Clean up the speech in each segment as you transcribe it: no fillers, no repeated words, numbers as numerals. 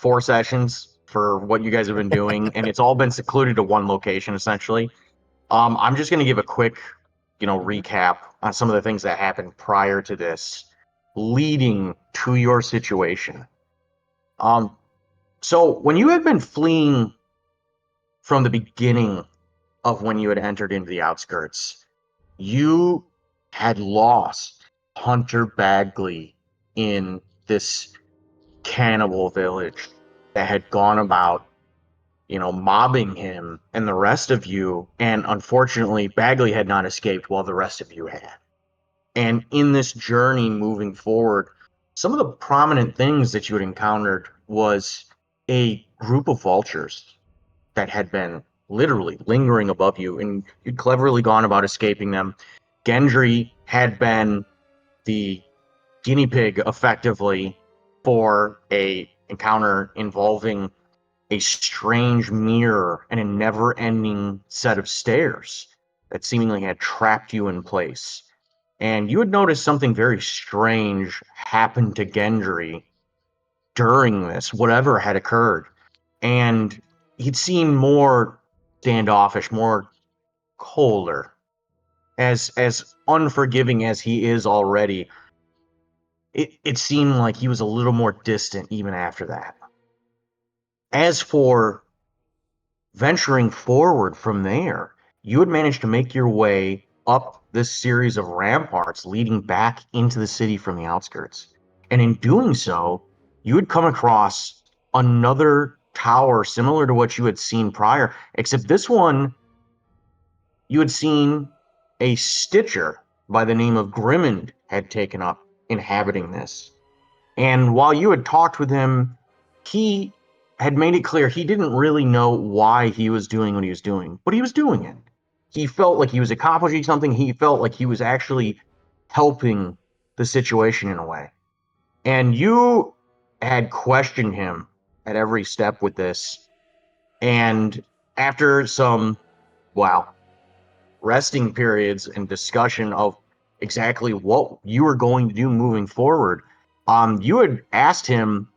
4 sessions for what you guys have been doing, and it's all been secluded to one location essentially. I'm just going to give a quick, recap on some of the things that happened prior to this, leading to your situation. Um, so when you had been fleeing from the beginning of when you had entered into the outskirts, you had lost Hunter Bagley in this cannibal village that had gone about, mobbing him and the rest of you. And unfortunately, Bagley had not escaped while the rest of you had. And in this journey moving forward, some of the prominent things that you had encountered was a group of vultures that had been literally lingering above you, and you'd cleverly gone about escaping them. Gendry had been the guinea pig effectively for a encounter involving a strange mirror and a never-ending set of stairs that seemingly had trapped you in place. And you had noticed something very strange happen to Gendry during this, whatever had occurred. And he'd seemed more standoffish, more colder, as unforgiving as he is already. It seemed like he was a little more distant even after that. As for venturing forward from there, you had managed to make your way up this series of ramparts leading back into the city from the outskirts. And in doing so, you had come across another tower similar to what you had seen prior, except this one you had seen a Stitcher by the name of Grimmond had taken up inhabiting this. And while you had talked with him, he had made it clear he didn't really know why he was doing what he was doing, but he was doing it. He felt like he was accomplishing something. He felt like he was actually helping the situation in a way. And you had questioned him at every step with this. And after some, wow, resting periods and discussion of exactly what you were going to do moving forward, you had asked him,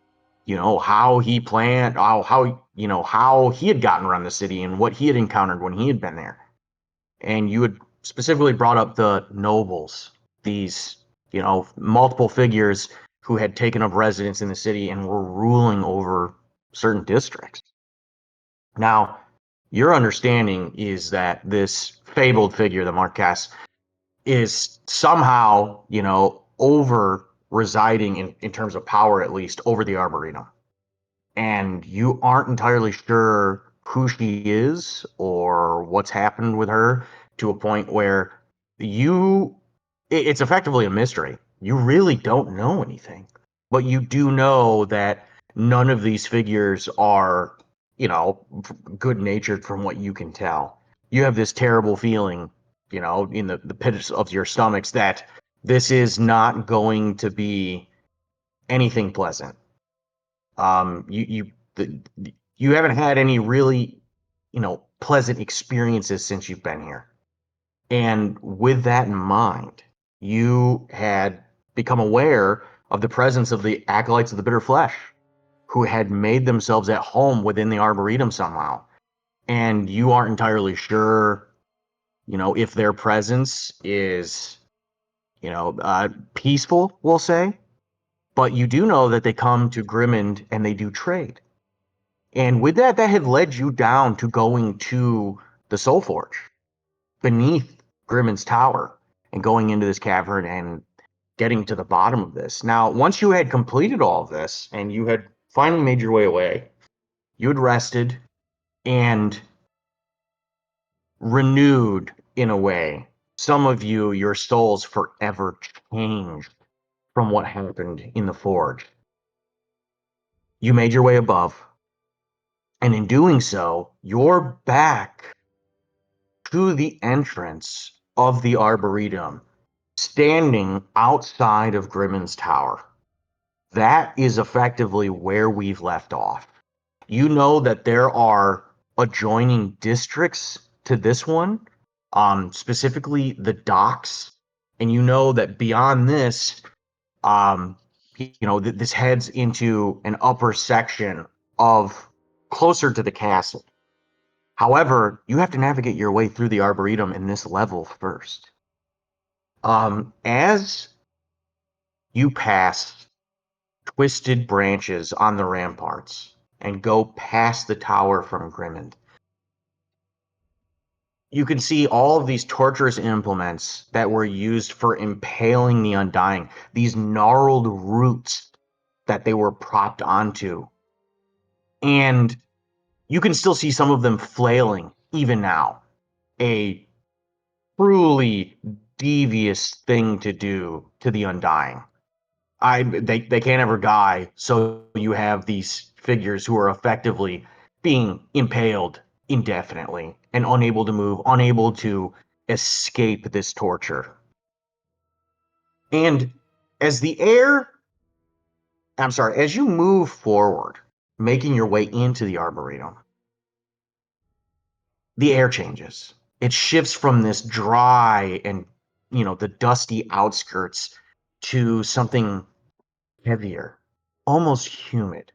how he planned, how he had gotten around the city and what he had encountered when he had been there. And you had specifically brought up the nobles, these, multiple figures who had taken up residence in the city and were ruling over certain districts. Now, your understanding is that this fabled figure, the Marquess, is somehow, over residing in terms of power, at least over the Arboretum. And you aren't entirely sure who she is or what's happened with her to a point where it's effectively a mystery. You really don't know anything, but you do know that none of these figures are, good natured from what you can tell. You have this terrible feeling, in the pits of your stomachs that this is not going to be anything pleasant. You haven't had any really, pleasant experiences since you've been here. And with that in mind, you had become aware of the presence of the acolytes of the bitter flesh, who had made themselves at home within the arboretum somehow. And you aren't entirely sure, if their presence is, peaceful, we'll say. But you do know that they come to Grimmond and they do trade. And with that, that had led you down to going to the Soul Forge beneath Grimmond's tower and going into this cavern and getting to the bottom of this. Now, once you had completed all of this and you had finally made your way away, you had rested and renewed in a way. Some of you, your souls forever changed from what happened in the forge. You made your way above, and in doing so, you're back to the entrance of the Arboretum, standing outside of Grimmond's tower. That is effectively where we've left off. You know that there are adjoining districts to this one, specifically the docks, and you know that beyond this, this heads into an upper section of closer to the castle. However, you have to navigate your way through the Arboretum in this level first. As you pass twisted branches on the ramparts and go past the tower from Grimmond, you can see all of these torturous implements that were used for impaling the undying, these gnarled roots that they were propped onto. And you can still see some of them flailing even now. A truly devious thing to do to the undying. They can't ever die, so you have these figures who are effectively being impaled indefinitely and unable to move, unable to escape this torture. And as the air, I'm sorry, as you move forward, making your way into the Arboretum, the air changes. It shifts from this dry and, the dusty outskirts to something heavier, almost humid.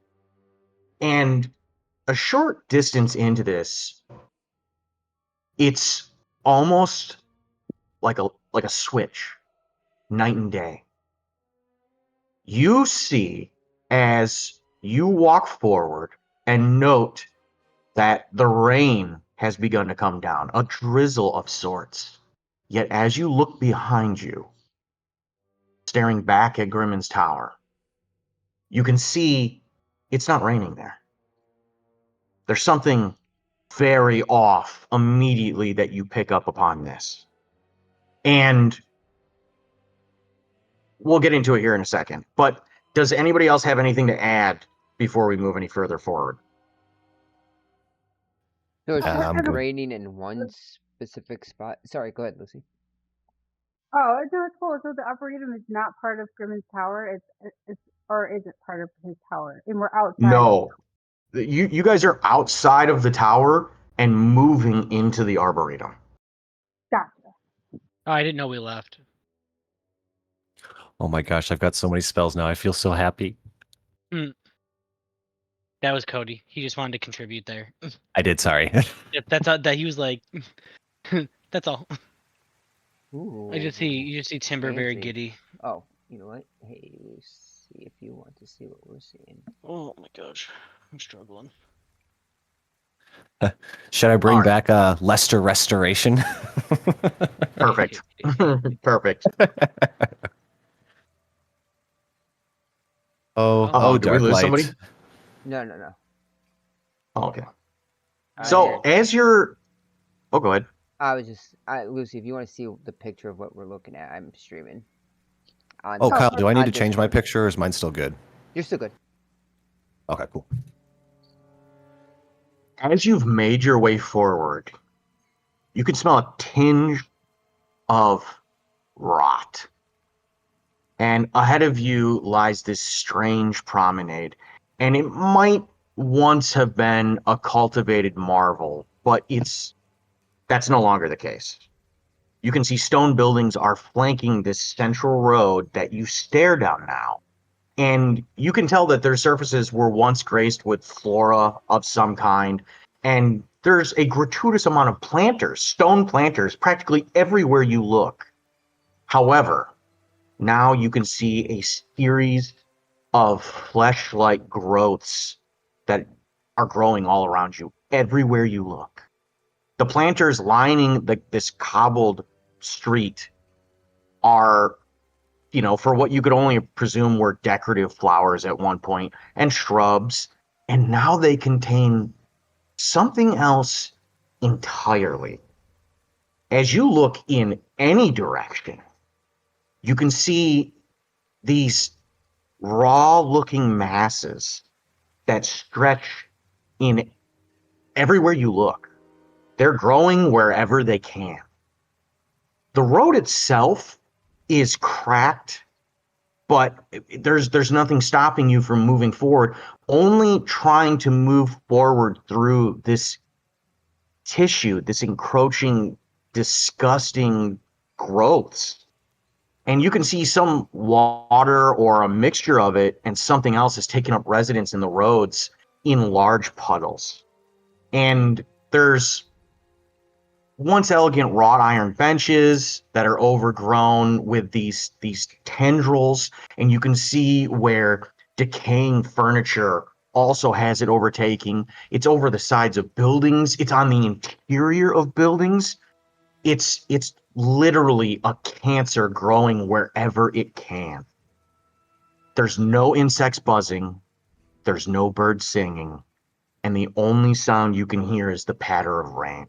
And a short distance into this, it's almost like a switch, night and day. You see as you walk forward and note that the rain has begun to come down, a drizzle of sorts. Yet as you look behind you, staring back at Grimmon's tower, you can see it's not raining there. There's something very off immediately that you pick up upon this. And we'll get into it here in a second. But does anybody else have anything to add before we move any further forward? So it's just I'm good. raining in one specific spot. Sorry, go ahead, Lucy. Oh, no, it's cool. So the Arboretum is not part of Grimmon's tower. It's or is it part of his tower? And we're outside. No. You guys are outside of the tower and moving into the Arboretum. Gotcha. Oh, I didn't know we left. Oh my gosh, I've got so many spells now. I feel so happy. That was Cody. He just wanted to contribute there. I did, sorry. That's all, that he was like. That's all. Ooh, You just see Timber very fancy. giddy. Oh, you know what? Hey, Lucy, if you want to see what we're seeing. Oh my gosh, I'm struggling. Should I bring Alright. back Lester Restoration? Perfect. Perfect. Oh, Did we lose Darklight. somebody? No. Oh, okay. So as you're... Oh, go ahead. I was just, Lucy, if you want to see the picture of what we're looking at, I'm streaming. Oh, Kyle, do I need to change my Discord. picture or is mine still good? You're still good. Okay, cool. As you've made your way forward, you can smell a tinge of rot. And ahead of you lies this strange promenade. And it might once have been a cultivated marvel, but that's no longer the case. You can see stone buildings are flanking this central road that you stare down now. And you can tell that their surfaces were once graced with flora of some kind. And there's a gratuitous amount of planters, stone planters, practically everywhere you look. However, now you can see a series of flesh-like growths that are growing all around you, everywhere you look. The planters lining this cobbled street are, for what you could only presume were decorative flowers at one point, and shrubs, and now they contain something else entirely. As you look in any direction, you can see these raw-looking masses that stretch in everywhere you look. They're growing wherever they can. The road itself is cracked, but there's nothing stopping you from moving forward, only trying to move forward through this tissue, this encroaching, disgusting growths. And you can see some water or a mixture of it and something else has taken up residence in the roads. in large puddles. And there's once elegant wrought iron benches that are overgrown with these tendrils, and you can see where decaying furniture also has it overtaking. It's over the sides of buildings. It's on the interior of buildings. It's literally a cancer growing wherever it can. There's no insects buzzing. There's no birds singing. And the only sound you can hear is the patter of rain.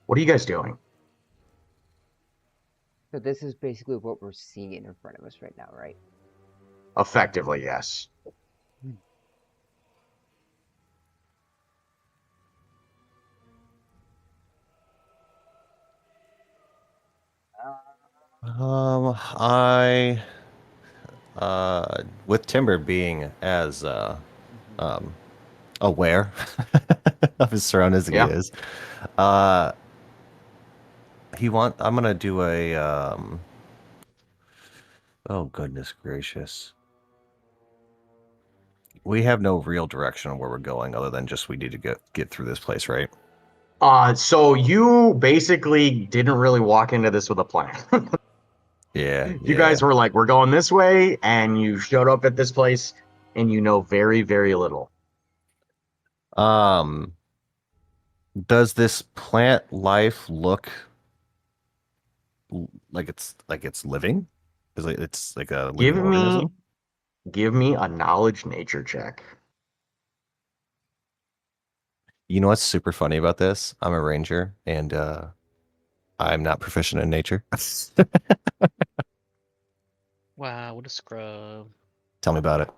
What are you guys doing? So this is basically what we're seeing in front of us right now, right? Effectively, yes. I with Timber being as aware of his surroundings as he Yeah. is, I'm gonna do a oh goodness gracious. We have no real direction on where we're going other than just we need to get through this place, right? So you basically didn't really walk into this with a plan. Yeah. You guys were like, we're going this way, and you showed up at this place, and you know very, very little. Does this plant life look like it's living? Is it's like a living organism? Give me a knowledge nature check. You know what's super funny about this? I'm a ranger, and I'm not proficient in nature. Wow, what a scrub. Tell me about it.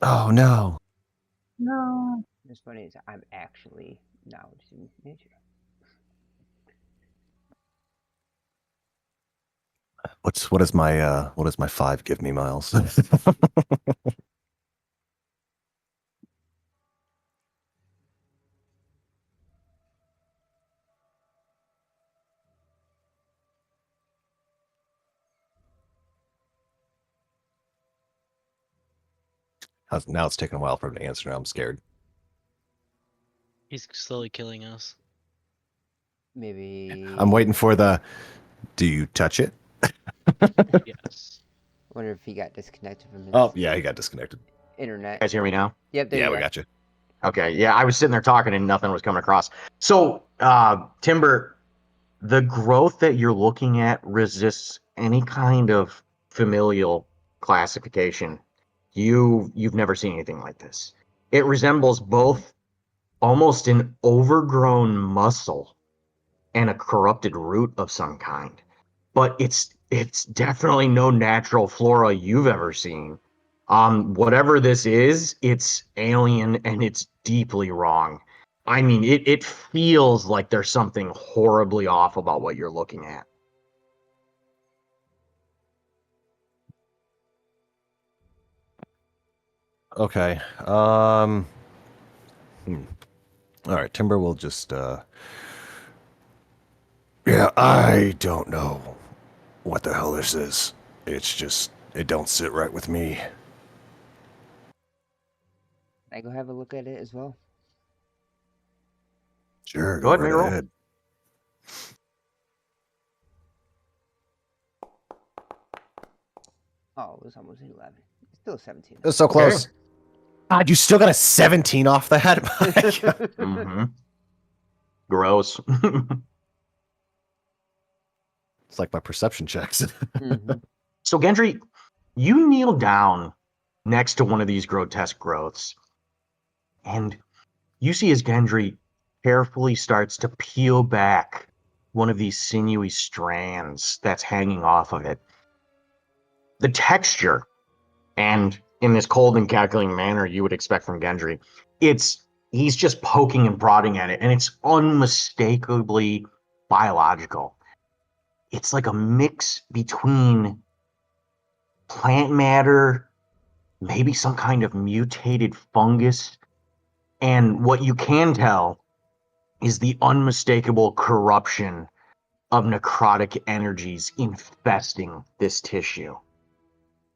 Oh no. No. What's funny is I'm actually knowledge in nature. What does my 5 give me, Miles? Now it's taking a while for him to answer. Now I'm scared. He's slowly killing us. Maybe. I'm waiting for the. Do you touch it? Yes. I wonder if he got disconnected from his Oh yeah, he got disconnected. internet. You guys hear me now? Yep, there Yeah, you we are. got you. Okay, yeah, I was sitting there talking and nothing was coming across. So, Timber, the growth that you're looking at resists any kind of familial classification. You've never seen anything like this. It resembles both almost an overgrown muscle and a corrupted root of some kind. But it's definitely no natural flora you've ever seen. Whatever this is, it's alien and it's deeply wrong. I mean, it feels like there's something horribly off about what you're looking at. Okay. All right, Timber will just yeah, I don't know what the hell this is. It's just it don't sit right with me. Can I go have a look at it as well? Sure, Go ahead, make a roll. ahead. Oh, it was almost 11. It's still 17. It was so close. God, you still got a 17 off that? Mm-hmm. Gross. It's like my perception checks. Mm-hmm. So, Gendry, you kneel down next to one of these grotesque growths, and you see as Gendry carefully starts to peel back one of these sinewy strands that's hanging off of it. The texture, and in this cold and calculating manner you would expect from Gendry, he's just poking and prodding at it, and it's unmistakably biological. It's like a mix between plant matter, maybe some kind of mutated fungus, and what you can tell is the unmistakable corruption of necrotic energies infesting this tissue.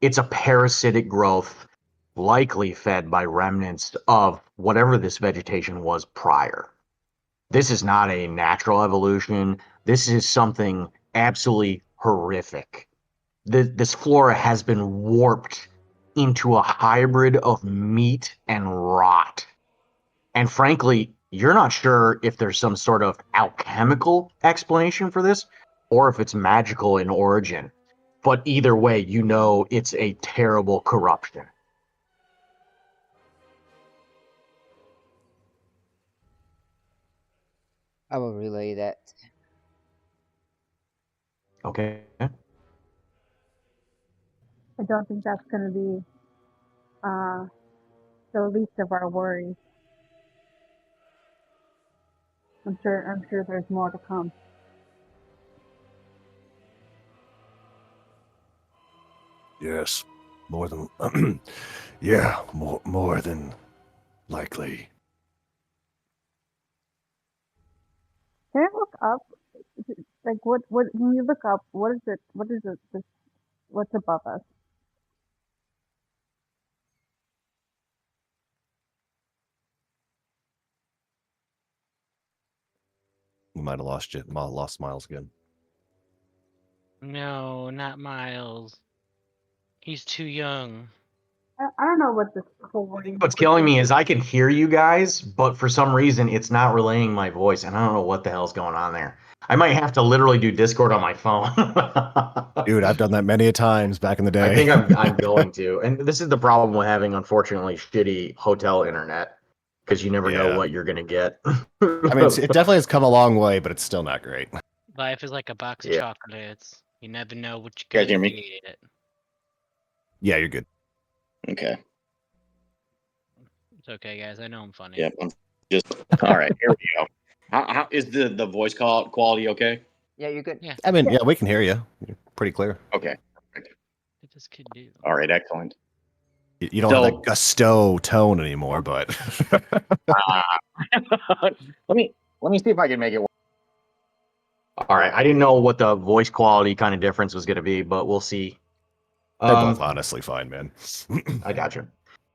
It's a parasitic growth, likely fed by remnants of whatever this vegetation was prior. This is not a natural evolution. This is something absolutely horrific. This flora has been warped into a hybrid of meat and rot. And frankly, you're not sure if there's some sort of alchemical explanation for this or if it's magical in origin. But either way, you know it's a terrible corruption. I will relay that. Okay. I don't think that's going to be the least of our worries. I'm sure there's more to come. Yes, more than yeah, more than likely. Can I look up? Like what when you look up, what is it? What's above us? We might have lost you. Lost Miles again. No, not Miles. He's too young. I don't know what this whole I think what's killing me is I can hear you guys, but for some reason it's not relaying my voice, and I don't know what the hell's going on there. I might have to literally do Discord on my phone. Dude, I've done that many a times back in the day. I think I'm going to, and this is the problem with having, unfortunately, shitty hotel internet, because you never know Yeah. what you're gonna get. I mean, it definitely has come a long way, but it's still not great. Life is like a box of Yeah. chocolates. You never know what You you're guys hear gonna me? get. Yeah, you're good. Okay. It's okay, guys. I know I'm funny. Yep. I'm just all right. Here we go. How is the voice call quality okay? Yeah, you're good. Yeah. I mean, yeah, we can hear you. You're pretty clear. Okay. What this kid do? All right. Excellent. You don't have that gusto tone anymore, but let me see if I can make it work. All right, I didn't know what the voice quality kind of difference was gonna be, but we'll see. they're both honestly fine, man. I gotcha.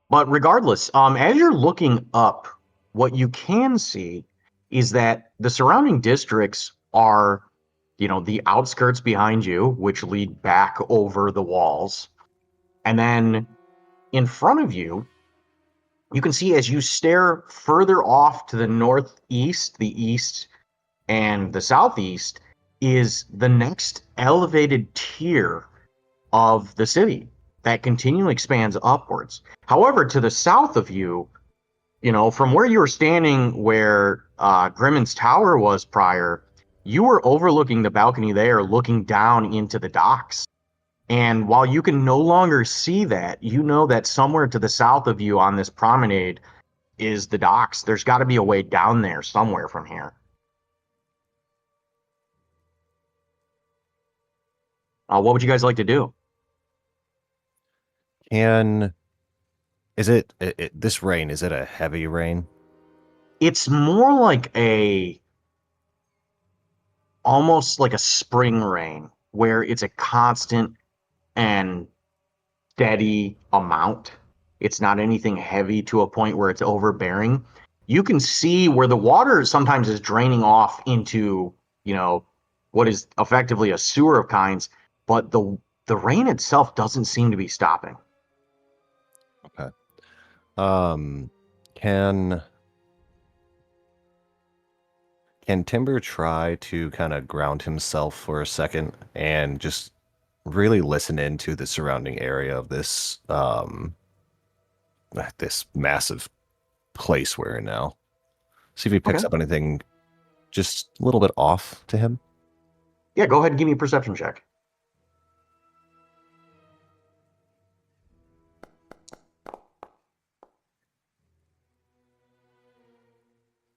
But regardless, as you're looking up, what you can see is that the surrounding districts are, the outskirts behind you, which lead back over the walls. And then in front of you, you can see as you stare further off to the northeast, the east, and the southeast, is the next elevated tier of the city that continually expands upwards. However, to the south of you, from where you were standing where Grimmon's Tower was prior, you were overlooking the balcony there, looking down into the docks. And while you can no longer see that, you know that somewhere to the south of you on this promenade is the docks. There's got to be a way down there somewhere from here. What would you guys like to do? Is it this rain? Is it a heavy rain? It's more like almost like a spring rain, where it's a constant and steady amount. It's not anything heavy to a point where it's overbearing. You can see where the water sometimes is draining off into, what is effectively a sewer of kinds, but the rain itself doesn't seem to be stopping. Okay. Can Timber try to kind of ground himself for a second and just really listen into the surrounding area of this this massive place we're in now? See if he picks up anything just a little bit off to him. Yeah, go ahead and give me a perception check.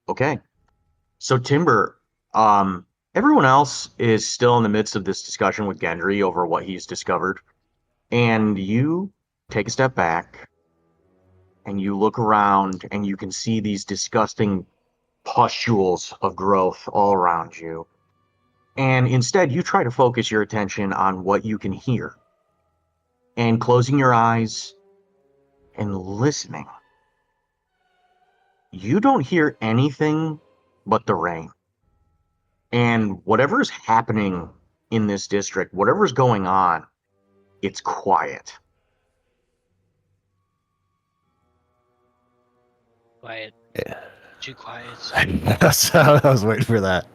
Okay. So Timber, everyone else is still in the midst of this discussion with Gendry over what he's discovered. And you take a step back and you look around and you can see these disgusting pustules of growth all around you. And instead, you try to focus your attention on what you can hear. And closing your eyes and listening, you don't hear anything but the rain. And whatever's happening in this district, whatever's going on, it's quiet. Quiet. Yeah. Too quiet. I was waiting for that.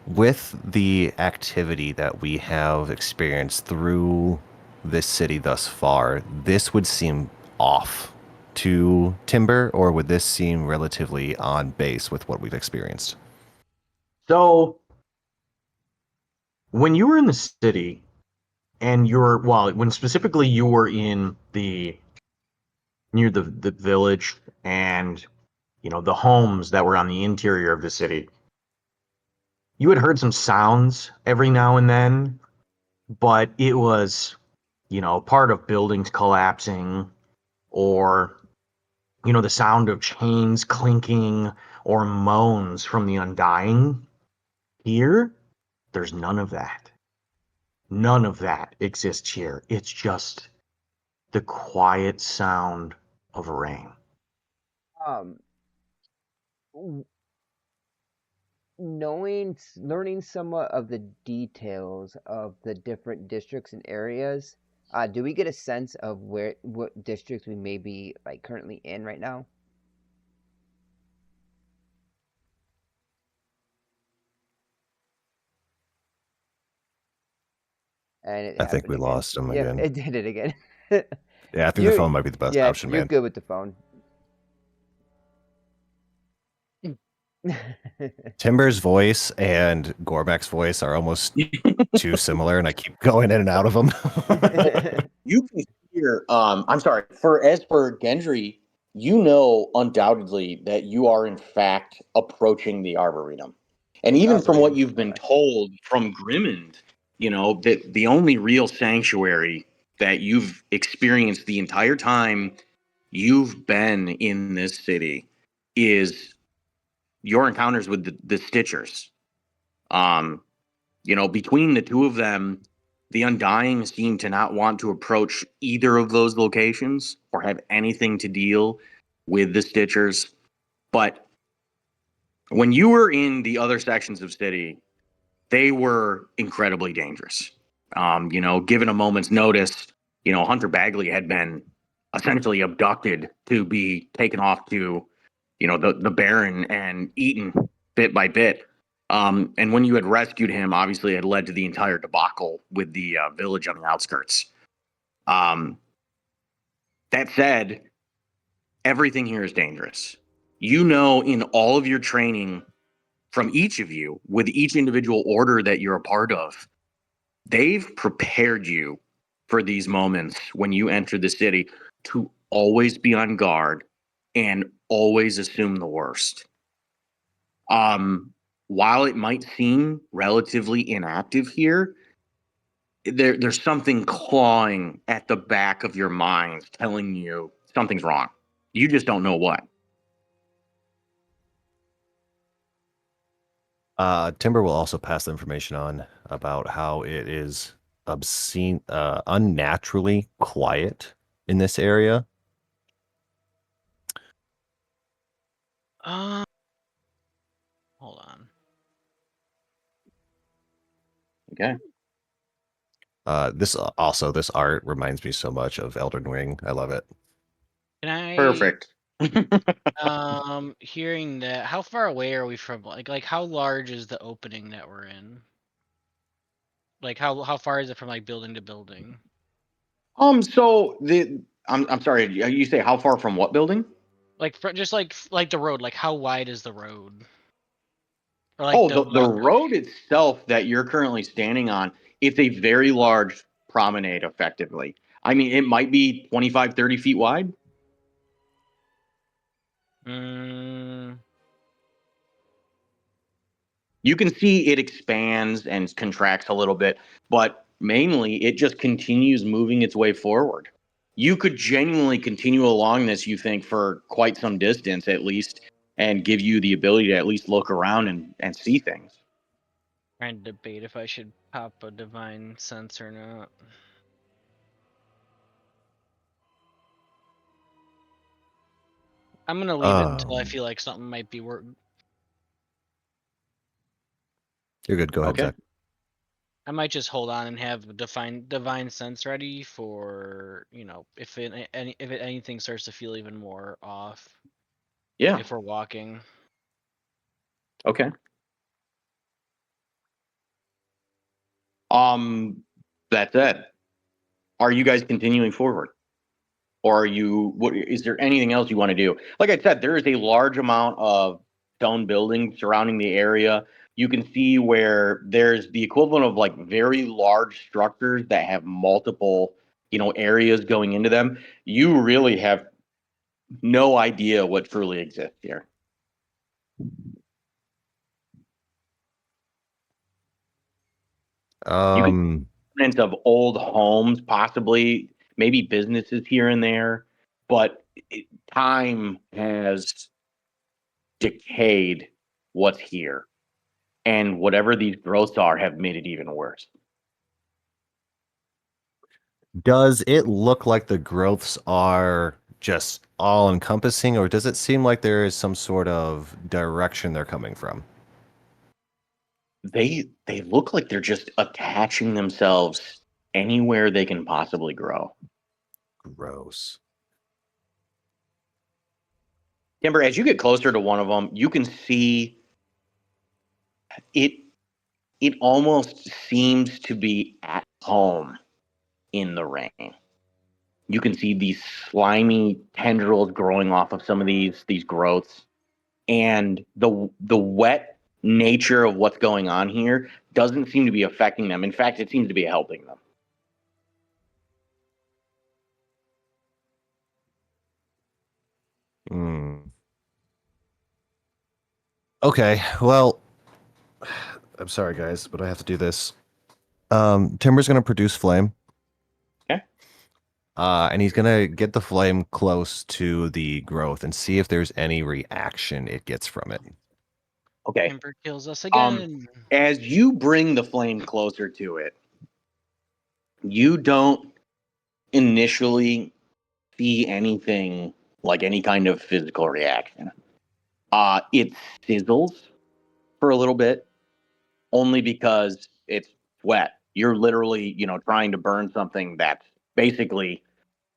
With the activity that we have experienced through this city thus far, this would seem off to Timber, or would this seem relatively on base with what we've experienced? So, when you were in the city, and when specifically you were in near the village and, the homes that were on the interior of the city, you had heard some sounds every now and then, but it was, part of buildings collapsing or, the sound of chains clinking or moans from the undying. Here, there's none of that. None of that exists here. It's just the quiet sound of rain. Um, w- learning somewhat of the details of the different districts and areas, do we get a sense of what districts we may be like currently in right now? And it I think happened we again. lost him Yep, again. it did it again. Yeah, I think the phone might be the best option, you're man. good with the phone. Timber's voice and Gorbek's voice are almost too similar, and I keep going in and out of them. You can hear. I'm sorry. As for Gendry, undoubtedly that you are in fact approaching the Arboretum, and even from what Arboretum, you've been okay. told from Grimmond, that the only real sanctuary that you've experienced the entire time you've been in this city is your encounters with the Stitchers. Between the two of them, the Undying seem to not want to approach either of those locations or have anything to deal with the Stitchers. But when you were in the other sections of city, they were incredibly dangerous. Given a moment's notice, Hunter Bagley had been essentially abducted to be taken off to, the Baron and eaten bit by bit. And when you had rescued him, obviously it had led to the entire debacle with the village on the outskirts. Um, that said, everything here is dangerous. In all of your training from each of you, with each individual order that you're a part of, they've prepared you for these moments when you enter the city to always be on guard and always assume the worst. While it might seem relatively inactive here, there's something clawing at the back of your mind telling you something's wrong. You just don't know what. Timber will also pass the information on about how it is unnaturally quiet in this area. Hold on. Okay. This art reminds me so much of Elden Ring. I love it. Can I? Perfect. Hearing that, how far away are we from like how large is the opening that we're in? Like how far is it from like building to building? So I'm sorry. You say how far from what building? Like just like the road. Like how wide is the road? Or like The road itself that you're currently standing on, it's a very large promenade, effectively. I mean, it might be 25, 30 feet wide. You can see it expands and contracts a little bit, but mainly it just continues moving its way forward. You could genuinely continue along this, you think, for quite some distance at least, and give you the ability to at least look around and see things. Trying to debate if I should pop a divine sense or not. I'm gonna leave it until I feel like something might be work. You're good. Go ahead, Okay. Zach. I might just hold on and have a divine sense ready for, you know, if anything starts to feel even more off. Yeah. If we're walking. Okay. That said, are you guys continuing forward? Or is there anything else you want to do? Like I said, there is a large amount of stone buildings surrounding the area. You can see where there's the equivalent of like very large structures that have multiple, areas going into them. You really have no idea what truly exists here. You can see evidence of old homes, possibly maybe businesses here and there, but time has decayed what's here. And whatever these growths are have made it even worse. Does it look like the growths are just all encompassing, or does it seem like there is some sort of direction they're coming from? They look like they're just attaching themselves anywhere they can possibly grow. Gross. Kimber, as you get closer to one of them, you can see it. It almost seems to be at home in the rain. You can see these slimy tendrils growing off of some of these growths, and the wet nature of what's going on here doesn't seem to be affecting them. In fact, it seems to be helping them. Okay, well, I'm sorry, guys, but I have to do this. Timber's going to produce flame. Okay. And he's going to get the flame close to the growth and see if there's any reaction it gets from it. Okay. Timber kills us again. As you bring the flame closer to it, you don't initially see anything like any kind of physical reaction. It sizzles for a little bit, only because it's wet. You're literally, trying to burn something that's basically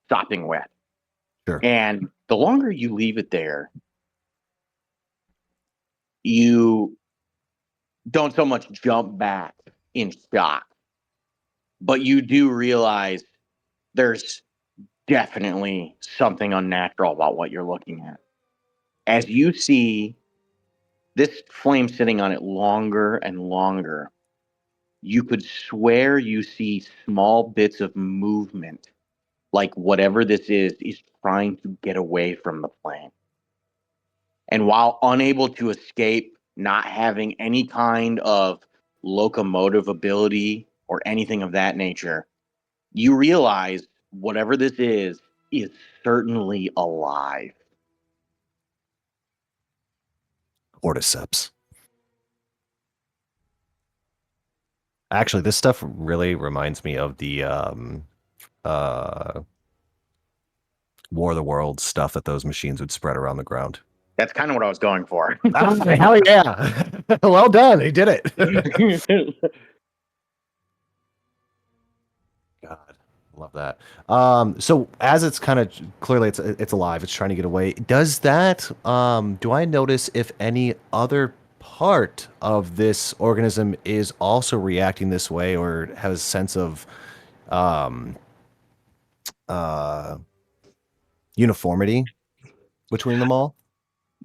sopping wet. Sure. And the longer you leave it there, you don't so much jump back in shock, but you do realize there's definitely something unnatural about what you're looking at. As you see this flame sitting on it longer and longer, you could swear you see small bits of movement, like whatever this is trying to get away from the flame. And while unable to escape, not having any kind of locomotive ability or anything of that nature, you realize whatever this is certainly alive. Cordyceps. Actually, this stuff really reminds me of the War of the Worlds stuff that those machines would spread around the ground. That's kind of what I was going for. Hell yeah. Well done. He did it. God, love that. So as it's kind of clearly it's alive, it's trying to get away. Does that do I notice if any other part of this organism is also reacting this way or has a sense of uniformity between them all?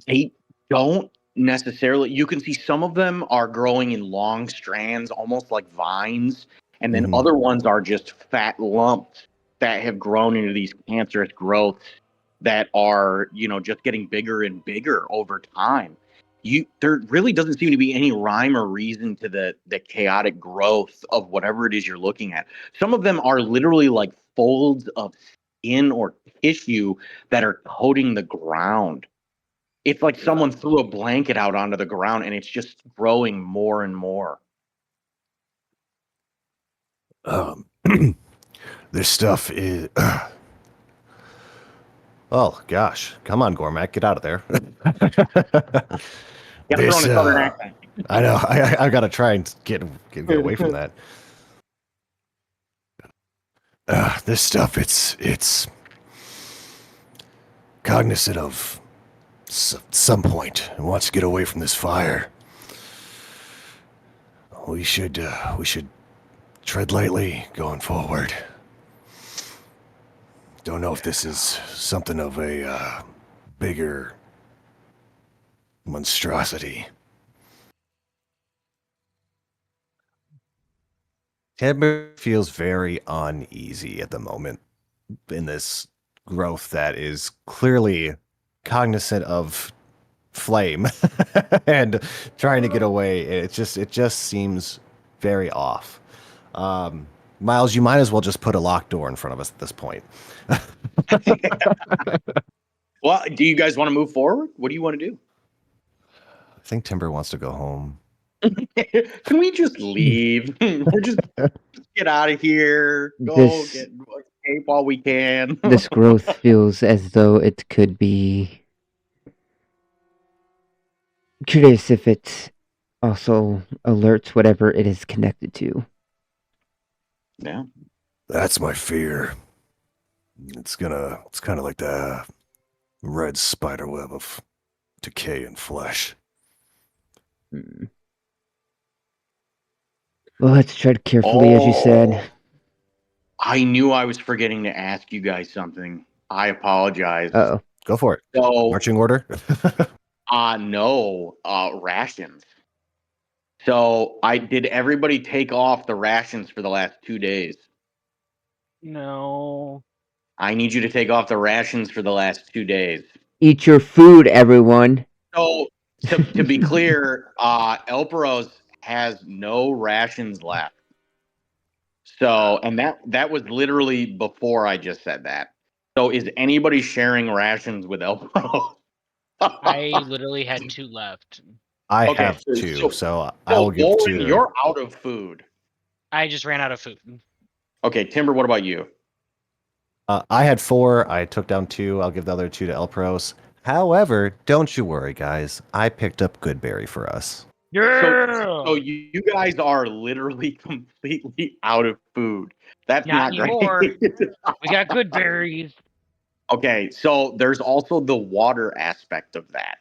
They don't necessarily. You can see some of them are growing in long strands, almost like vines, and then other ones are just fat lumps that have grown into these cancerous growths that are, just getting bigger and bigger over time. There really doesn't seem to be any rhyme or reason to the chaotic growth of whatever it is you're looking at. Some of them are literally like folds of skin or tissue that are coating the ground. It's like someone threw a blanket out onto the ground and it's just growing more and more. This stuff is. Oh gosh, come on, Gormak, get out of there. Gotta throw in a southern accent. I know. I gotta try and get away from that. This stuff, it's cognizant of some point and wants to get away from this fire. We should tread lightly going forward. Don't know if this is something of a bigger monstrosity. Timber feels very uneasy at the moment in this growth that is clearly cognizant of flame and trying to get away. It just seems very off. Miles, you might as well just put a locked door in front of us at this point. Well, do you guys want to move forward? What do you want to do? I think Timber wants to go home. Can we just leave? We're just get out of here. Go escape while we can. This growth feels as though it could be curious if it also alerts whatever it is connected to. Yeah. That's my fear. It's kind of like the red spiderweb of decay and flesh. Well, let's tread carefully, as you said. I knew I was forgetting to ask you guys something. I apologize. Uh-oh. Go for it. So, Marching order? no, rations. So, did everybody take off the rations for the last 2 days? No. I need you to take off the rations for the last 2 days. Eat your food, everyone. So, to be clear, Elperos has no rations left. So, and that was literally before I just said that. So, is anybody sharing rations with Elperos? I literally had 2 left. I Okay, have so- 2, so I So, will give Lauren, 2 to... you're out of food. I just ran out of food. Okay, Timber, what about you? I had 4. I took down 2. I'll give the other 2 to Elpros. However, don't you worry, guys. I picked up Goodberry for us. So you guys are literally completely out of food. That's Not not anymore. great. We got good berries. Okay, so there's also the water aspect of that.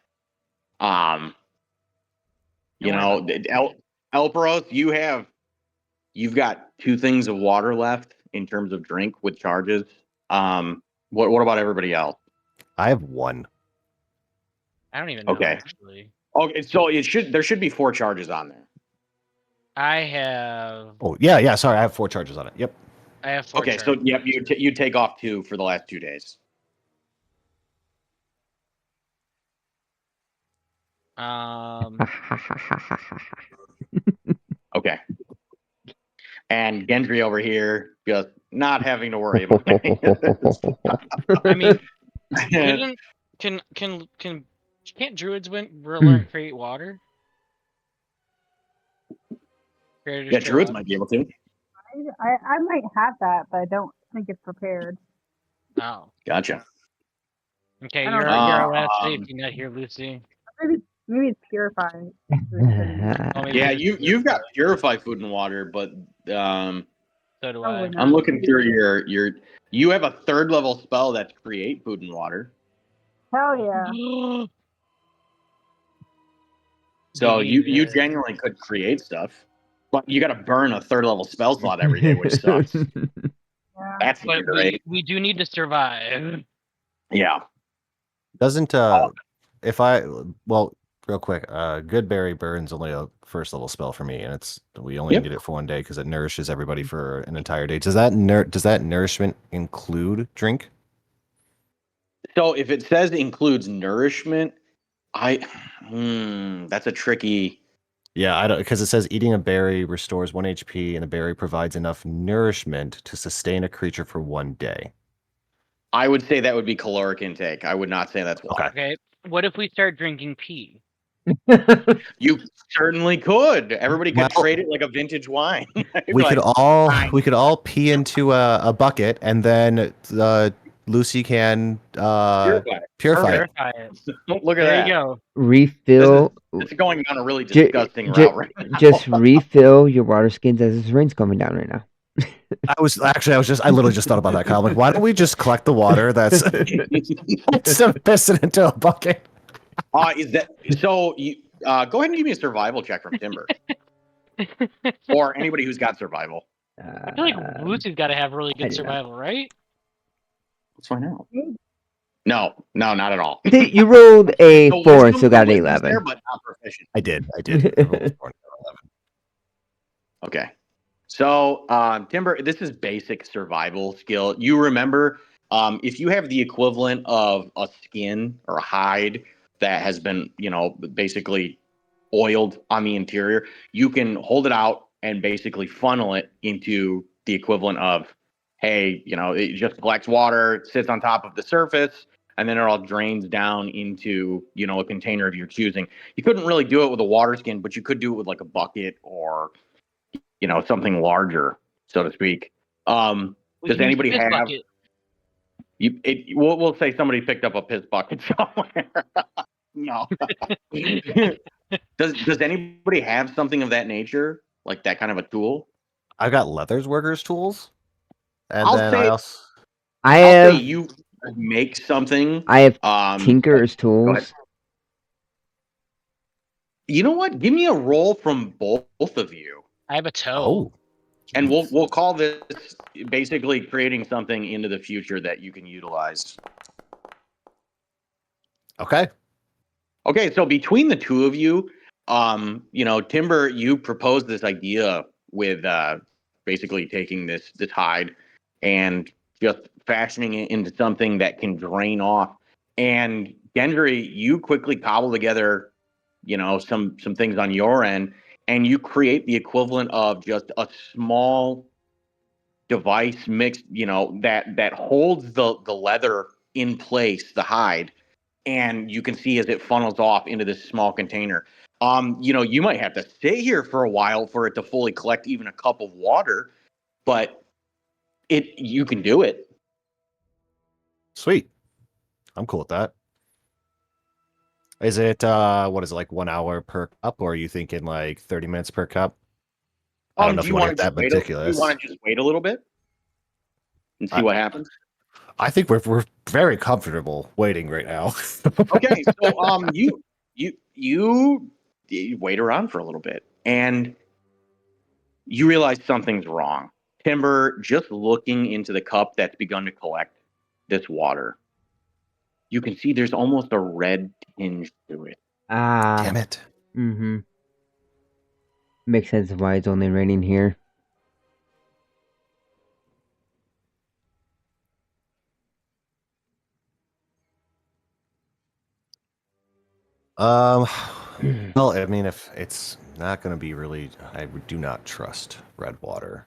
You know, Elperos, you've got 2 things of water left in terms of drink with charges. What about everybody else? I have 1. I don't even know, Okay. actually. Okay, so there should be 4 charges on there. I have... Oh, yeah, sorry. I have 4 charges on it. Yep. I have 4 Okay, charges. so yep, you take off 2 for the last 2 days. Okay. And Gendry over here just not having to worry about it. I mean, can't druids learn create water? Yeah, druids might be able to. I might have that, but I don't think it's prepared. Oh. Gotcha. Okay, I you're don't our last safety net here, Lucy. Maybe it's purified. Yeah, you've got purified food and water, but So do I. Probably not. I'm looking through you have a 3rd level spell that's create food and water. Hell yeah. So you genuinely could create stuff. But you gotta burn a 3rd level spell slot every day, which sucks. Yeah. That's But great. we do need to survive. Yeah. Doesn't real quick, Goodberry burns only a 1st level spell for me, and we only need it for 1 day because it nourishes everybody for an entire day. Does that nourishment include drink? So if it says includes nourishment, that's a tricky. Yeah, I don't, because it says eating a berry restores 1 HP, and the berry provides enough nourishment to sustain a creature for 1 day. I would say that would be caloric intake. I would not say that's water. Okay. What if we start drinking pee? You certainly could. Everybody could Well- trade it like a vintage wine. We Like, could all pee into a bucket, and then Lucy can purify it. Verify it. Look at There that. you go. Refill. It's going down a really ju- disgusting ju- route right now. Just refill your water skins as this rain's coming down right now. I literally just thought about that, Kyle. I'm like, why don't we just collect the water that's instead of pissing into a bucket? Is that so? You go ahead and give me a survival check from Timber, or anybody who's got survival. I feel like Lucy's got to have really I good do not. survival, right? Let's find out. No, not at all. You rolled a So 4 and wisdom- still got an wisdom's 11. there, but not proficient. I did. I rolled a 4 and an 11. Okay. So, Timber, this is basic survival skill. You remember, if you have the equivalent of a skin or a hide that has been, basically oiled on the interior, you can hold it out and basically funnel it into the equivalent of, hey, it just collects water, it sits on top of the surface, and then it all drains down into, a container of your choosing. You couldn't really do it with a water skin, but you could do it with like a bucket or something larger, so to speak. We Does can use anybody the piss have? bucket. We'll say somebody picked up a piss bucket somewhere. No. Does anybody have something of that nature, like that kind of a tool? I got leathers workers tools, and I'll then say- I also I I'll say have you make something. I have Um, Tinker's go ahead. tools. You know what? Give me a roll from both of you, I have a toe. and we'll call this basically creating something into the future that you can utilize. okay. Okay, so between the two of you, Timber, you proposed this idea with basically taking this hide and just fashioning it into something that can drain off. And Gendry, you quickly cobble together, some things on your end, and you create the equivalent of just a small device mixed, that holds the leather in place, the hide, and you can see as it funnels off into this small container. You might have to stay here for a while for it to fully collect even a cup of water, but you can do it. Sweet. I'm cool with that. Is it what is it, like 1 hour per cup, or are you thinking like 30 minutes per cup? I don't know if you want to get that meticulous. You want to just wait a little bit and see what happens? I think we're very comfortable waiting right now. Okay, so you wait around for a little bit, and you realize something's wrong. Timber, just looking into the cup that's begun to collect this water, you can see there's almost a red tinge to it. Damn it. Mm-hmm. Makes sense of why it's only raining here. Well, I mean, if it's not going to be really, I do not trust red water.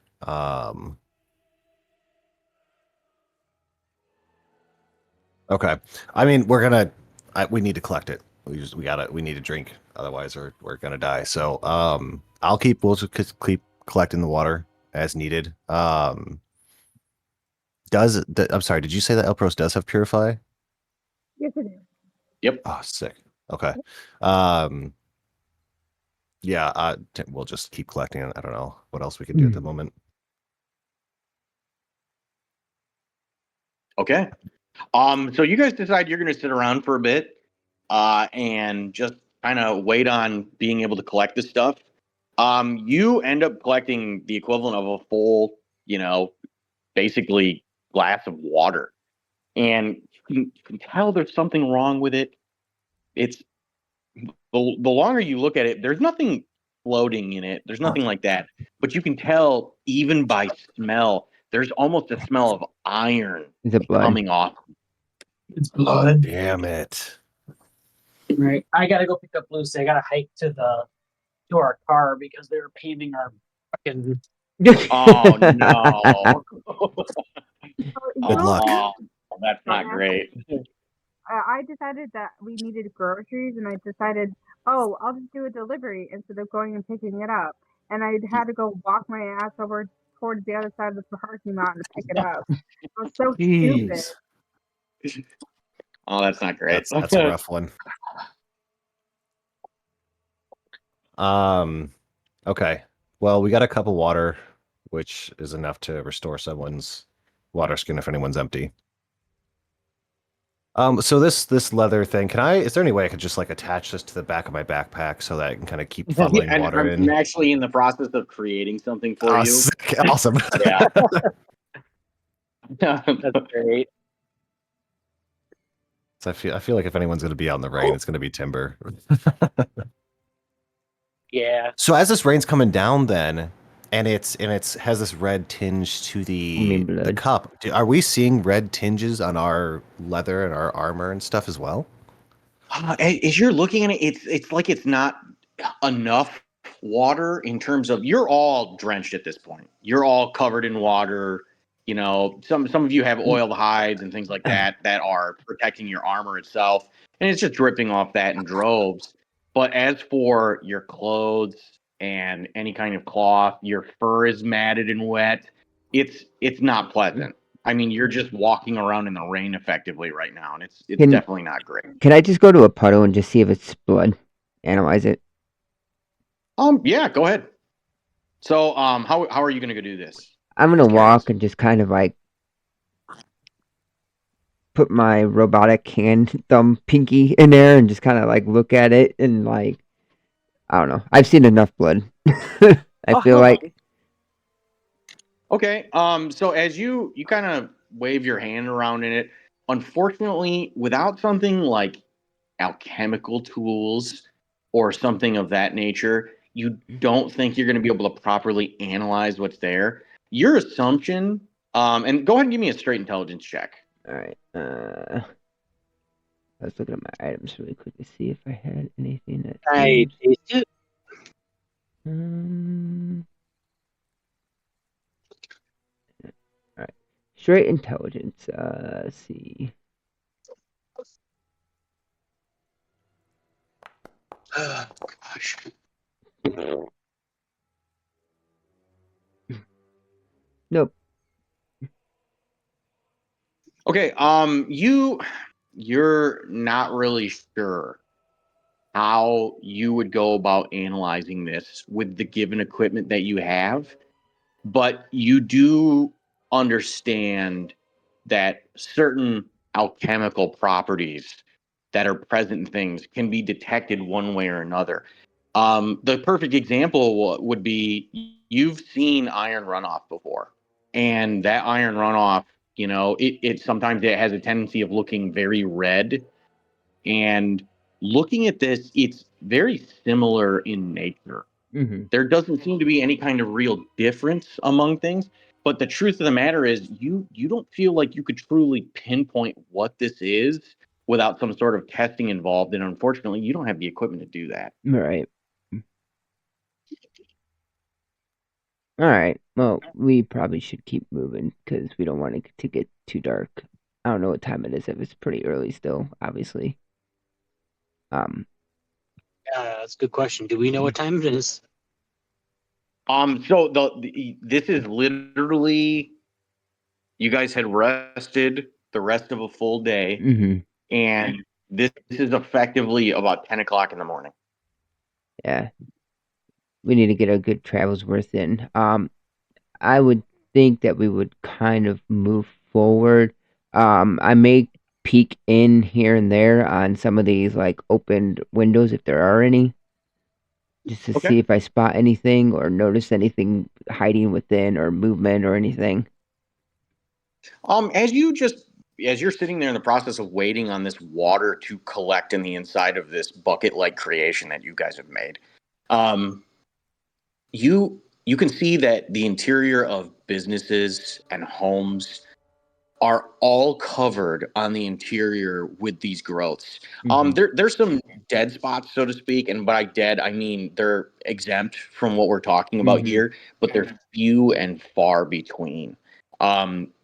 Okay. I mean, we need to collect it. We need to drink, otherwise we're gonna die. So, we'll just keep collecting the water as needed. I'm sorry, did you say that Elpros does have purify? Yes, it is. Yep. Oh, sick. Okay. Yeah, we'll just keep collecting it. I don't know what else we can do at the moment. Okay. So you guys decide you're going to sit around for a bit, and just kind of wait on being able to collect this stuff. You end up collecting the equivalent of a full, basically glass of water, and you can tell there's something wrong with it. It's the longer you look at it, there's nothing floating in it. There's nothing like that, but you can tell even by smell, there's almost a smell of iron Is it blood? coming off. It's blood. Damn it. Right. I gotta go pick up Lucy. I gotta hike to our car because they were paving our fucking. Oh no! Good luck. Oh, that's not great. I decided that we needed groceries, and I decided, oh, I'll just do a delivery instead of going and picking it up. And I had to go walk my ass over towards the other side of the parking lot to pick it up. It was so stupid. Jeez. Oh, that's not great. That's a rough one. Okay. Well, we got a cup of water, which is enough to restore someone's water skin if anyone's empty. So this leather thing, is there any way I could just like attach this to the back of my backpack so that I can kind of keep funneling And water I'm in? actually in the process of creating something for you. Sick. Awesome. Yeah. That's great. So I feel like if anyone's going to be out in the rain, it's going to be Timber. Yeah. So as this rain's coming down, then, and it's has this red tinge to the blood. cup. Are we seeing red tinges on our leather and our armor and stuff as well? As you're looking at it, it's like it's not enough water in terms of you're all drenched at this point. You're all covered in water. You know, some of you have oiled hides and things like that that are protecting your armor itself, and it's just dripping off that in droves. But as for your clothes and any kind of cloth, your fur is matted and wet. It's not pleasant. I mean, you're just walking around in the rain effectively right now, and it's definitely not great. Can I just go to a puddle and just see if it's blood? Analyze it. Yeah, go ahead. So, how are you gonna go do this? I'm gonna Just walk curious. and just kind of like put my robotic hand thumb pinky in there and just kind of like look at it and like I don't know. I've seen enough blood. I feel like Okay. So as you kind of wave your hand around in it, unfortunately, without something like alchemical tools or something of that nature, you don't think you're going to be able to properly analyze what's there. Your assumption, and go ahead and give me a straight intelligence check. all right. Let's look at my items really quick to see if I had anything that. I taste it. All right. Straight intelligence. Let's see. Oh, gosh. Nope. Okay. You're not really sure how you would go about analyzing this with the given equipment that you have, but you do understand that certain alchemical properties that are present in things can be detected one way or another. The perfect example would be you've seen iron runoff before, and that iron runoff, you know, it sometimes it has a tendency of looking very red, and looking at this, it's very similar in nature. Mm-hmm. There doesn't seem to be any kind of real difference among things. But the truth of the matter is, you don't feel like you could truly pinpoint what this is without some sort of testing involved. And unfortunately, you don't have the equipment to do that. Right. All right. Well, we probably should keep moving because we don't want it to get too dark. I don't know what time it is. If it's pretty early still, obviously. That's a good question. Do we know what time it is? So this is literally, you guys had rested the rest of a full day, Mm-hmm. and this is effectively about 10 o'clock in the morning. Yeah. We need to get a good travels worth in. I would think that we would kind of move forward. I may peek in here and there on some of these like opened windows if there are any, just to Okay. see if I spot anything or notice anything hiding within or movement or anything. As you're sitting there in the process of waiting on this water to collect in the inside of this bucket-like creation that you guys have made, you can see that the interior of businesses and homes are all covered on the interior with these growths. There's some dead spots, so to speak, and by dead I mean they're exempt from what we're talking about here, but they're few and far between.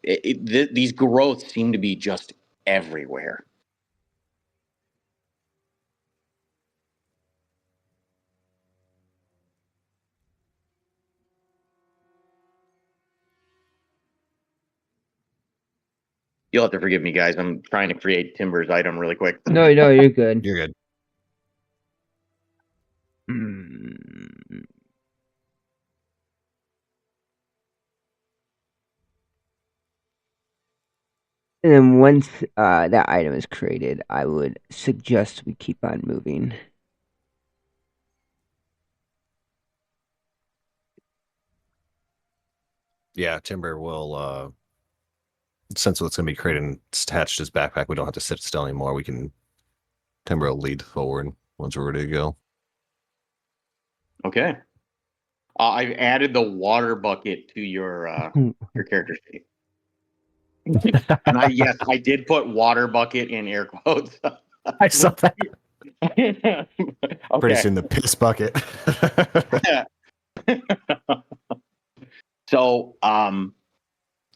These growths seem to be just everywhere. You'll have to forgive me, guys. I'm trying to create Timber's item really quick. No, you're good. You're good. Mm. And then once that item is created, I would suggest we keep on moving. Yeah, Timber will since what's gonna be created and attached to his backpack, we don't have to sit still anymore. Timber will lead forward once we're ready to go. Okay. I've added the water bucket to your character sheet. And I did put water bucket in air quotes. I saw that. Okay. Pretty soon the piss bucket. So,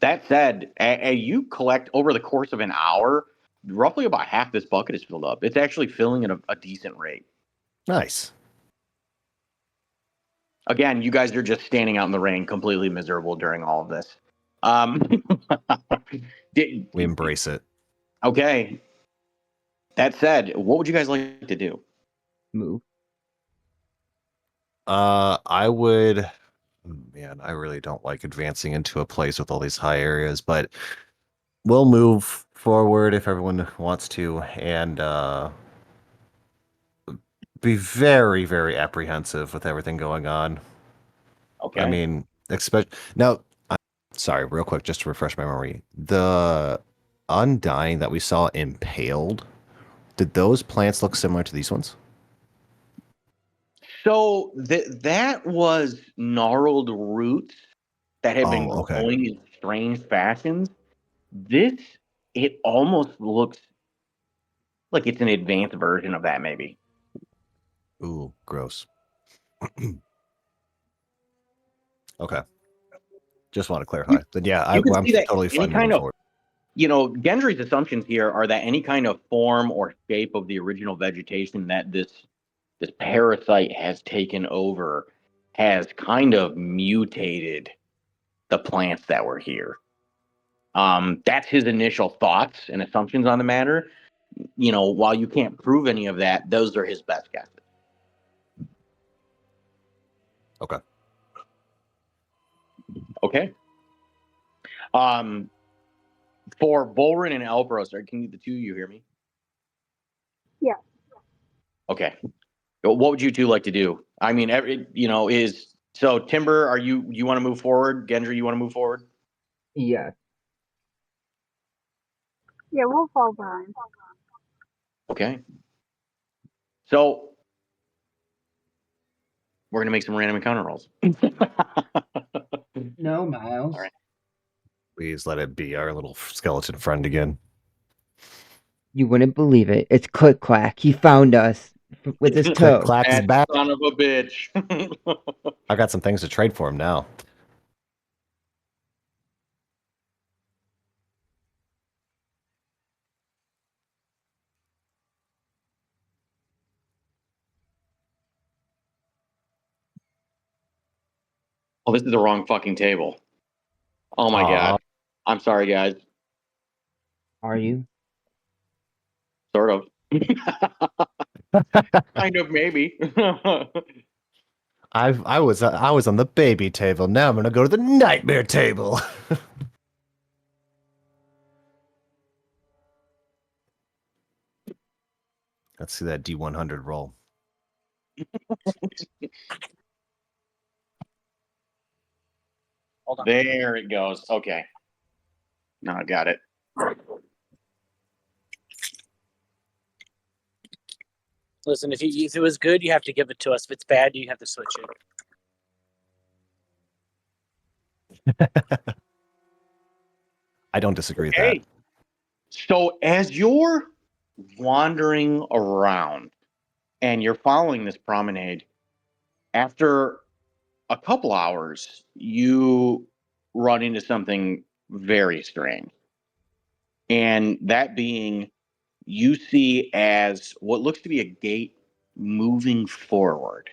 that said, you collect over the course of an hour, roughly about half this bucket is filled up. It's actually filling at a decent rate. Nice. Again, you guys are just standing out in the rain, completely miserable during all of this. We embrace it. Okay. That said, what would you guys like to do? Move. I would. Man, I really don't like advancing into a place with all these high areas, but we'll move forward if everyone wants to, and be very, very apprehensive with everything going on. Okay. I mean, expect now. Sorry, real quick, just to refresh my memory. The undying that we saw impaled, did those plants look similar to these ones? So that was gnarled roots that had been Oh, okay. growing in strange fashions. This, it almost looks like it's an advanced version of that, maybe. Ooh, gross. Okay. Just want to clarify. Then yeah, You can I'm see that totally any fine kind moving of, forward. Gendry's assumptions here are that any kind of form or shape of the original vegetation that this parasite has taken over has kind of mutated the plants that were here. That's his initial thoughts and assumptions on the matter. While you can't prove any of that, those are his best guesses. Okay. Okay. For Volrin and Elbros, can the two of you hear me? Yeah. Okay. What would you two like to do? I mean, so Timber, you want to move forward? Gendry, you want to move forward? Yeah. Yeah, we'll fall behind. Okay. So we're gonna make some random encounter rolls. No, Miles. All right. Please let it be our little skeleton friend again. You wouldn't believe it. It's Click Clack. He found us with his toe. Click Clack is That back. son of a bitch. I've got some things to trade for him now. Oh, this is the wrong fucking table. Oh my god. I'm sorry, guys. Are you? Sort of. Kind of, maybe. I was on the baby table. Now I'm gonna go to the nightmare table. Let's see that D100 roll. Hold on. There it goes. Okay. Now I got it. Listen, if it was good, you have to give it to us. If it's bad, you have to switch it. I don't disagree with Okay. that. So as you're wandering around and you're following this promenade, after a couple hours, you run into something very strange. And that being, you see as what looks to be a gate moving forward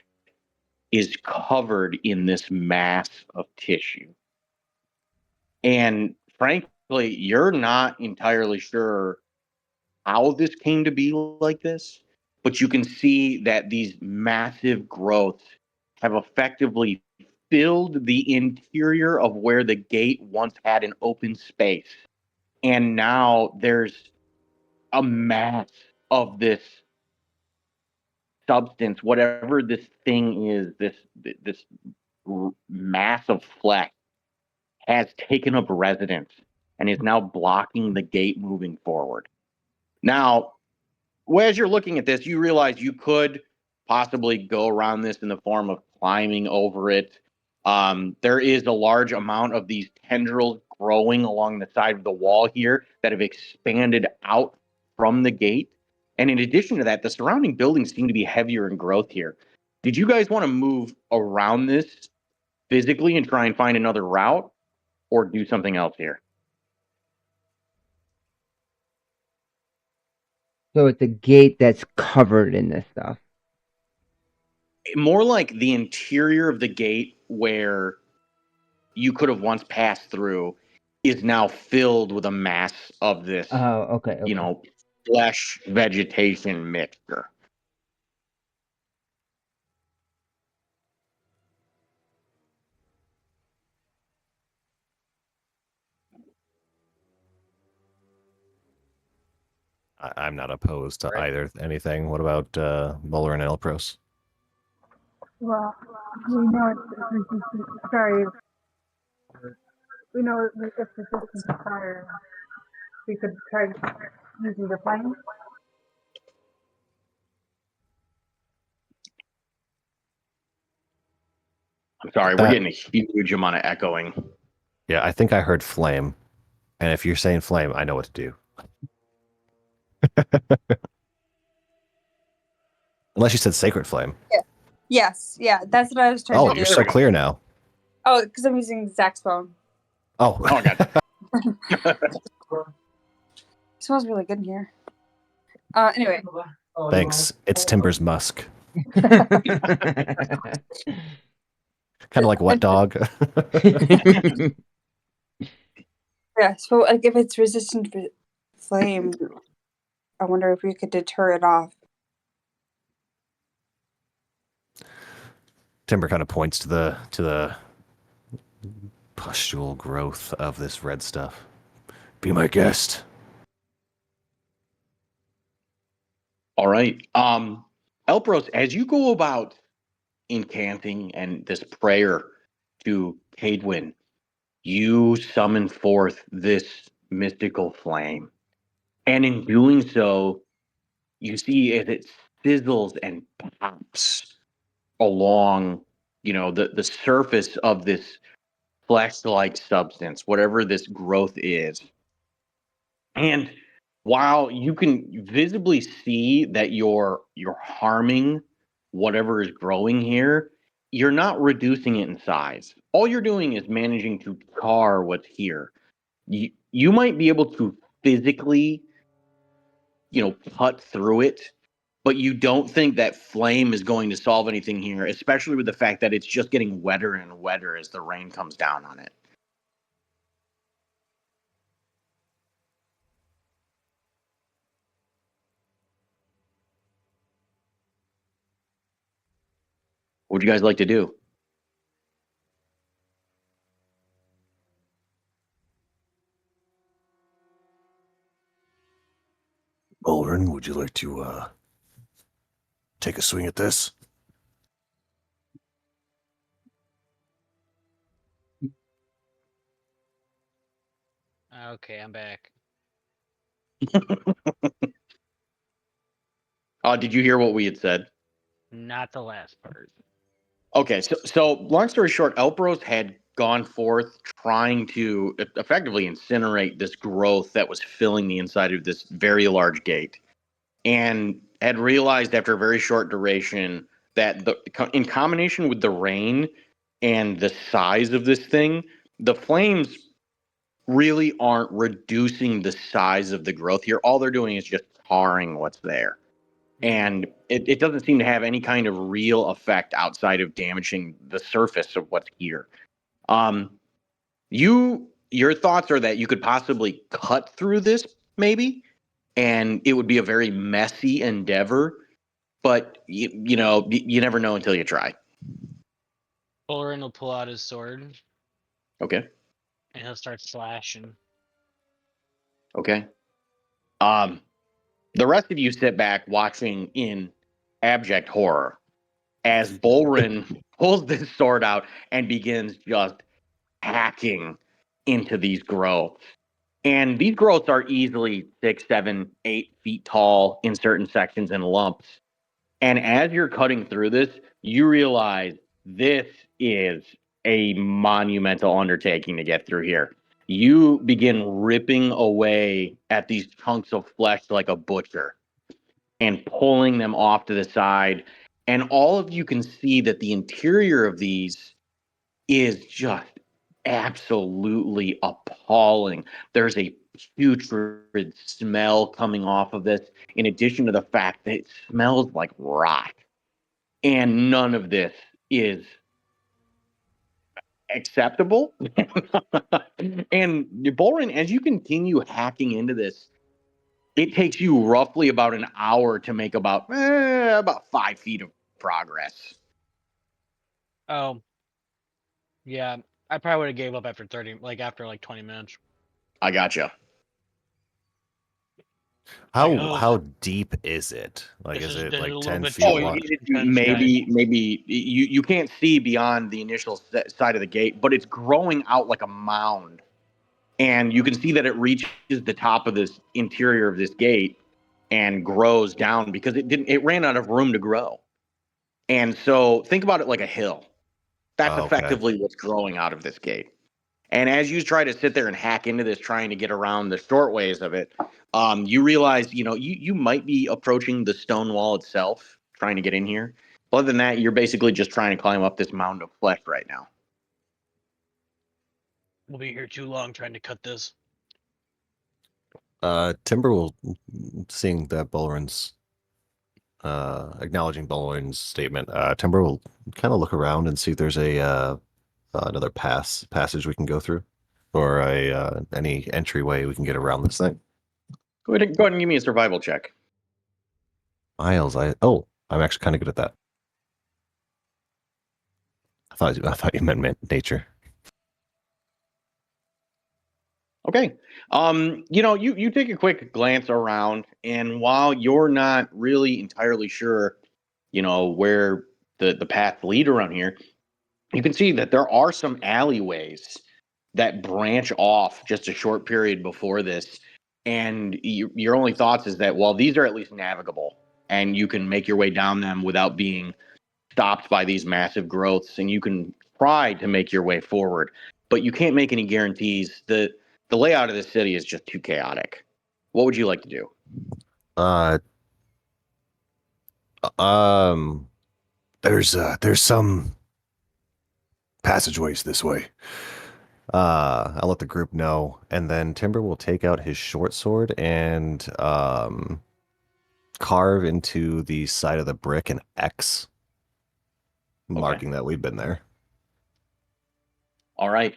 is covered in this mass of tissue. And frankly, Like, you're not entirely sure how this came to be like this, but you can see that these massive growths have effectively filled the interior of where the gate once had an open space. And now there's a mass of this substance, whatever this thing is, this mass of flesh has taken up residence and is now blocking the gate moving forward. Now, as you're looking at this, you realize you could possibly go around this in the form of climbing over it. There is a large amount of these tendrils growing along the side of the wall here that have expanded out from the gate. And in addition to that, the surrounding buildings seem to be heavier in growth here. Did you guys want to move around this physically and try and find another route, or do something else here? So it's a gate that's covered in this stuff. More like the interior of the gate where you could have once passed through is now filled with a mass of this, Oh, okay. flesh vegetation mixture. I'm not opposed to either anything. What about Muller and Elpros? Well, we know sorry. We know that it's resistant to fire. We could try using the flame. I'm sorry, we're getting a huge amount of echoing. Yeah, I think I heard flame. And if you're saying flame, I know what to do. Unless you said sacred flame. Yeah. Yes. Yeah. That's what I was trying to do. Oh, you're so clear now. Oh, because I'm using Zach's phone. Oh. Oh, God. It smells really good in here. Anyway. Thanks. It's Timber's musk. Kind of like wet dog. Yeah. So, like, if it's resistant to flame, I wonder if we could deter it off. Timber kind of points to the pustule growth of this red stuff. Be my guest. All right. Elpros, as you go about incanting and this prayer to Cadwin, you summon forth this mystical flame. And in doing so, you see as it sizzles and pops along, the surface of this flesh-like substance, whatever this growth is. And while you can visibly see that you're harming whatever is growing here, you're not reducing it in size. All you're doing is managing to tar what's here. You might be able to physically, cut through it, but you don't think that flame is going to solve anything here, especially with the fact that it's just getting wetter and wetter as the rain comes down on it. What would you guys like to do? Ulrin, would you like to take a swing at this? Okay, I'm back. Did you hear what we had said? Not the last part. Okay, so long story short, Elpros had gone forth trying to effectively incinerate this growth that was filling the inside of this very large gate, and had realized after a very short duration that in combination with the rain and the size of this thing, the flames really aren't reducing the size of the growth here. All they're doing is just tarring what's there. And it doesn't seem to have any kind of real effect outside of damaging the surface of what's here. You your thoughts are that you could possibly cut through this, maybe, and it would be a very messy endeavor. But you never know until you try. Bullrin will pull out his sword Okay. and he'll start slashing. Okay. The rest of you sit back watching in abject horror as Bullrin pulls this sword out and begins just hacking into these growths. And these growths are easily 6, 7, 8 feet tall in certain sections and lumps. And as you're cutting through this, you realize this is a monumental undertaking to get through here. You begin ripping away at these chunks of flesh like a butcher and pulling them off to the side. And all of you can see that the interior of these is just absolutely appalling. There's a putrid smell coming off of this, in addition to the fact that it smells like rot. And none of this is acceptable. And Borin, as you continue hacking into this, it takes you roughly about an hour to make about 5 feet of progress. Oh, yeah. I probably would have gave up after after 20 minutes. I gotcha. How deep is it? Like, This is is- it this is like a little 10 bit feet too wide? intense, Maybe you can't see beyond the initial side of the gate, but it's growing out like a mound, and you can see that it reaches the top of this interior of this gate and grows down because it ran out of room to grow. And so think about it like a hill. That's Oh, okay. effectively what's growing out of this gate. And as you try to sit there and hack into this, trying to get around the short ways of it, you realize, you might be approaching the stone wall itself, trying to get in here. Other than that, you're basically just trying to climb up this mound of flesh right now. We'll be here too long trying to cut this. Timber will, seeing that Bullrin's acknowledging Bullrin's statement, Timber will kind of look around and see if there's another passage we can go through, or any entryway we can get around this thing. Go ahead and give me a survival check. Miles, I'm actually kind of good at that. I thought you meant nature. Okay. You take a quick glance around, and while you're not really entirely sure, where the paths lead around here, you can see that there are some alleyways that branch off just a short period before this. And your only thoughts is that, well, these are at least navigable, and you can make your way down them without being stopped by these massive growths, and you can try to make your way forward, but you can't make any guarantees. The layout of the city is just too chaotic. What would you like to do? There's some passageways this way. I'll let the group know, and then Timber will take out his short sword and carve into the side of the brick an X, marking that we've been there. All right.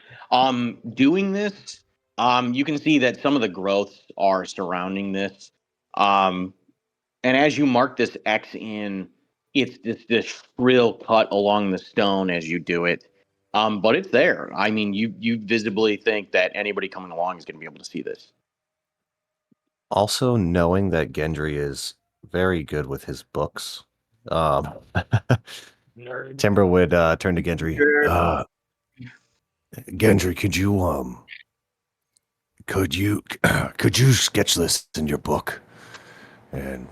Doing this, you can see that some of the growths are surrounding this. And as you mark this X in, it's this shrill cut along the stone as you do it. But it's there. I mean, you visibly think that anybody coming along is going to be able to see this. Also, knowing that Gendry is very good with his books, Nerd. Timber would turn to Gendry. Gendry, could you sketch this in your book, and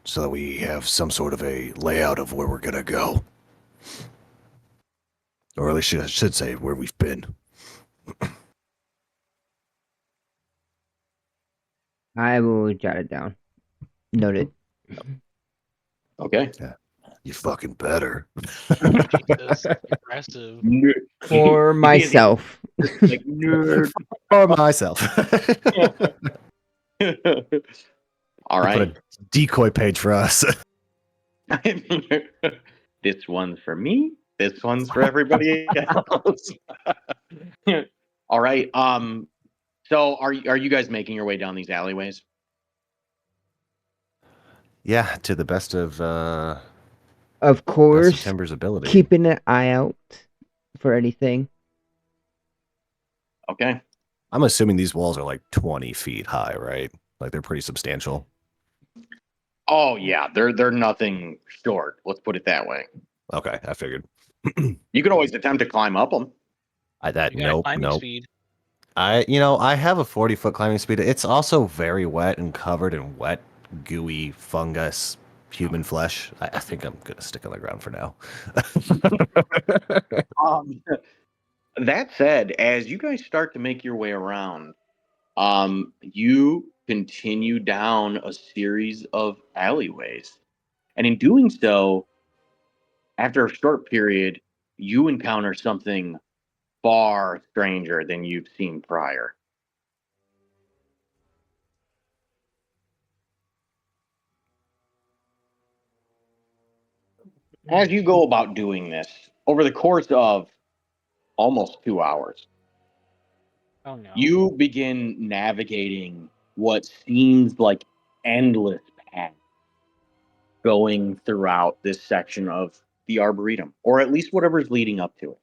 so that we have some sort of a layout of where we're gonna go, or at least I should say where we've been. I will jot it down. Note it. Okay. Yeah. You fucking better. That's impressive. For myself. Like, nerd. For myself. All Put right. a decoy page for us. This one's for me. This one's for everybody else. All right. So are you guys making your way down these alleyways? Yeah, to the best of Course, Timber's ability. keeping an eye out for anything. Okay. I'm assuming these walls are like 20 feet high, right? Like they're pretty substantial. Oh yeah, they're nothing short. Let's put it that way. Okay, I figured. You could always attempt to climb up them. You got climbing speed. I have a 40-foot climbing speed. It's also very wet and covered in wet, gooey fungus, human flesh. I think I'm gonna stick on the ground for now. That said, as you guys start to make your way around, you continue down a series of alleyways, and in doing so, after a short period, you encounter something far stranger than you've seen prior. As you go about doing this, over the course of almost 2 hours, Oh no. you begin navigating what seems like endless paths going throughout this section of the Arboretum, or at least whatever's leading up to it.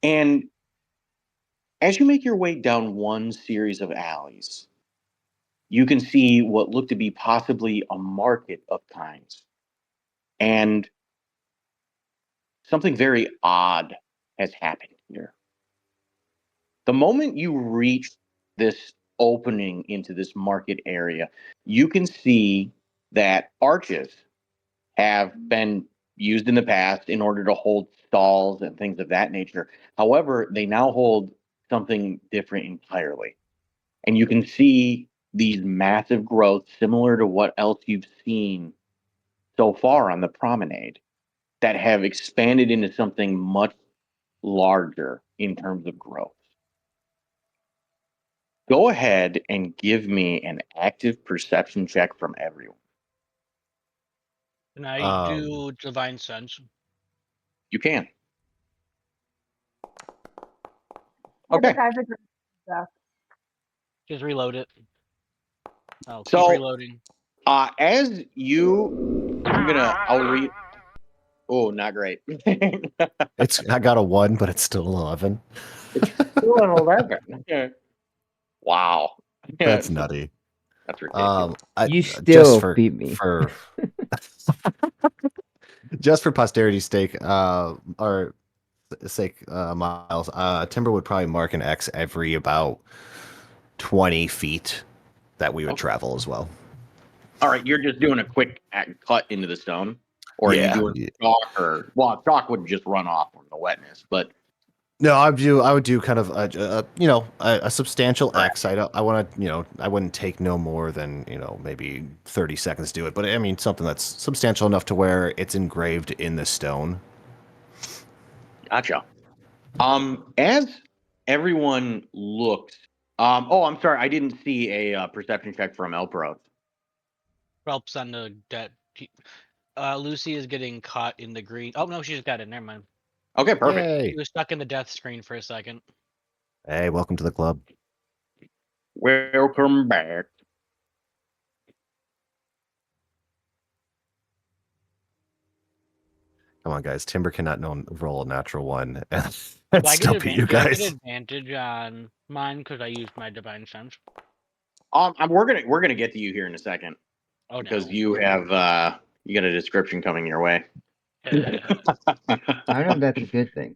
And as you make your way down one series of alleys, you can see what look to be possibly a market of kinds. And something very odd has happened here. The moment you reach this opening into this market area, you can see that arches have been used in the past in order to hold stalls and things of that nature. However, they now hold something different entirely. And you can see these massive growths similar to what else you've seen so far on the promenade that have expanded into something much larger in terms of growth. Go ahead and give me an active perception check from everyone. Can I do divine sense? You can. I Okay. think I have a good stuff. Just reload it. Oh, keep So, reloading. As you, I'll read. Oh, not great. I got a 1, but it's still 11. It's still an 11. Yeah. Wow. That's nutty. That's ridiculous. You still just beat me. Just for posterity's sake, or sake, Miles, Timber would probably mark an X every about 20 feet that we would travel as well. All right, you're just doing a quick cut into the stone, or are you doing chalk? Or chalk would just run off from the wetness, but no, I would do kind of a substantial X. I want to, I wouldn't take no more than maybe 30 seconds to do it, but I mean something that's substantial enough to where it's engraved in the stone. Gotcha. As everyone looks, oh, I'm sorry, I didn't see a perception check from Elperos. Helps on the debt. Lucy is getting caught in the green. Oh no, she just got it. Never mind. Okay, perfect. Yay. She was stuck in the death screen for a second. Hey, welcome to the club. Welcome back. Come on, guys. Timber cannot roll a natural 1 and I still beat you guys. I get advantage on mine because I used my divine sense. We're gonna get to you here in a second. Oh, because no. you have you got a description coming your way. I don't know if that's a good thing.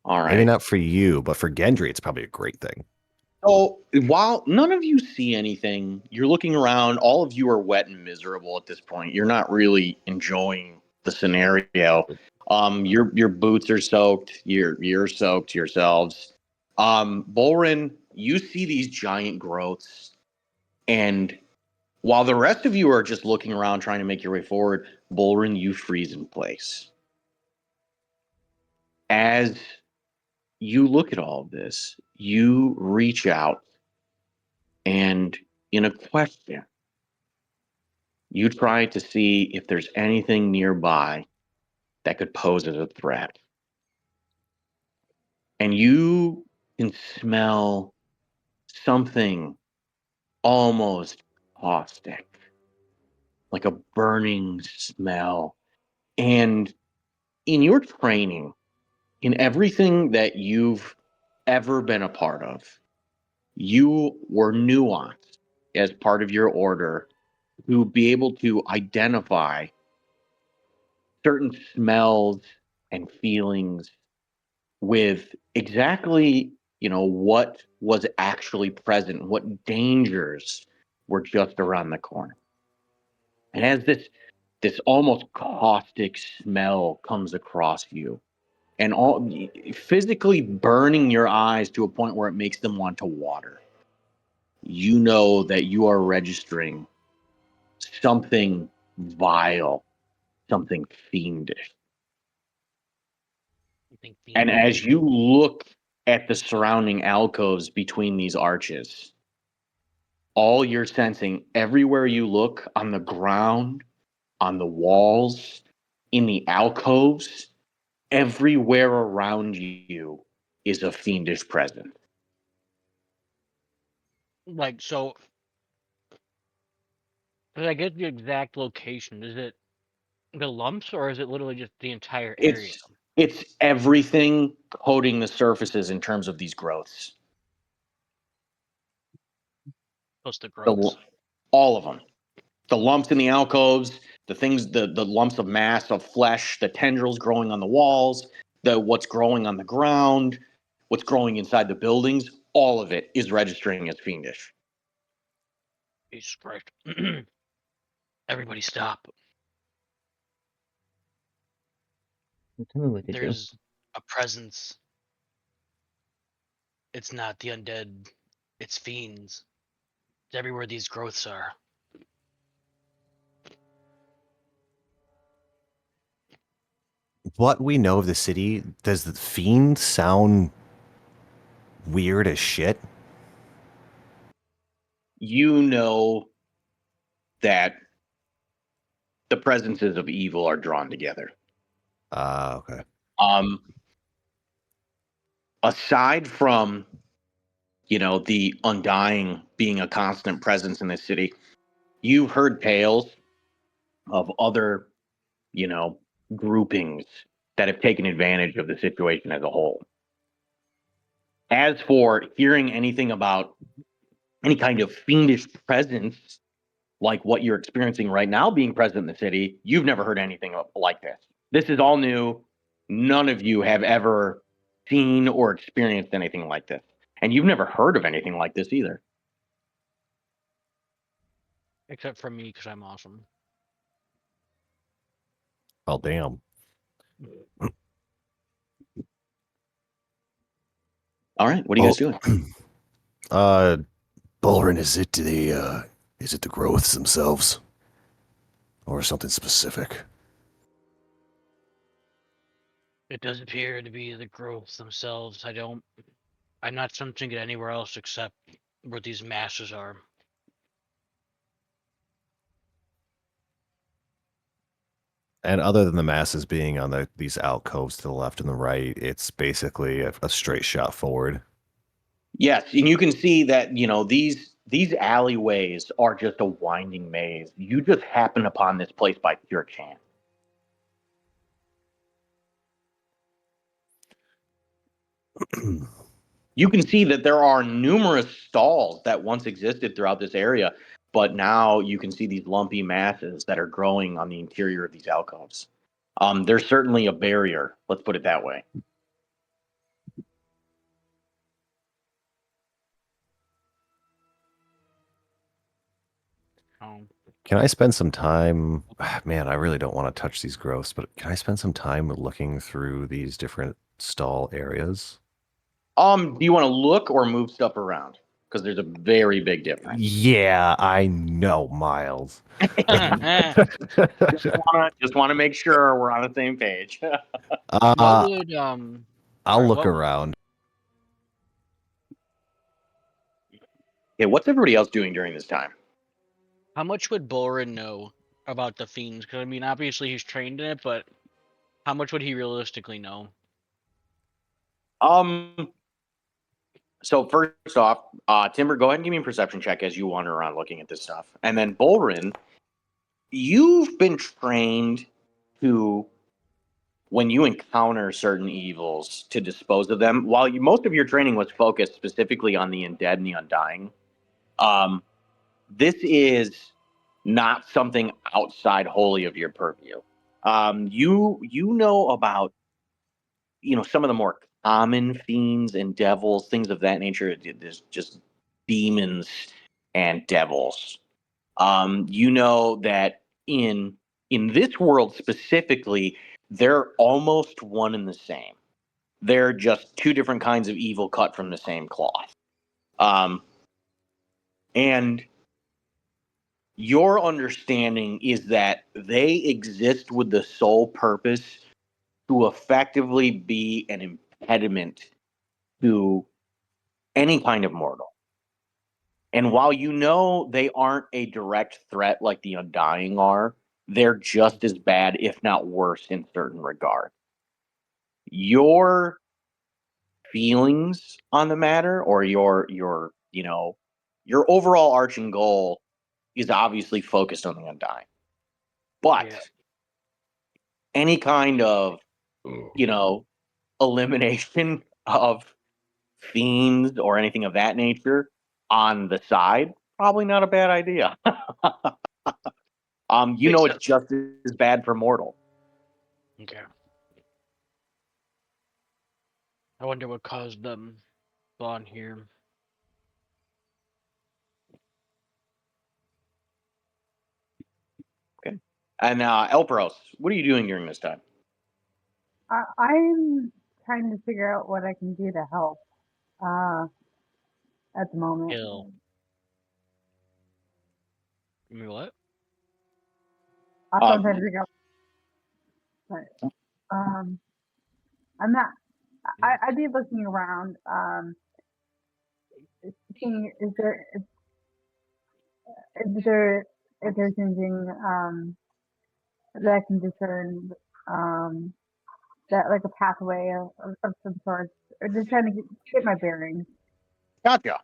All right. Maybe not for you, but for Gendry, it's probably a great thing. So while none of you see anything, you're looking around. All of you are wet and miserable at this point. You're not really enjoying the scenario. Your boots are soaked. You're soaked yourselves. Bolrin, you see these giant growths, and while the rest of you are just looking around trying to make your way forward, Bolrin, you freeze in place. As you look at all of this, you reach out and in a question, you try to see if there's anything nearby that could pose as a threat. and you can smell something almost caustic, like a burning smell. And in your training, in everything that you've ever been a part of, you were nuanced as part of your order to be able to identify certain smells and feelings with exactly, what was actually present, what dangers were just around the corner. And as this almost caustic smell comes across you, and all physically burning your eyes to a point where it makes them want to water, you know that you are registering something vile, something fiendish. Something And fiendish. as you look at the surrounding alcoves between these arches, all you're sensing everywhere you look, on the ground, on the walls, in the alcoves, everywhere around you is a fiendish presence. Like, so, did I get the exact location? Is it the lumps, or is it literally just the entire area? It's everything coating the surfaces in terms of these growths. Plus the The, growths. all of them. The lumps in the alcoves, the things, the lumps of mass of flesh, the tendrils growing on the walls, the what's growing on the ground, what's growing inside the buildings, all of it is registering as fiendish. Jesus Christ. Everybody stop. Tell me what to do. There's a presence. It's not the undead. It's fiends. It's everywhere these growths are. What we know of the city, does the fiend sound weird as shit? You know that the presences of evil are drawn together. Okay. Aside from, the undying being a constant presence in this city, you've heard tales of other, you know, groupings that have taken advantage of the situation as a whole. As for hearing anything about any kind of fiendish presence like what you're experiencing right now being present in the city, you've never heard anything like this. This is all new. None of you have ever seen or experienced anything like this. And you've never heard of anything like this either. Except for me, because I'm awesome. Oh, damn. All right, what are you guys doing? Bullerin, is it the growths themselves? Or something specific? It does appear to be the growths themselves. I'm not sensing it anywhere else except where these masses are. And other than the masses being on these alcoves to the left and the right, it's basically a straight shot forward. Yes, and you can see that, these alleyways are just a winding maze. You just happen upon this place by pure chance. You can see that there are numerous stalls that once existed throughout this area, but now you can see these lumpy masses that are growing on the interior of these alcoves. There's certainly a barrier, let's put it that way. Can I spend some time? Man, I really don't want to touch these growths, but can I spend some time looking through these different stall areas? Do you want to look or move stuff around? Because there's a very big difference. Yeah, I know, Miles. Just want to make sure we're on the same page. What would I'll look what would- around. Okay, what's everybody else doing during this time? How much would Borin know about the fiends? Because I mean, obviously he's trained in it, but how much would he realistically know? So first off, Timber, go ahead and give me a perception check as you wander around looking at this stuff. And then Bolrin, you've been trained to, when you encounter certain evils, to dispose of them. While most of your training was focused specifically on the undead and the undying, this is not something outside wholly of your purview. You know about some of the more common fiends and devils, things of that nature. There's just demons and devils. You know that in this world specifically, they're almost one and the same. They're just two different kinds of evil cut from the same cloth. And your understanding is that they exist with the sole purpose to effectively be an impediment to any kind of mortal. And while you know they aren't a direct threat like the Undying are, they're just as bad, if not worse, in certain regard. Your feelings on the matter, or your overall arching goal, is obviously focused on the Undying. But Yeah. any kind of elimination of fiends or anything of that nature on the side, probably not a bad idea. Makes It's just as bad for mortal. Okay. I wonder what caused them on here. Okay. And Elpros, what are you doing during this time? I'm trying to figure out what I can do to help at the moment. Kill. You mean what? Also, I'm trying to figure out. But, I'm not. I'd be looking around, seeing if there's anything that I can discern, that like a pathway of some sort, or just trying to get my bearings. Gotcha.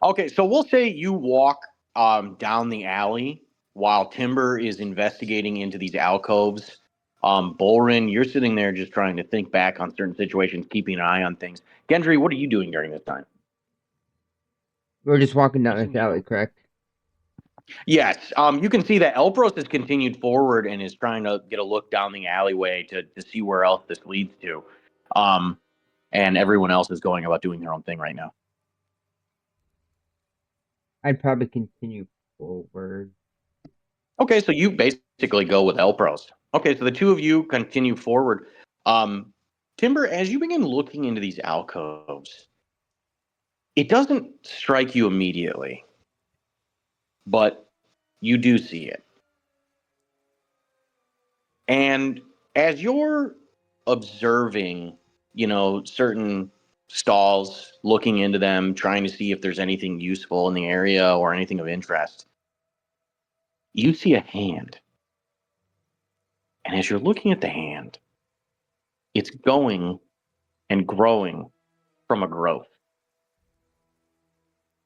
Okay, so we'll say you walk down the alley while Timber is investigating into these alcoves. Bolrin, you're sitting there just trying to think back on certain situations, keeping an eye on things. Gendry, what are you doing during this time? We're just walking down this alley, correct? Yes, you can see that Elpros has continued forward and is trying to get a look down the alleyway to see where else this leads to. And everyone else is going about doing their own thing right now. I'd probably continue forward. Okay, so you basically go with Elpros. Okay, so the two of you continue forward. Timber, as you begin looking into these alcoves, it doesn't strike you immediately, but you do see it. And as you're observing, certain stalls, looking into them, trying to see if there's anything useful in the area or anything of interest, you see a hand. And as you're looking at the hand, it's going and growing from a growth.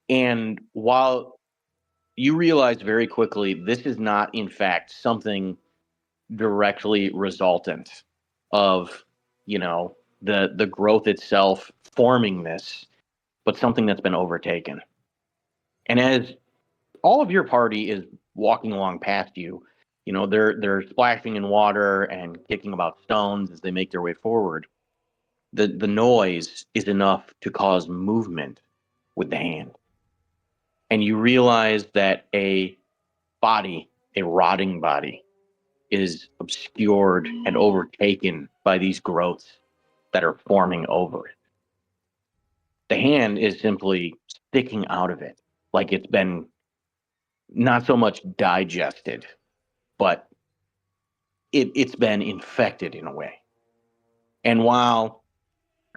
And while you realize very quickly this is not, in fact, something directly resultant of, the growth itself forming this, but something that's been overtaken. And as all of your party is walking along past you, they're splashing in water and kicking about stones as they make their way forward. The noise is enough to cause movement with the hand. And you realize that a body, a rotting body, is obscured and overtaken by these growths that are forming over it. The hand is simply sticking out of it, like it's been not so much digested, but it's been infected in a way. And while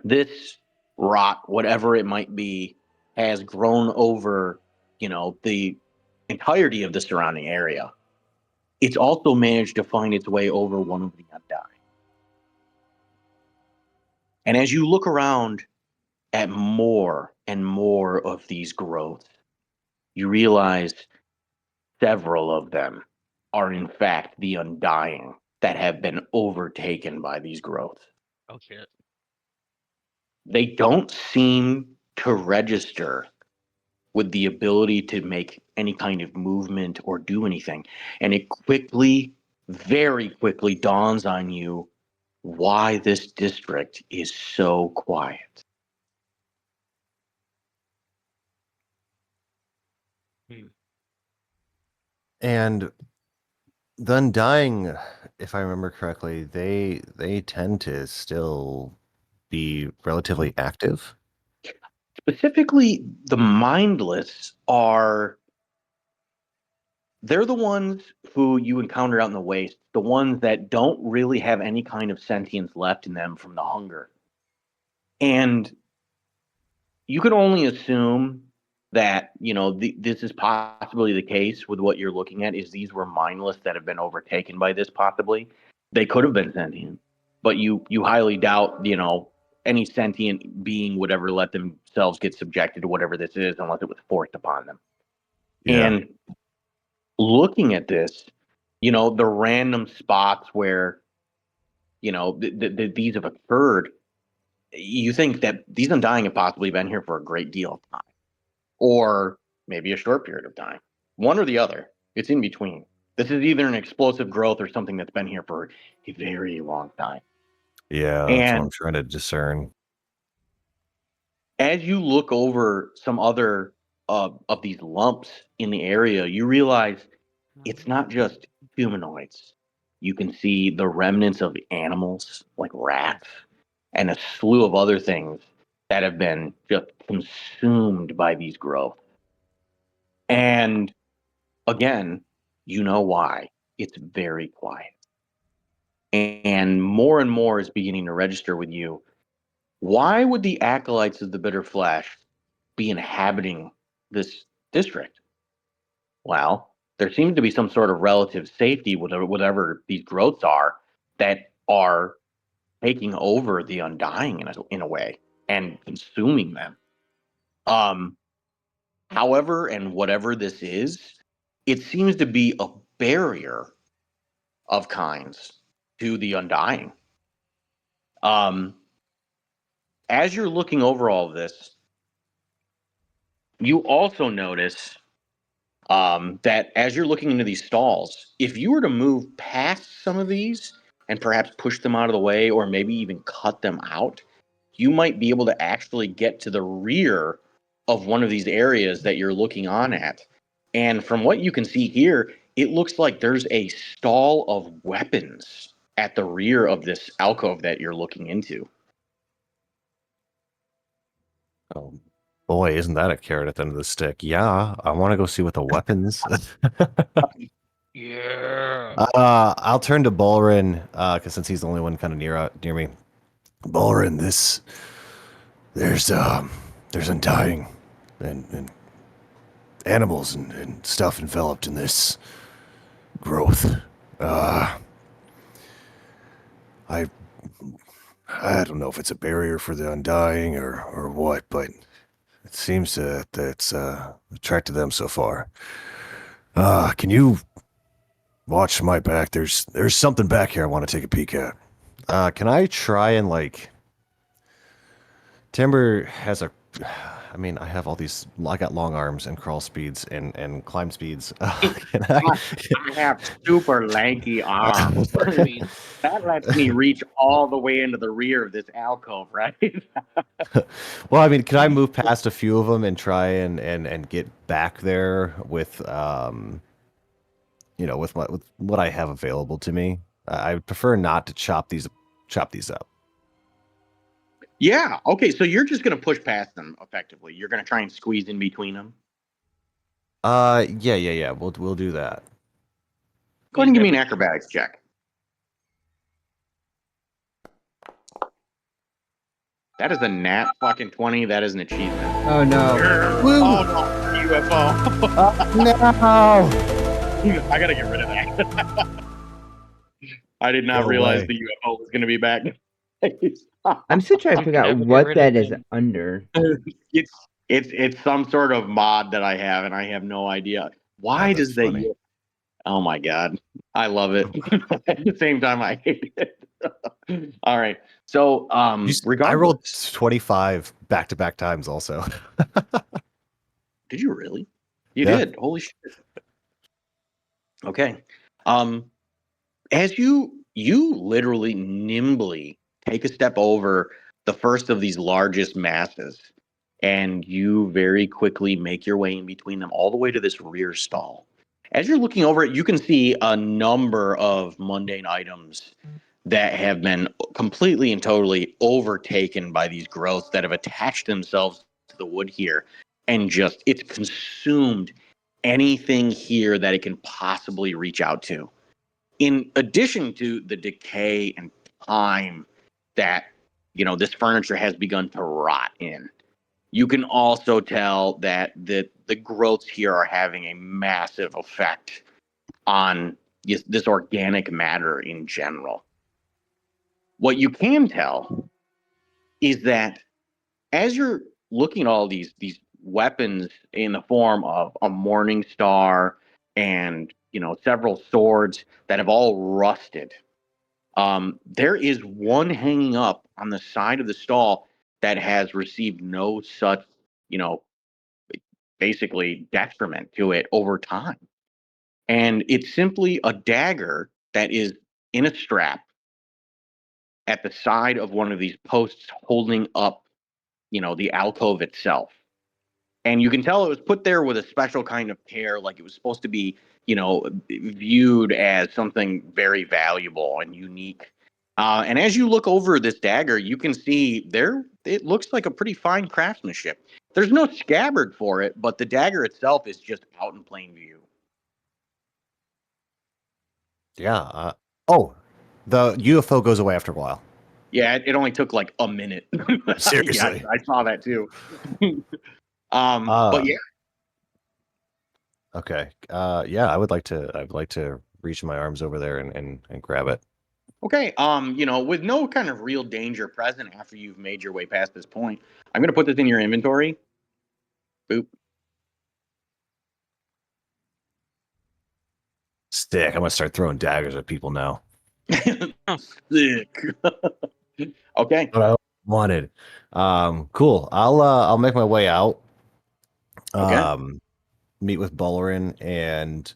this rot, whatever it might be, has grown over, the entirety of the surrounding area, it's also managed to find its way over one of the undying. And as you look around at more and more of these growths, you realize several of them are in fact the undying that have been overtaken by these growths. Oh shit. They don't seem to register with the ability to make any kind of movement or do anything. And it quickly, very quickly dawns on you why this district is so quiet. And the Undying, if I remember correctly, they tend to still be relatively active. Specifically, the mindless they're the ones who you encounter out in the waste, the ones that don't really have any kind of sentience left in them from the hunger. And you can only assume that, this is possibly the case with what you're looking at, is these were mindless that have been overtaken by this possibly. They could have been sentient, but you highly doubt, any sentient being would ever let themselves get subjected to whatever this is unless it was forced upon them. Yeah. And looking at this, the random spots where, these have occurred, you think that these Undying have possibly been here for a great deal of time, or maybe a short period of time. One or the other. It's in between. This is either an explosive growth or something that's been here for a very long time. Yeah, that's what I'm And trying to discern. as you look over some other of these lumps in the area, you realize it's not just humanoids. You can see the remnants of animals like rats and a slew of other things that have been just consumed by these growths. And again, you know why. It's very quiet. And more is beginning to register with you. Why would the acolytes of the bitter flesh be inhabiting this district? Well, there seems to be some sort of relative safety with whatever these growths are that are taking over the undying in a way and consuming them. However, and whatever this is, it seems to be a barrier of kinds to the undying. As you're looking over all of this, you also notice that as you're looking into these stalls, if you were to move past some of these and perhaps push them out of the way or maybe even cut them out, you might be able to actually get to the rear of one of these areas that you're looking on at. And from what you can see here, it looks like there's a stall of weapons at the rear of this alcove that you're looking into. Oh boy, isn't that a carrot at the end of the stick? Yeah, I want to go see what the weapons. Yeah. I'll turn to Bolrin, because since he's the only one kind of near me. Bolrin, there's undying and animals and stuff enveloped in this growth. I don't know if it's a barrier for the undying or what, but it seems that's attracted them so far. Can you watch my back? There's something back here I want to take a peek at. Can I try and Timber has I have all these. I got long arms and crawl speeds and climb speeds. Can I have super lanky arms. That lets me reach all the way into the rear of this alcove, right? Well, can I move past a few of them and try and get back there with with what I have available to me? I would prefer not to chop these up. Yeah. Okay. So you're just going to push past them effectively. You're going to try and squeeze in between them. Yeah. We'll do that. Go ahead and give me an acrobatics check. That is a nat fucking 20. That is an achievement. Oh no. Oh no, UFO. No. I gotta get rid of that. I did not Go realize away. the UFO was gonna be back. I'm still trying to figure out Never get what rid of that is things. under. It's some sort of mod that I have, and I have no idea. Why that's does that? funny. Oh my god, I love it. At the same time, I hate it. All right, so I rolled regardless, 25 back-to-back times also. did you really? You Yeah. did. Holy shit. Okay. As you literally nimbly take a step over the first of these largest masses, and you very quickly make your way in between them all the way to this rear stall. As you're looking over it, you can see a number of mundane items that have been completely and totally overtaken by these growths that have attached themselves to the wood here, and just it's consumed anything here that it can possibly reach out to. In addition to the decay and time that this furniture has begun to rot in, you can also tell that the growths here are having a massive effect on this organic matter in general. What you can tell is that as you're looking at all these weapons in the form of a morning star and several swords that have all rusted, there is one hanging up on the side of the stall that has received no such, basically detriment to it over time. And it's simply a dagger that is in a strap at the side of one of these posts holding up, the alcove itself. And you can tell it was put there with a special kind of care, like it was supposed to be, viewed as something very valuable and unique. And as you look over this dagger, you can see it looks like a pretty fine craftsmanship. There's no scabbard for it, but the dagger itself is just out in plain view. Yeah. Oh, the UFO goes away after a while. Yeah, it only took like a minute. Seriously. Yeah, I saw that too. But yeah. Okay. Yeah, I would like to reach my arms over there and grab it. Okay. With no kind of real danger present after you've made your way past this point, I'm gonna put this in your inventory. Boop. Sick. I'm gonna start throwing daggers at people now. Sick. Okay. What I wanted. Cool. I'll make my way out. Okay. Meet with Bowlerin, and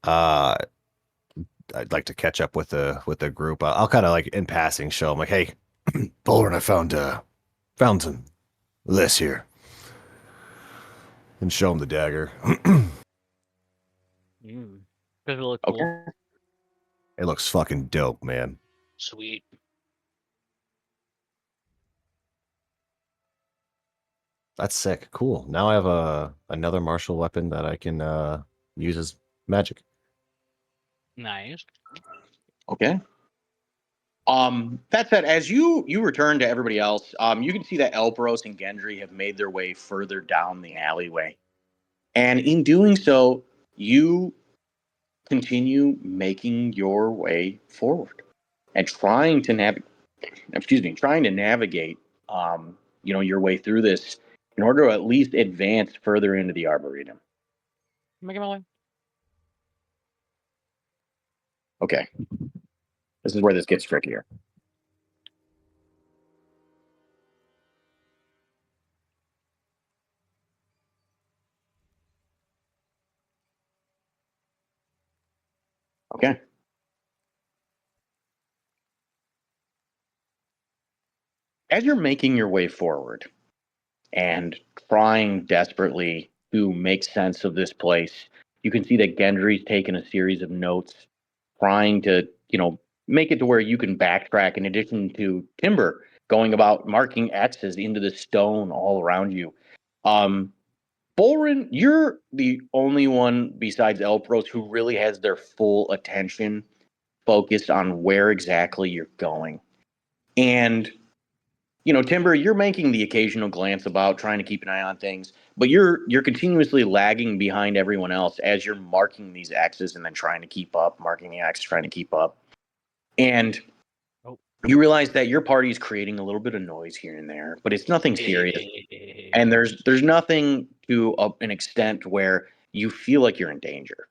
I'd like to catch up with the group. I'll kind of like in passing show them like, hey, Bowlerin, I found some this here, and show them the dagger. Does it look cool? Okay. It looks fucking dope, man. Sweet. That's sick. Cool. Now I have another martial weapon that I can use as magic. Nice. Okay. That said, as you return to everybody else, you can see that Elpros and Gendry have made their way further down the alleyway. And in doing so, you continue making your way forward and trying to navigate your way through this in order to at least advance further into the Arboretum. Making my way. Okay. This is where this gets trickier. Okay. As you're making your way forward and trying desperately to make sense of this place, you can see that Gendry's taken a series of notes, trying to, make it to where you can backtrack, in addition to Timber going about marking X's into the stone all around you. Bolrin, you're the only one besides Elpros who really has their full attention focused on where exactly you're going. And Timber, you're making the occasional glance about, trying to keep an eye on things, but you're continuously lagging behind everyone else as you're marking these X's and then trying to keep up, marking the X, trying to keep up. And you realize that your party is creating a little bit of noise here and there, but it's nothing serious. And there's nothing to an extent where you feel like you're in danger.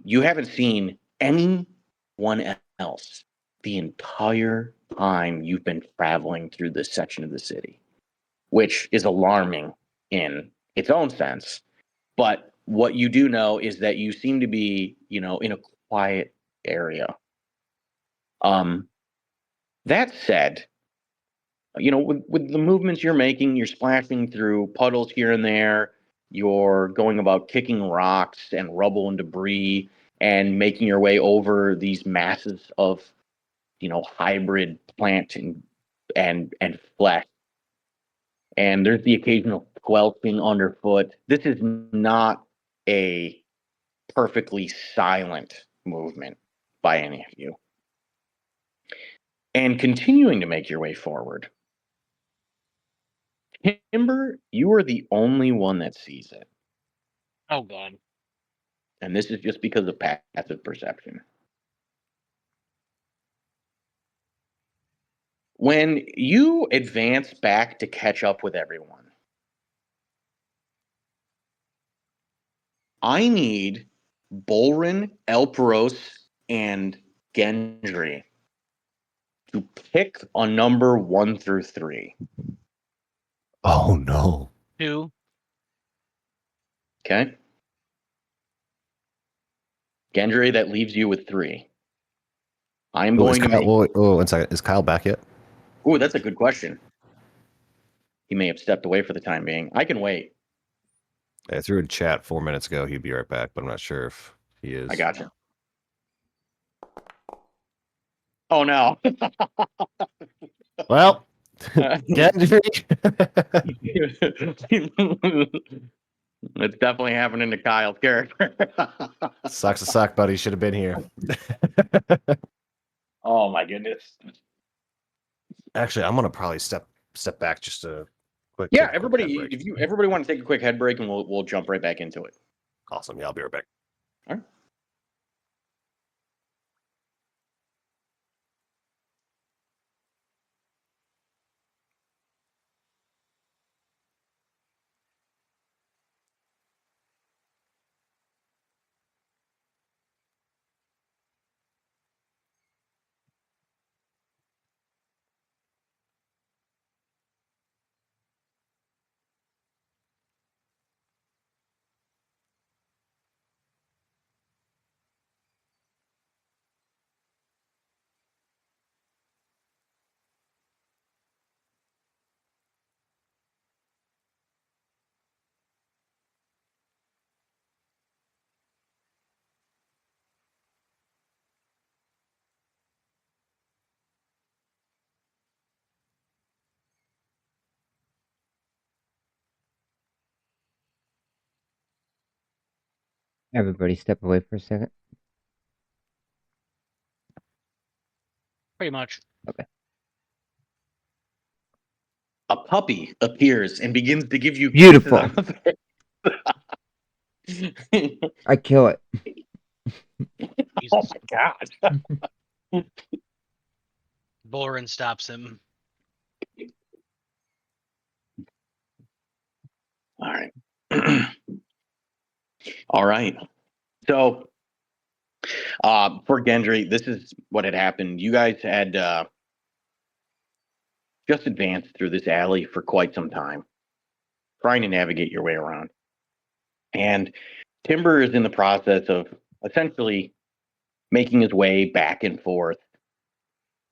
You haven't seen anyone else the entire time you've been traveling through this section of the city, which is alarming in its own sense. But what you do know is that you seem to be, in a quiet area. That said, with the movements you're making, you're splashing through puddles here and there, you're going about kicking rocks and rubble and debris and making your way over these masses of, hybrid plant and flesh. And there's the occasional squelching underfoot. This is not a perfectly silent movement by any of you. And continuing to make your way forward, Timber, you are the only one that sees it. Oh god. And this is just because of passive perception. When you advance back to catch up with everyone, I need Bolrin, Elperos, and Gendry to pick a number 1 through 3. Oh no. 2. Okay? Gendry, that leaves you with 3. I'm Oh, is going to Kyle, make. one second. Is Kyle back yet? Oh, that's a good question. He may have stepped away for the time being. I can wait. I threw in chat 4 minutes ago. He'd be right back, but I'm not sure if he is. I gotcha. Oh no. Well, Gendry. It's definitely happening to Kyle's character. Sucks to suck, buddy. Should have been here. Oh my goodness. Actually, I'm gonna probably step back just a quick. Yeah, take a quick everybody, head break. if everybody want to take a quick head break, and we'll jump right back into it. Awesome. Yeah, I'll be right back. All right. Everybody step away for a second. Pretty much. Okay. A puppy appears and begins to give you Beautiful. kisses. I kill it. Oh my god. Boren stops him. All right. All right. So, for Gendry, this is what had happened. You guys had just advanced through this alley for quite some time, trying to navigate your way around. And Timber is in the process of essentially making his way back and forth,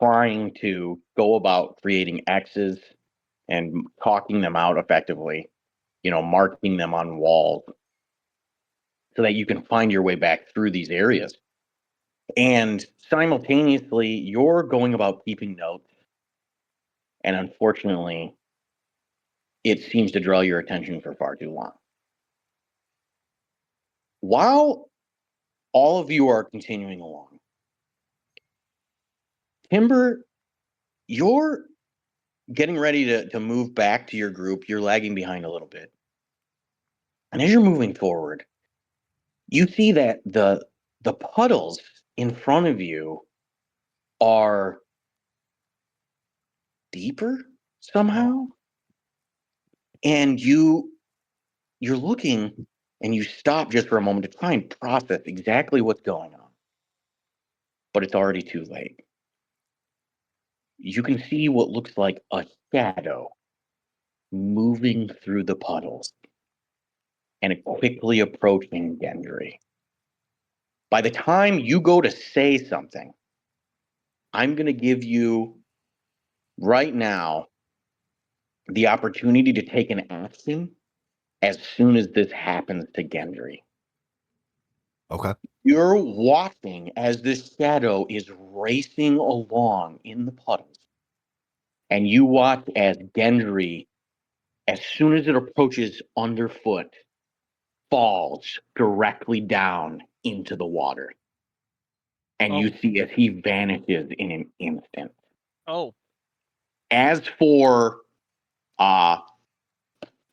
trying to go about creating X's and talking them out effectively, marking them on walls so that you can find your way back through these areas. And simultaneously, you're going about keeping notes. And unfortunately, it seems to draw your attention for far too long. While all of you are continuing along, Timber, you're getting ready to move back to your group. You're lagging behind a little bit. And as you're moving forward, you see that the puddles in front of you are deeper somehow. And you're looking and you stop just for a moment to try and process exactly what's going on. But it's already too late. You can see what looks like a shadow moving through the puddles and quickly approaching Gendry. By the time you go to say something, I'm going to give you right now the opportunity to take an action as soon as this happens to Gendry. Okay. You're watching as this shadow is racing along in the puddles. And you watch as Gendry, as soon as it approaches underfoot, falls directly down into the water. And you see as he vanishes in an instant. Oh, As for Bolrin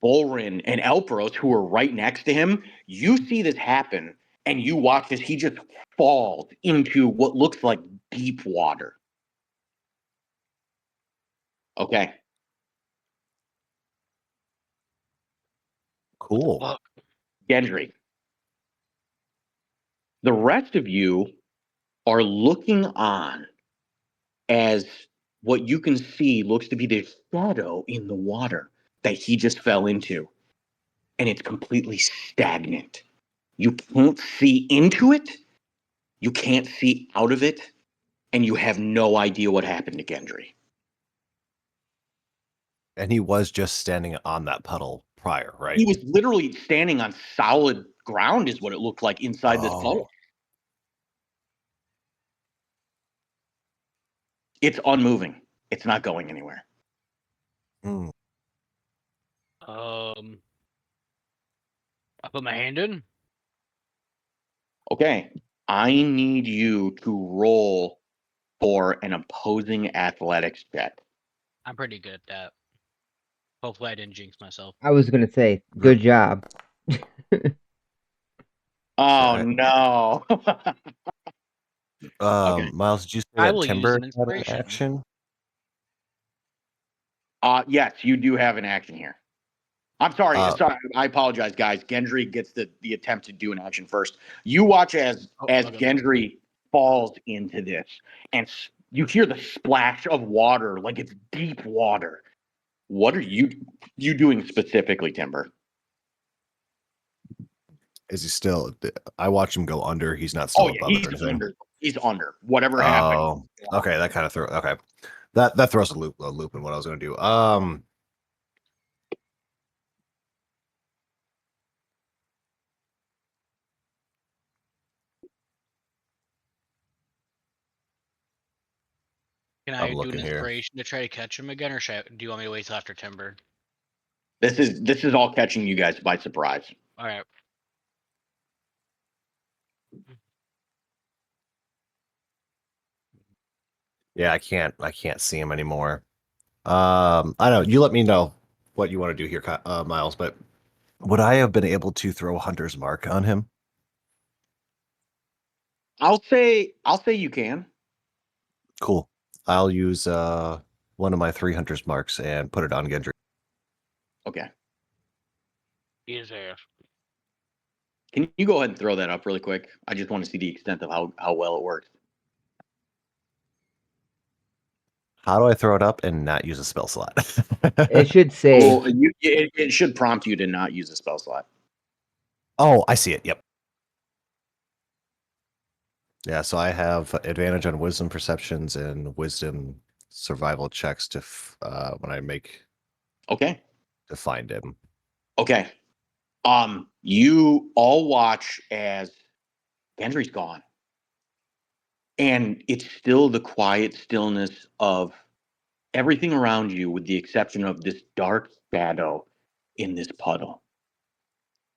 and Elpros, who are right next to him, you see this happen, and you watch as he just falls into what looks like deep water. Okay. Cool. fuck. Gendry. The rest of you are looking on as what you can see looks to be the shadow in the water that he just fell into. And it's completely stagnant. You can't see into it, you can't see out of it, and you have no idea what happened to Gendry. And he was just standing on that puddle prior, right? He was literally standing on solid ground, is what it looked like inside this puddle. It's unmoving. It's not going anywhere. Hmm. I put my hand in. Okay. I need you to roll for an opposing athletics check. I'm pretty good at that. Hopefully, I didn't jinx myself. I was gonna say, good job. Oh, So, no. Okay. Miles, did you say I that will use Timber an had an inspiration. action? Yes, you do have an action here. I'm sorry. Uh, Sorry. I apologize, guys. Gendry gets the attempt to do an action first. You watch as okay. Gendry falls into this, and you hear the splash of water, like it's deep water. What are you doing specifically, Timber? Is he still? I watch him go under. He's not Oh still yeah, above it or he's anything. under. He's under. Whatever happened. Oh, okay. That kind of throw. Okay, that throws a loop in what I was going to do. Can I'm I do an looking here. inspiration to try to catch him again, or do you want me to wait till after Timber? This is all catching you guys by surprise. All right. Yeah, I can't see him anymore. I don't know. You let me know what you want to do here, Miles. But would I have been able to throw Hunter's Mark on him? I'll say you can. Cool. I'll use one of my 3 Hunter's Marks and put it on Gendry. Okay. His ass. Can you go ahead and throw that up really quick? I just want to see the extent of how well it works. How do I throw it up and not use a spell slot? It should say, Well, it should prompt you to not use a spell slot. Oh, I see it. Yep. Yeah, so I have advantage on wisdom perceptions and wisdom survival checks to when I make Okay. to find him. Okay. You all watch as Gendry's gone. And it's still the quiet stillness of everything around you, with the exception of this dark shadow in this puddle.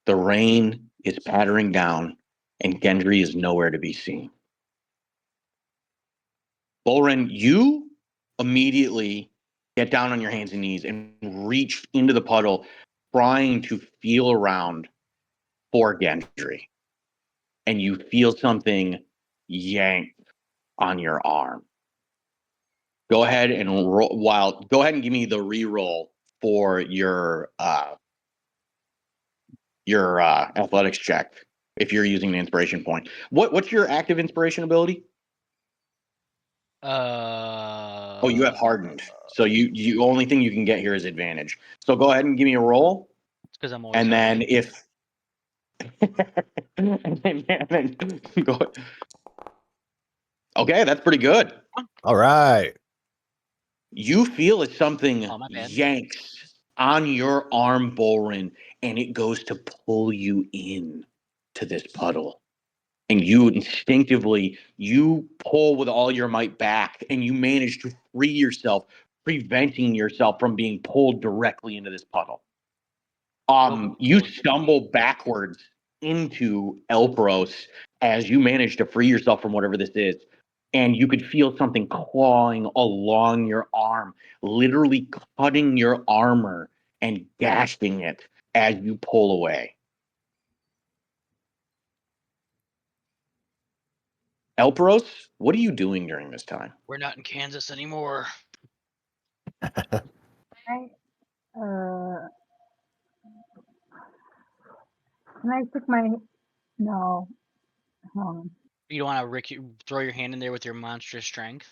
The rain is pattering down, and Gendry is nowhere to be seen. Bolren, you immediately get down on your hands and knees and reach into the puddle, trying to feel around for Gendry. And you feel something yank on your arm. Go ahead and roll. Go ahead and give me the re-roll for your athletics check if you're using the inspiration point. What's your active inspiration ability? Oh, you have hardened. So you only thing you can get here is advantage. So go ahead and give me a roll. It's because I'm always And then hardened. if and then go. Okay, that's pretty good. All right. You feel as something Oh, my bad. yanks on your arm, Borin, and it goes to pull you in to this puddle. And you instinctively, you pull with all your might back, and you manage to free yourself, preventing yourself from being pulled directly into this puddle. You stumble backwards into Elpros as you manage to free yourself from whatever this is. And you could feel something clawing along your arm, literally cutting your armor and gashing it as you pull away. Elpros, what are you doing during this time? We're not in Kansas anymore. I, uh, can I stick my no? Hold on. You don't want to throw your hand in there with your monstrous strength.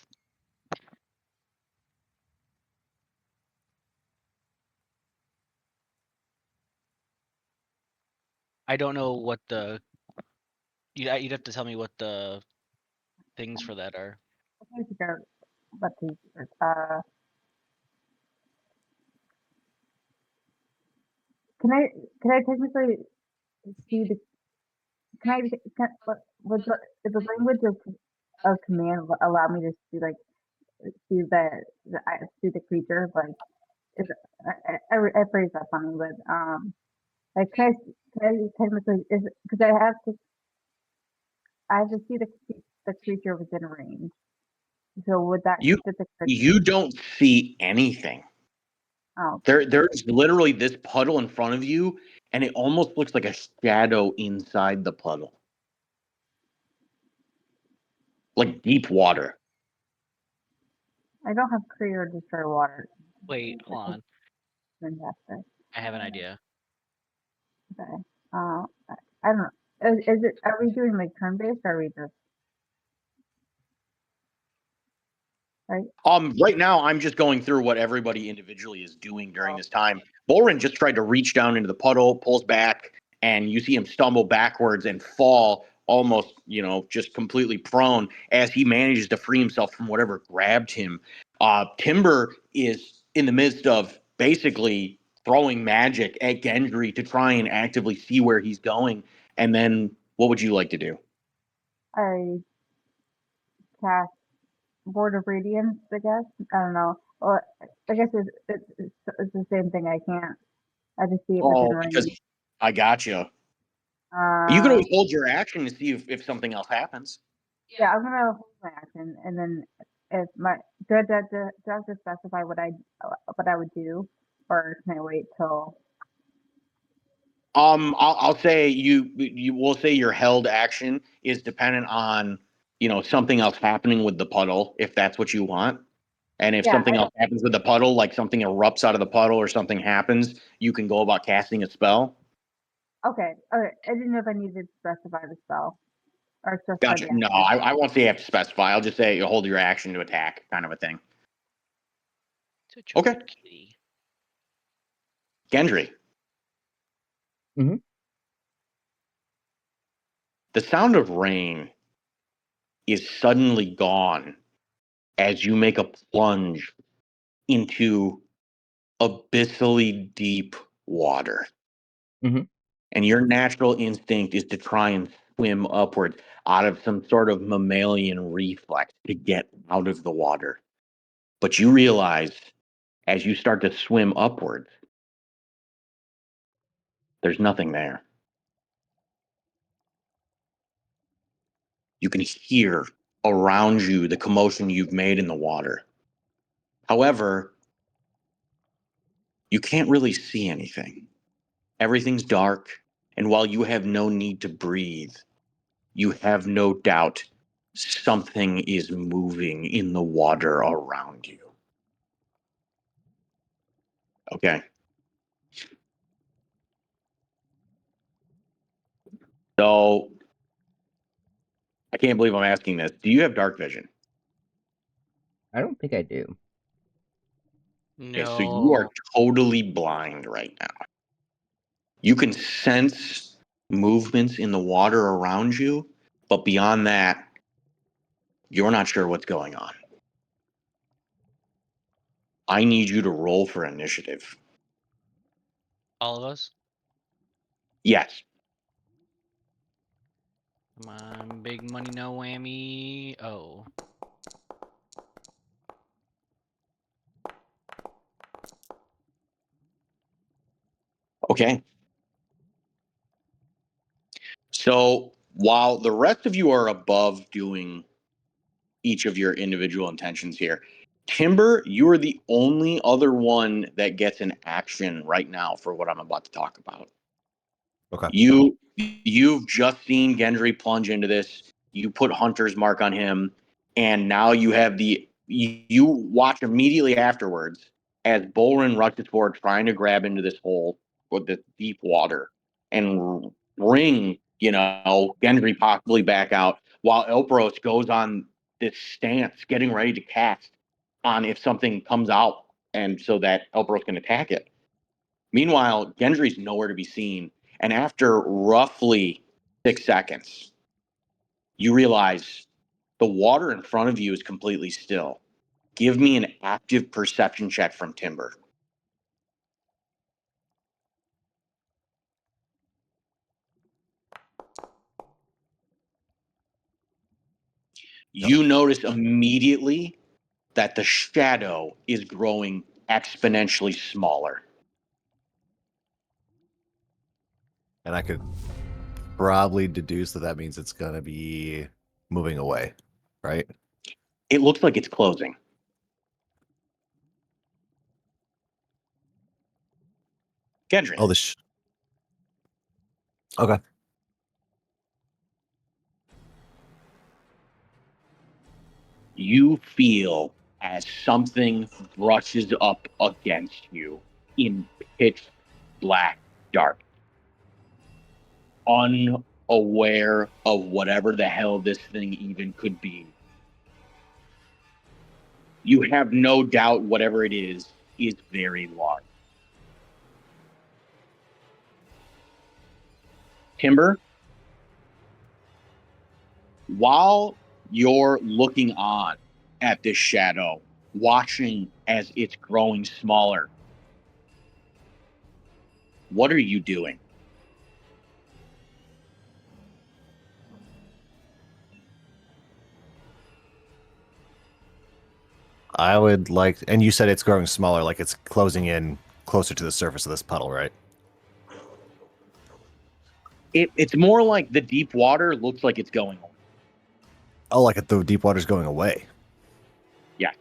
I don't know what the. You'd have to tell me what the things for that are. I think I what these can I technically see the can I can, what the language of command allow me to see like see see the creature like is I phrase that funny but like can I technically is because I have to see the creature within range. So would that You fit the you don't see anything. oh There's literally this puddle in front of you, and it almost looks like a shadow inside the puddle. Like deep water. I don't have clear or destroy water. Wait, hold on. Fantastic. I have an idea. Okay. I don't know. Is it? Are we doing like turn based? Or are we just right? Right now I'm just going through what everybody individually is doing during this time. Boren just tried to reach down into the puddle, pulls back, and you see him stumble backwards and fall almost, just completely prone as he manages to free himself from whatever grabbed him. Timber is in the midst of basically throwing magic at Gendry to try and actively see where he's going. And then what would you like to do? I cast Board of Radiance. I guess I don't know. Or I guess it's the same thing. I can't. I just see it within Oh, because range. I got you. You can Uh, always hold your action to see if something else happens. yeah. I'm gonna hold my action, and then if my do I have to specify what I would do, or can I wait till? I'll say you will say your held action is dependent on something else happening with the puddle if that's what you want, and if Yeah. something else happens with the puddle, like something erupts out of the puddle or something happens, you can go about casting a spell. Okay. Okay. I didn't know if I needed to specify the spell or specify Gotcha. the No, action. I won't say you have to specify. I'll just say you hold your action to attack, kind of a thing. Such a Okay, good kitty. Gendry. Mhm. The sound of rain is suddenly gone as you make a plunge into abyssally deep water. Mhm. And your natural instinct is to try and swim upward out of some sort of mammalian reflex to get out of the water. But you realize as you start to swim upwards, there's nothing there. You can hear around you the commotion you've made in the water. However, you can't really see anything. Everything's dark, and while you have no need to breathe, you have no doubt something is moving in the water around you. Okay. So I can't believe I'm asking this. Do you have dark vision? I don't think I do. Okay, so you are No. totally blind right now. You can sense movements in the water around you, but beyond that, you're not sure what's going on. I need you to roll for initiative. All of us? Yes. Come on, big money, no whammy. Oh. Okay. So while the rest of you are above doing each of your individual intentions here, Timber, you are the only other one that gets an action right now for what I'm about to talk about. Okay. You've just seen Gendry plunge into this. You put Hunter's mark on him, and now you have you watch immediately afterwards as Bolrin rushes forward trying to grab into this hole with this deep water and bring, Gendry possibly back out while Elpros goes on this stance, getting ready to cast on if something comes out and so that Elpros can attack it. Meanwhile, Gendry's nowhere to be seen. And after roughly 6 seconds, you realize the water in front of you is completely still. Give me an active perception check from Timber. You notice immediately that the shadow is growing exponentially smaller. And I could probably deduce that means it's going to be moving away, right? It looks like it's closing. Gendry. Oh, okay. You feel as something brushes up against you in pitch black dark, unaware of whatever the hell this thing even could be. You have no doubt whatever it is very large. Timber, while you're looking on at this shadow, watching as it's growing smaller, what are you doing? I would like, and you said it's growing smaller, like it's closing in closer to the surface of this puddle, right? It's more like the deep water looks like it's going on. Oh, like the deep water's going away. Yeah.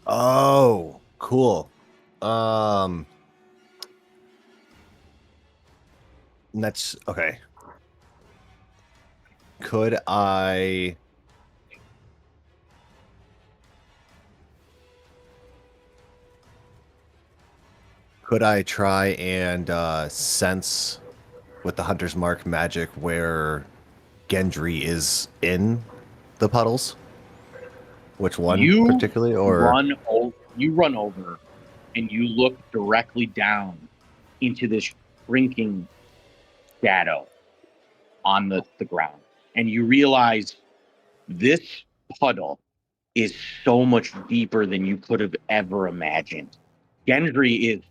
Oh, cool. That's okay. Could I try and sense with the Hunter's Mark magic where Gendry is in the puddles? Which one particularly, or You run over and you look directly down into this shrinking shadow on the ground. And you realize this puddle is so much deeper than you could have ever imagined. Gendry is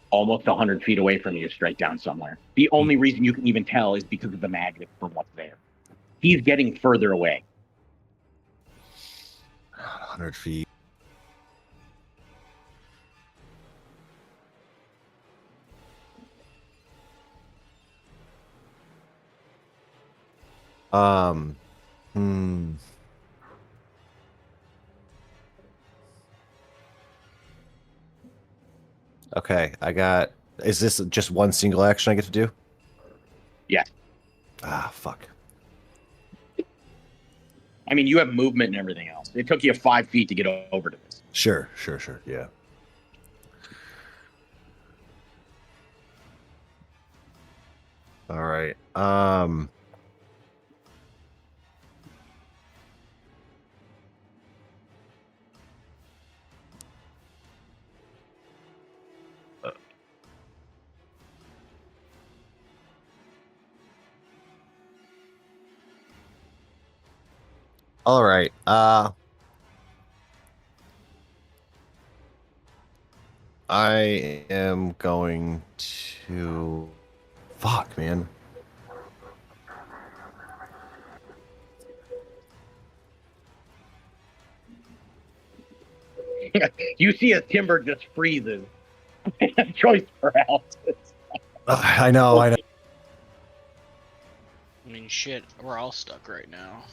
almost 100 feet away from you, straight down somewhere. The only reason you can even tell is because of the magic from what's there. He's getting further away. 100 feet? Hmm. Okay, is this just one single action I get to do? Yeah. Ah, fuck. I mean, you have movement and everything else. It took you 5 feet to get over to this. Sure. Yeah. All right. All right. I am going to. Fuck, man. You see a Timber just freezes. Choice paralysis. I know. I mean, shit, we're all stuck right now.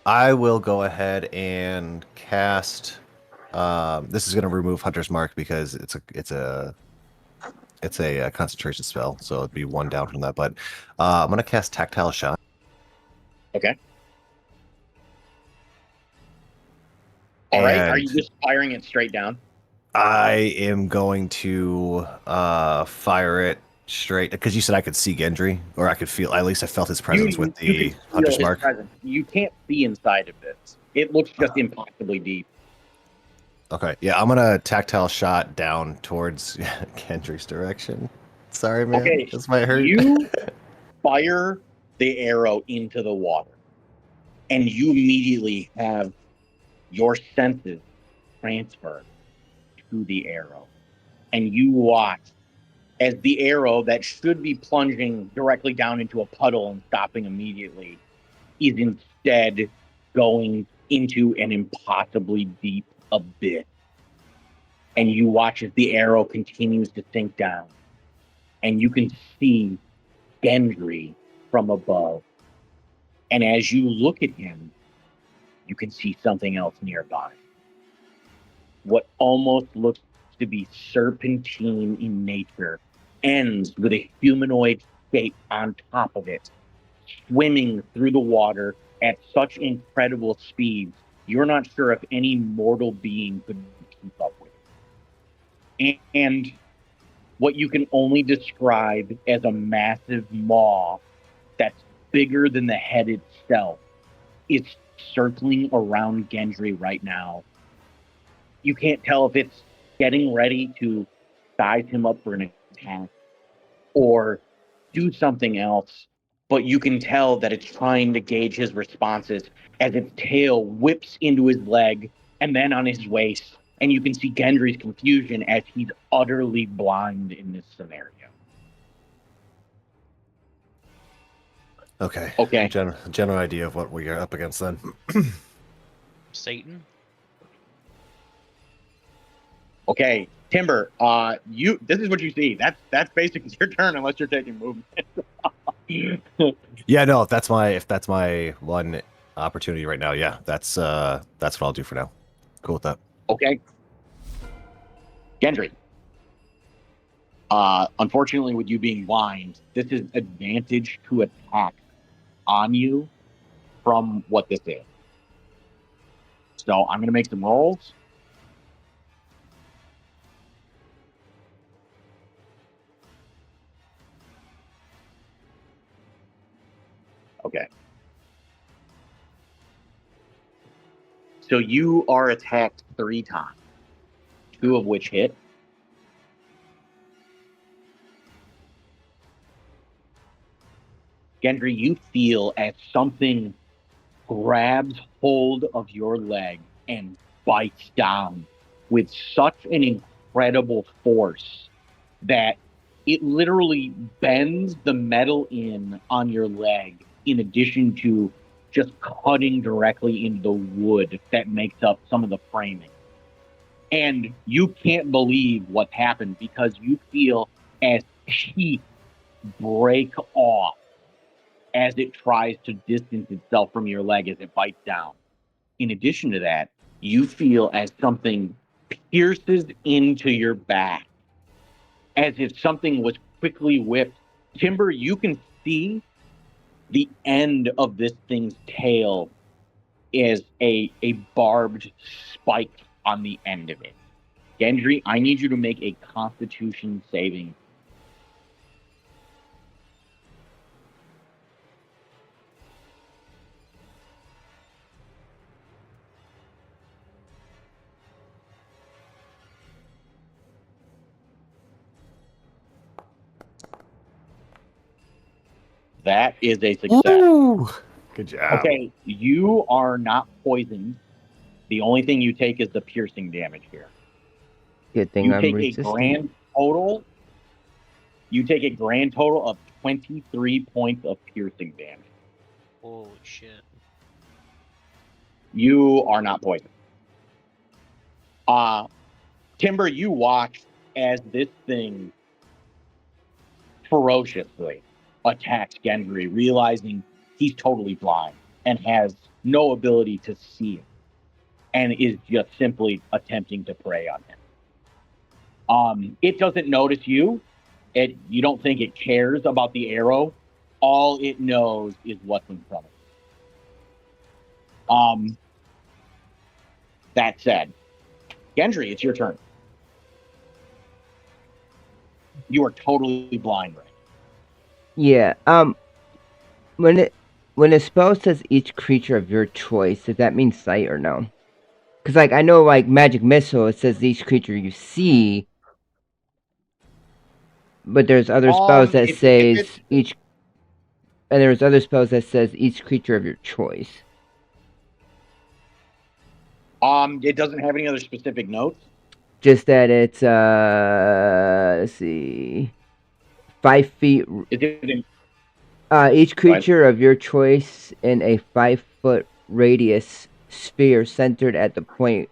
I will go ahead and cast. This is going to remove Hunter's Mark because it's a concentration spell, so it'd be 1 down from that. But I'm going to cast Tactile Shot. Okay. All right. Are And you just firing it straight down? I am going to fire it straight because you said I could see Gendry, or I could feel. At least I felt his presence with You the can feel Hunter's his Mark. presence. You can't see inside of this. It looks just impossibly deep. Okay, yeah, I'm gonna Tactile Shot down towards Gendry's direction. Sorry, man. Okay, This might hurt. you fire the arrow into the water, and you immediately have your senses transferred to the arrow. And you watch as the arrow that should be plunging directly down into a puddle and stopping immediately is instead going into an impossibly deep abyss. And you watch as the arrow continues to sink down. And you can see Gendry from above. And as you look at him, you can see something else nearby. What almost looks to be serpentine in nature ends with a humanoid shape on top of it, swimming through the water at such incredible speeds, you're not sure if any mortal being could keep up with it. And what you can only describe as a massive maw that's bigger than the head itself is circling around Gendry right now. You can't tell if it's getting ready to size him up for an attack or do something else, but you can tell that it's trying to gauge his responses as its tail whips into his leg and then on his waist. And you can see Gendry's confusion as he's utterly blind in this scenario. Okay. Okay. General idea of what we are up against then. Satan? Okay, Timber, this is what you see. That's basically your turn unless you're taking movement. Yeah, no, if that's my one opportunity right now, yeah, that's what I'll do for now. Cool with that. Okay. Gendry. Unfortunately, with you being blind, this is advantage to attack on you from what this is. So I'm going to make some rolls. Okay. So you are attacked 3 times, 2 of which hit. Gendry, you feel as something grabs hold of your leg and bites down with such an incredible force that it literally bends the metal in on your leg, in addition to just cutting directly into the wood that makes up some of the framing. And you can't believe what happened because you feel as teeth break off as it tries to distance itself from your leg as it bites down. In addition to that, you feel as something pierces into your back, as if something was quickly whipped. Timber, you can see the end of this thing's tail is a barbed spike on the end of it. Gendry, I need you to make a Constitution saving. That is a success. Ooh, good job. Okay, you are not poisoned. The only thing you take is the piercing damage here. Good thing You I'm take resistant. a grand total. You take a grand total of 23 points of piercing damage. Holy shit. You are not poisoned. Timber, you watch as this thing ferociously attacks Gendry, realizing he's totally blind and has no ability to see it, and is just simply attempting to prey on him. It doesn't notice you. You don't think it cares about the arrow. All it knows is what's in front of it. That said, Gendry, it's your turn. You are totally blind right now. Yeah. When a spell says each creature of your choice, does that mean sight or no? Because like I know like magic missile, it says each creature you see, but there's other spells that says each, and there's other spells that says each creature of your choice. It doesn't have any other specific notes. Just that it's let's see, 5 feet. Each creature of your choice in a 5-foot radius sphere centered at the point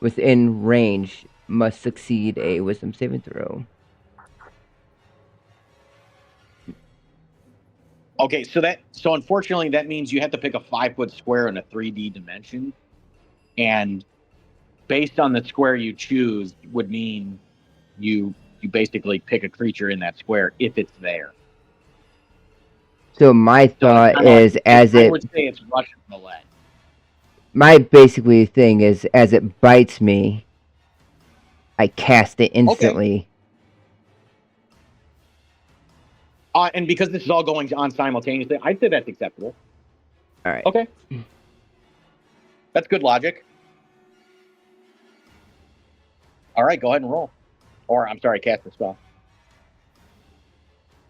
within range must succeed a wisdom saving throw. Okay, so unfortunately that means you have to pick a 5-foot square in a 3D dimension, and based on the square you choose would mean you basically pick a creature in that square if it's there. So my thought is, I would say it's Russian roulette. My basically thing is, as it bites me, I cast it instantly. Okay. And because this is all going on simultaneously, I'd say that's acceptable. All right. Okay. That's good logic. All right, go ahead and roll. Or, I'm sorry, cast the spell.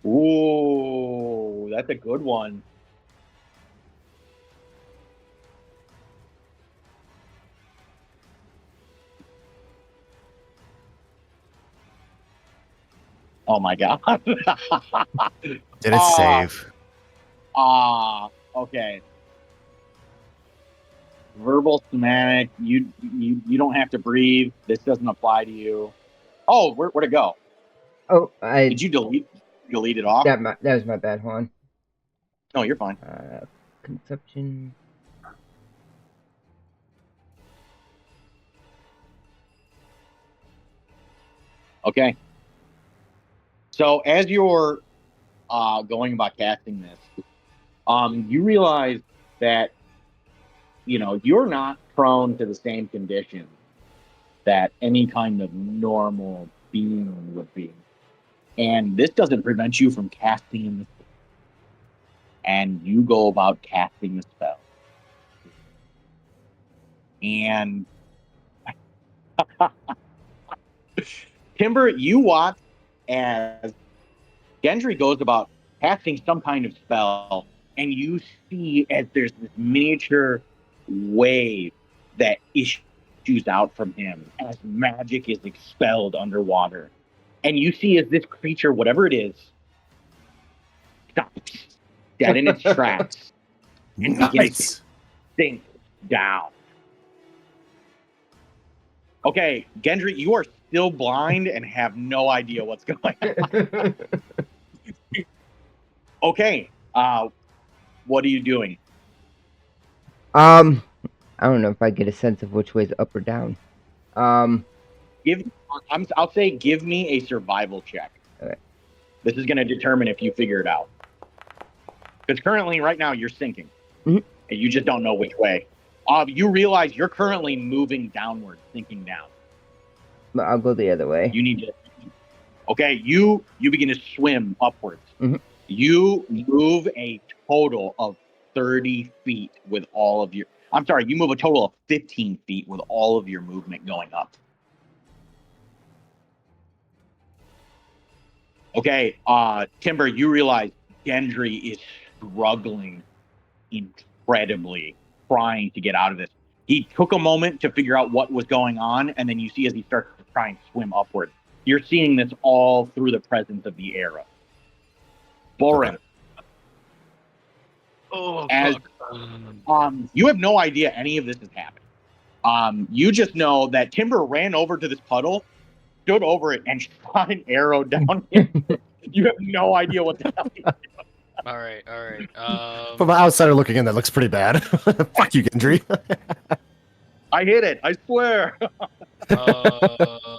Ooh, that's a good one. Oh my god. Did it save? Okay. Verbal somatic, you don't have to breathe. This doesn't apply to you. Oh, where'd it go? Oh, Did you delete it off? That was my bad, Juan. No, you're fine. Conception. Okay. So as you're going about casting this, you realize that you're not prone to the same condition that any kind of normal being would be, and this doesn't prevent you from casting in the spell. And you go about casting the spell, and Timber, you watch as Gendry goes about casting some kind of spell, and you see as there's this miniature wave that issues out from him as magic is expelled underwater. And you see as this creature, whatever it is, stops dead in its tracks and begins to sink down. Okay, Gendry, you are still blind and have no idea what's going on. Okay, what are you doing? I don't know if I get a sense of which way's up or down. I'll say give me a survival check. Okay. This is going to determine if you figure it out. Because currently, right now, you're sinking. Mm-hmm. And you just don't know which way. You realize you're currently moving downward, sinking down. But I'll go the other way. You need to. Okay, you begin to swim upwards. Mhm. You move a total of 30 feet with all of your. I'm sorry, you move a total of 15 feet with all of your movement going up. Okay, Timber, you realize Gendry is struggling incredibly, trying to get out of this. He took a moment to figure out what was going on, and then you see as he starts to try and swim upward. You're seeing this all through the presence of the era. Boren. Okay. Oh, As fuck. you have no idea any of this is happening. You just know that Timber ran over to this puddle, stood over it, and shot an arrow down it. You have no idea what the hell. All right, all right. From an outsider looking in, that looks pretty bad. Fuck you, Gendry. I hit it. I swear. Fuck.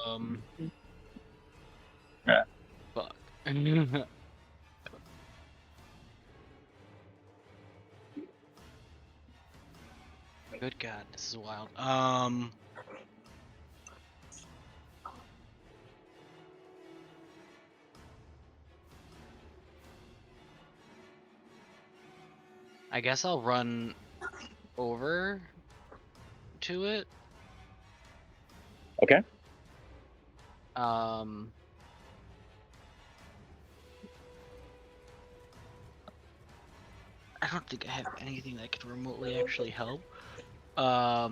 Good God, this is wild. I guess I'll run over to it. Okay. I don't think I have anything that could remotely actually help. I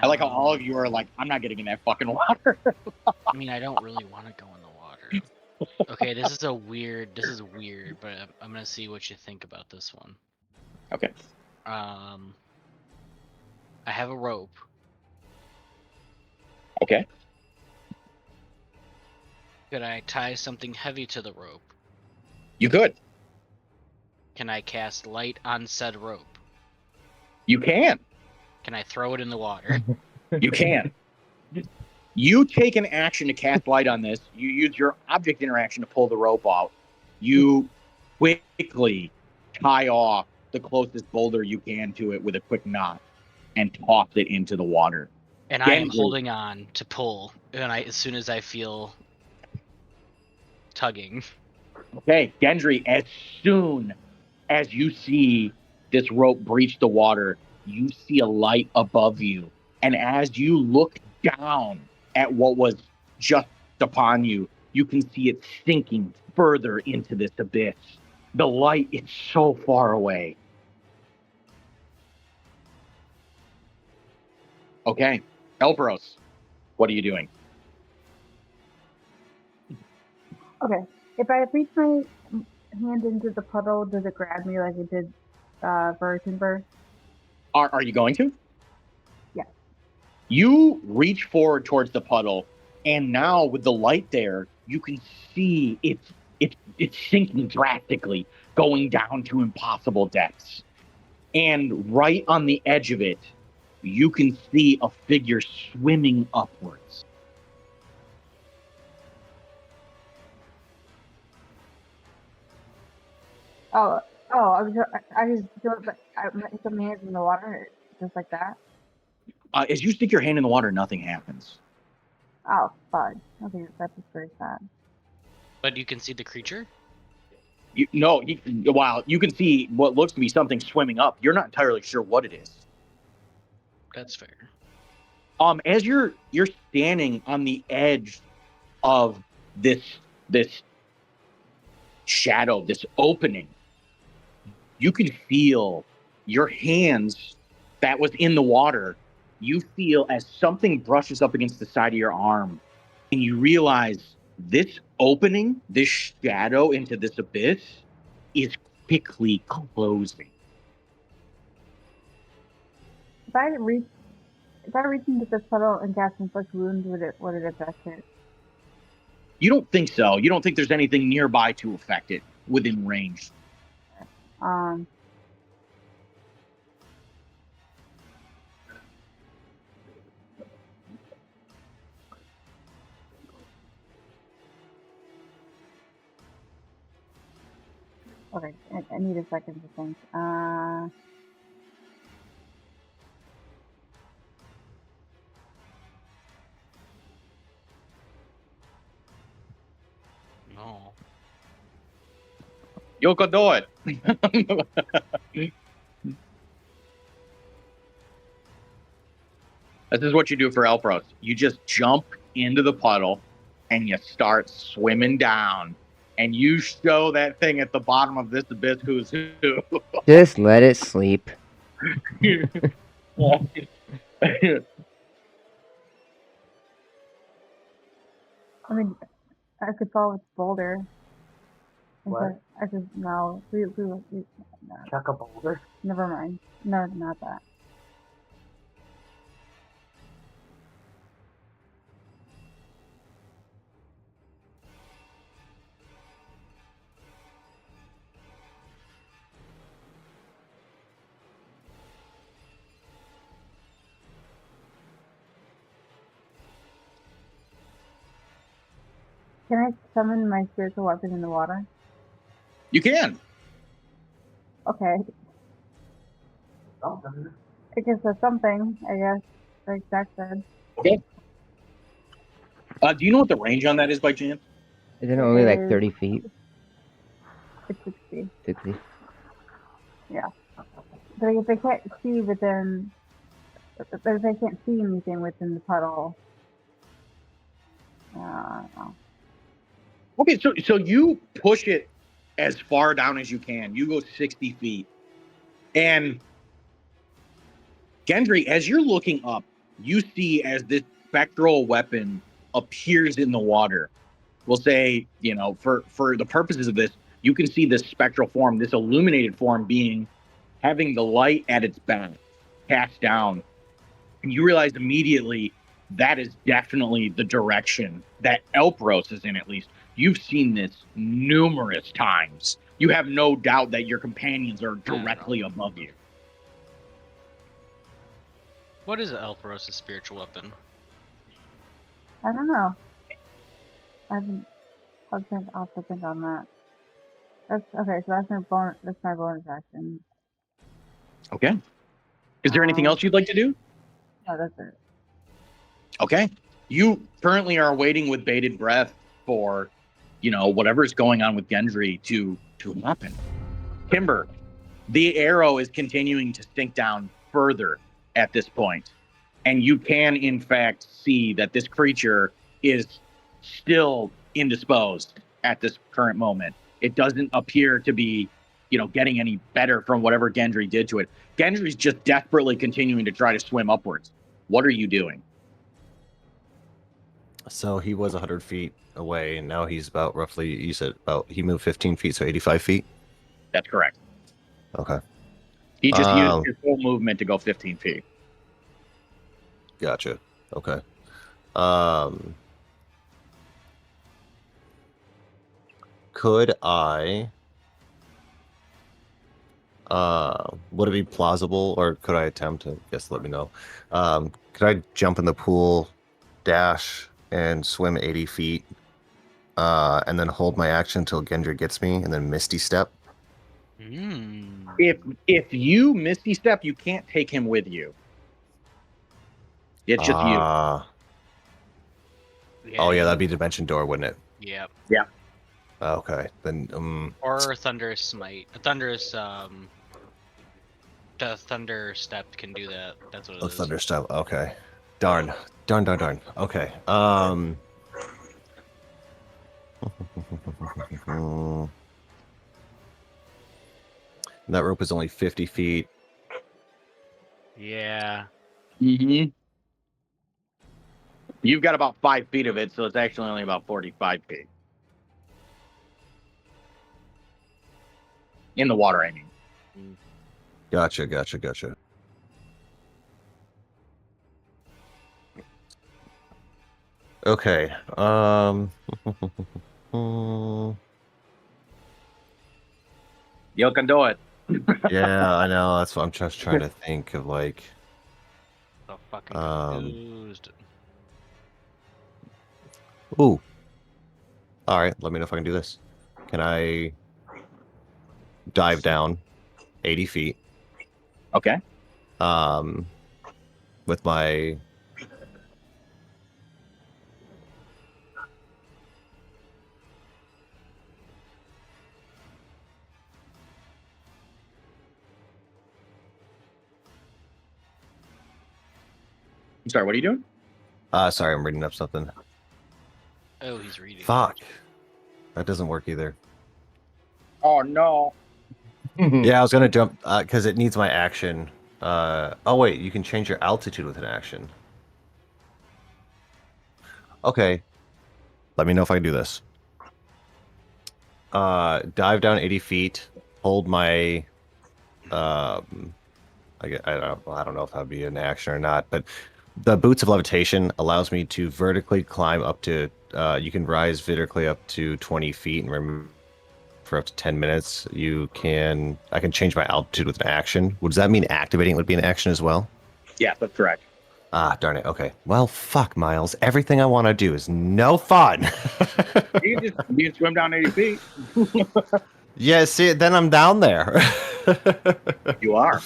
like how all of you are like, I'm not getting in that fucking water. I mean, I don't really want to go in the water. Okay, this is weird, but I'm gonna see what you think about this one. Okay. I have a rope. Okay. Could I tie something heavy to the rope? You could. Can I cast light on said rope? You can. Can I throw it in the water? You can. You take an action to cast light on this. You use your object interaction to pull the rope out. You quickly tie off the closest boulder you can to it with a quick knot and toss it into the water. And I am holding on to pull, and as soon as I feel tugging. Okay, Gendry, as soon as you see this rope breach the water, you see a light above you. And as you look down at what was just upon you, you can see it sinking further into this abyss. The light is so far away. Okay, Elbros, what are you doing? Okay. If I reach my hand into the puddle, does it grab me like it did for Timber? Are you going to? Yeah. You reach forward towards the puddle, and now with the light there, you can see it's sinking drastically, going down to impossible depths. And right on the edge of it, you can see a figure swimming upwards. I just do it, but I put my hands in the water just like that. As you stick your hand in the water, nothing happens. Oh, fudge. Okay, that's just very sad. But you can see the creature? While you can see what looks to be something swimming up, you're not entirely sure what it is. That's fair. As you're standing on the edge of this shadow, this opening, you can feel your hands that was in the water. You feel as something brushes up against the side of your arm, and you realize this opening, this shadow into this abyss, is quickly closing. If I reach into this puddle and cast inflict wounds, would it affect it? You don't think so. You don't think there's anything nearby to affect it within range. need a second to think. No. You can do it. This is what you do for Elpros. You just jump into the puddle and you start swimming down. And you show that thing at the bottom of this abyss who's who. Just let it sleep. I mean, I could follow its boulder. What? I could no. No. Chuck a boulder. Never mind. No, not that. Can I summon my spiritual weapon in the water? You can. Okay. I guess that's something, I guess, like Jack said. Okay. Do you know what the range on that is by chance? Isn't it only like is- 30 feet? It's 60. 60? But if they can't see within, if they can't see anything within the puddle, I don't know. Okay, so you push it as far down as you can. You go 60 feet. And Gendry, as you're looking up, you see as this spectral weapon appears in the water. We'll say, for the purposes of this, you can see this spectral form, this illuminated form having the light at its back cast down. And you realize immediately that is definitely the direction that Elpros is in, at least. You've seen this numerous times. You have no doubt that your companions are directly above you. What is Elpros' spiritual weapon? I don't know. I'll have to think on that. That's okay. So that's my bonus action. Okay. Is there anything else you'd like to do? No, that's it. Okay. You currently are waiting with bated breath for, whatever's going on with Gendry to happen. Timber, the arrow is continuing to sink down further at this point. And you can, in fact, see that this creature is still indisposed at this current moment. It doesn't appear to be, getting any better from whatever Gendry did to it. Gendry's just desperately continuing to try to swim upwards. What are you doing? So he was 100 feet away, and now he's about roughly, you said he moved 15 feet, so 85 feet? That's correct. Okay. He just used his full movement to go 15 feet. Gotcha. Okay. Could I... would it be plausible, or could I attempt to, let me know. Could I jump in the pool, dash, and swim 80 feet, and then hold my action until Gendry gets me, and then Misty Step? If you Misty Step, you can't take him with you. It's just you. Yeah, Oh, yeah, that'd be Dimension Door, wouldn't it? Yep. Yeah. Okay, then, Or Thunderous Smite. Thunderous, the Thunder Step can do that. That's what it is. Thunder Step, okay. Darn. Okay, that rope is only 50 feet. Yeah. Mm-hmm. You've got about 5 feet of it, so it's actually only about 45 feet. In the water, I mean. Gotcha. Okay, You can do it. yeah, I know, that's what I'm just trying to think of, like... So fucking confused. Ooh. Alright, let me know if I can do this. Can I... dive down 80 feet. Okay. With my I'm sorry, what are you doing? sorry, I'm reading up something. Oh, he's reading. Fuck. That doesn't work either. Oh no. Yeah, I was gonna jump because it needs my action. Oh wait, you can change your altitude with an action. Okay. Let me know if I can do this. Dive down 80 feet. Hold my I don't know if that would be an action or not, but the Boots of Levitation allows me to vertically climb up to, you can rise vertically up to 20 feet and remove for up to 10 minutes. I can change my altitude with an action. Does that mean activating would be an action as well? Yeah, that's correct. Ah, darn it. Okay. Well, fuck, Miles. Everything I want to do is no fun. You can swim down 80 feet. Yeah, see, then I'm down there. You are.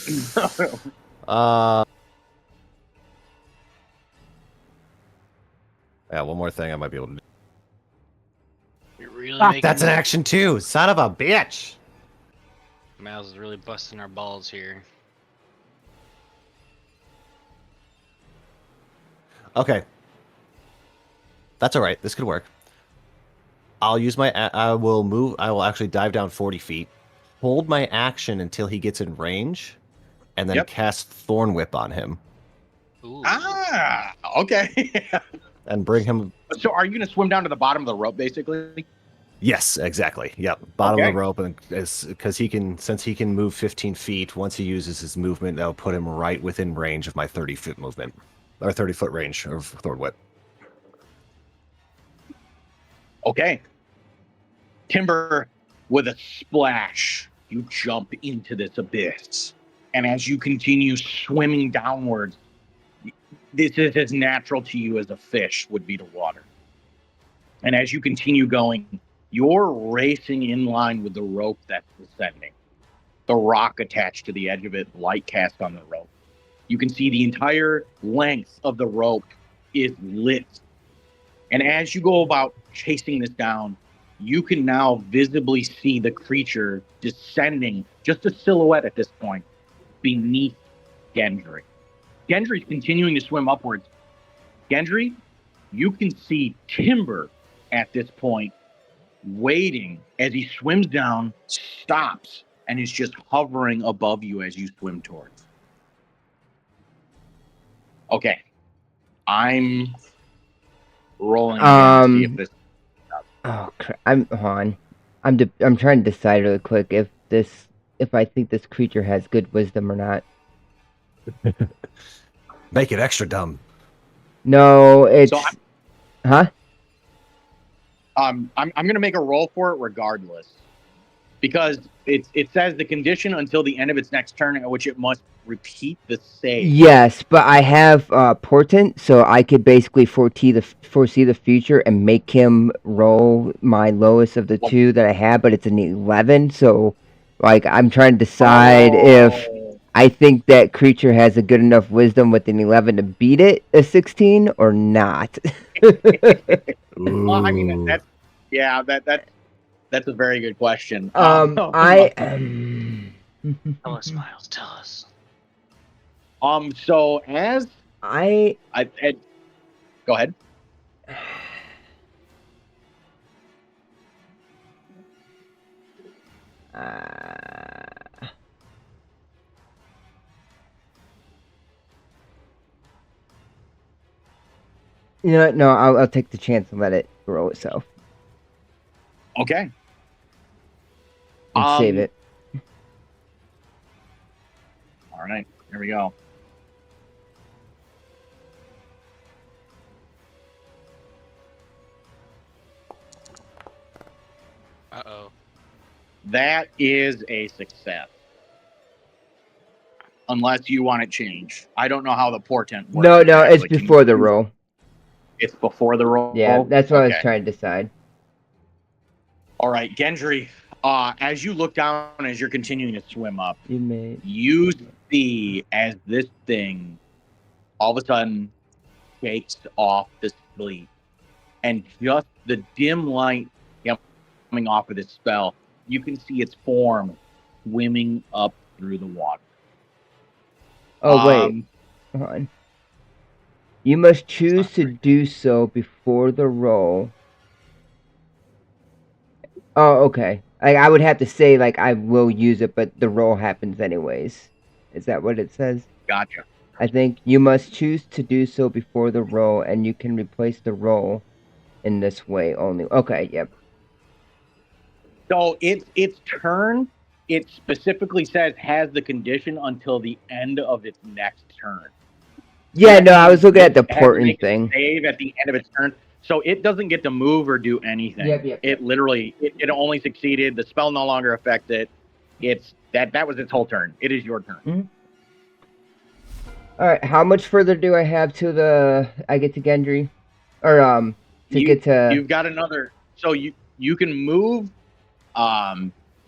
Yeah, one more thing I might be able to do. You're really Fuck, making that's an action too. Son of a bitch. Miles is really busting our balls here. Okay. That's all right. This could work. I will actually dive down 40 feet, hold my action until he gets in range, and then cast Thorn Whip on him. Ooh. Ah, okay. And bring him. So are you going to swim down to the bottom of the rope, basically? Yes, exactly. Yep. Bottom of the rope, and because since he can move 15 feet, once he uses his movement, that'll put him right within range of my 30-foot movement, or 30-foot range of Thorn Whip. Okay. Timber, with a splash, you jump into this abyss. And as you continue swimming downwards, this is as natural to you as a fish would be to water. And as you continue going, you're racing in line with the rope that's descending. The rock attached to the edge of it, light cast on the rope. You can see the entire length of the rope is lit. And as you go about chasing this down, you can now visibly see the creature descending, just a silhouette at this point, beneath Gendry. Gendry's continuing to swim upwards. Gendry, you can see Timber at this point waiting as he swims down, stops, and is just hovering above you as you swim towards. Okay. I'm rolling again to see if this. Oh crap! Hold on. I'm trying to decide really quick if I think this creature has good wisdom or not. Make it extra dumb. No, it's huh? I'm gonna make a roll for it regardless, because it says the condition until the end of its next turn, at which it must repeat the save. Yes, but I have portent, so I could basically foresee the future and make him roll my lowest of the two that I have, but it's an 11. So, like, I'm trying to decide if I think that creature has a good enough wisdom with an 11 to beat it a 16 or not. Well, I mean that's a very good question. Tell us, Miles. Tell us. So as I go ahead. You know what? No, I'll take the chance and let it roll itself. Okay. And save it. All right, here we go. Uh-oh. That is a success. Unless you want it changed. I don't know how the portent works. No, it's before the roll. It's before the roll? Yeah, that's what I was trying to decide. All right, Gendry, As you look down, as you're continuing to swim up, You may. you see as this thing all of a sudden shakes off the sleep, and just the dim light coming off of this spell, you can see its form swimming up through the water. Oh wait, hold on. You must choose to do so before the roll. Oh, okay. I would have to say like I will use it, but the roll happens anyways. Is that what it says? Gotcha. I think you must choose to do so before the roll, and you can replace the roll in this way only. Okay, yep. So its turn, it specifically says has the condition until the end of its next turn. Yeah, That no, I was means looking at the it has to portent make a thing. save at the end of its turn, so it doesn't get to move or do anything. Yep. It literally, it only succeeded. The spell no longer affects it. It's that was its whole turn. It is your turn. All right, how much further do I have to I get to Gendry, or get to? You've got another. So you can move,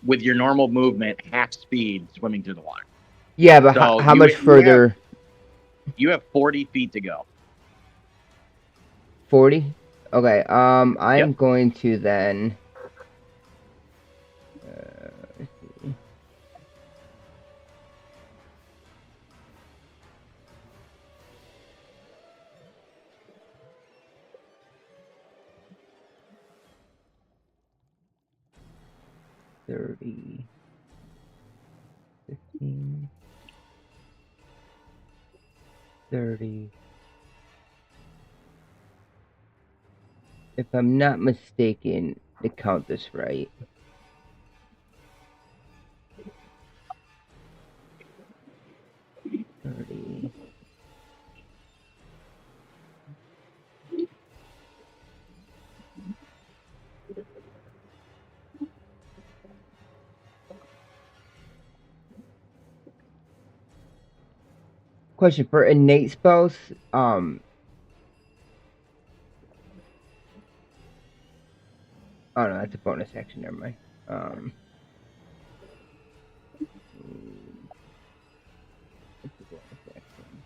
with your normal movement, half speed, swimming through the water. Yeah, but So how much further? You have 40 feet to go. 40? Okay, I'm going to then... let's see. $30, 15, 30. If I'm not mistaken, to count this right. $30. Question for innate spells. Oh no, that's a bonus action. Never mind. It's a bonus action.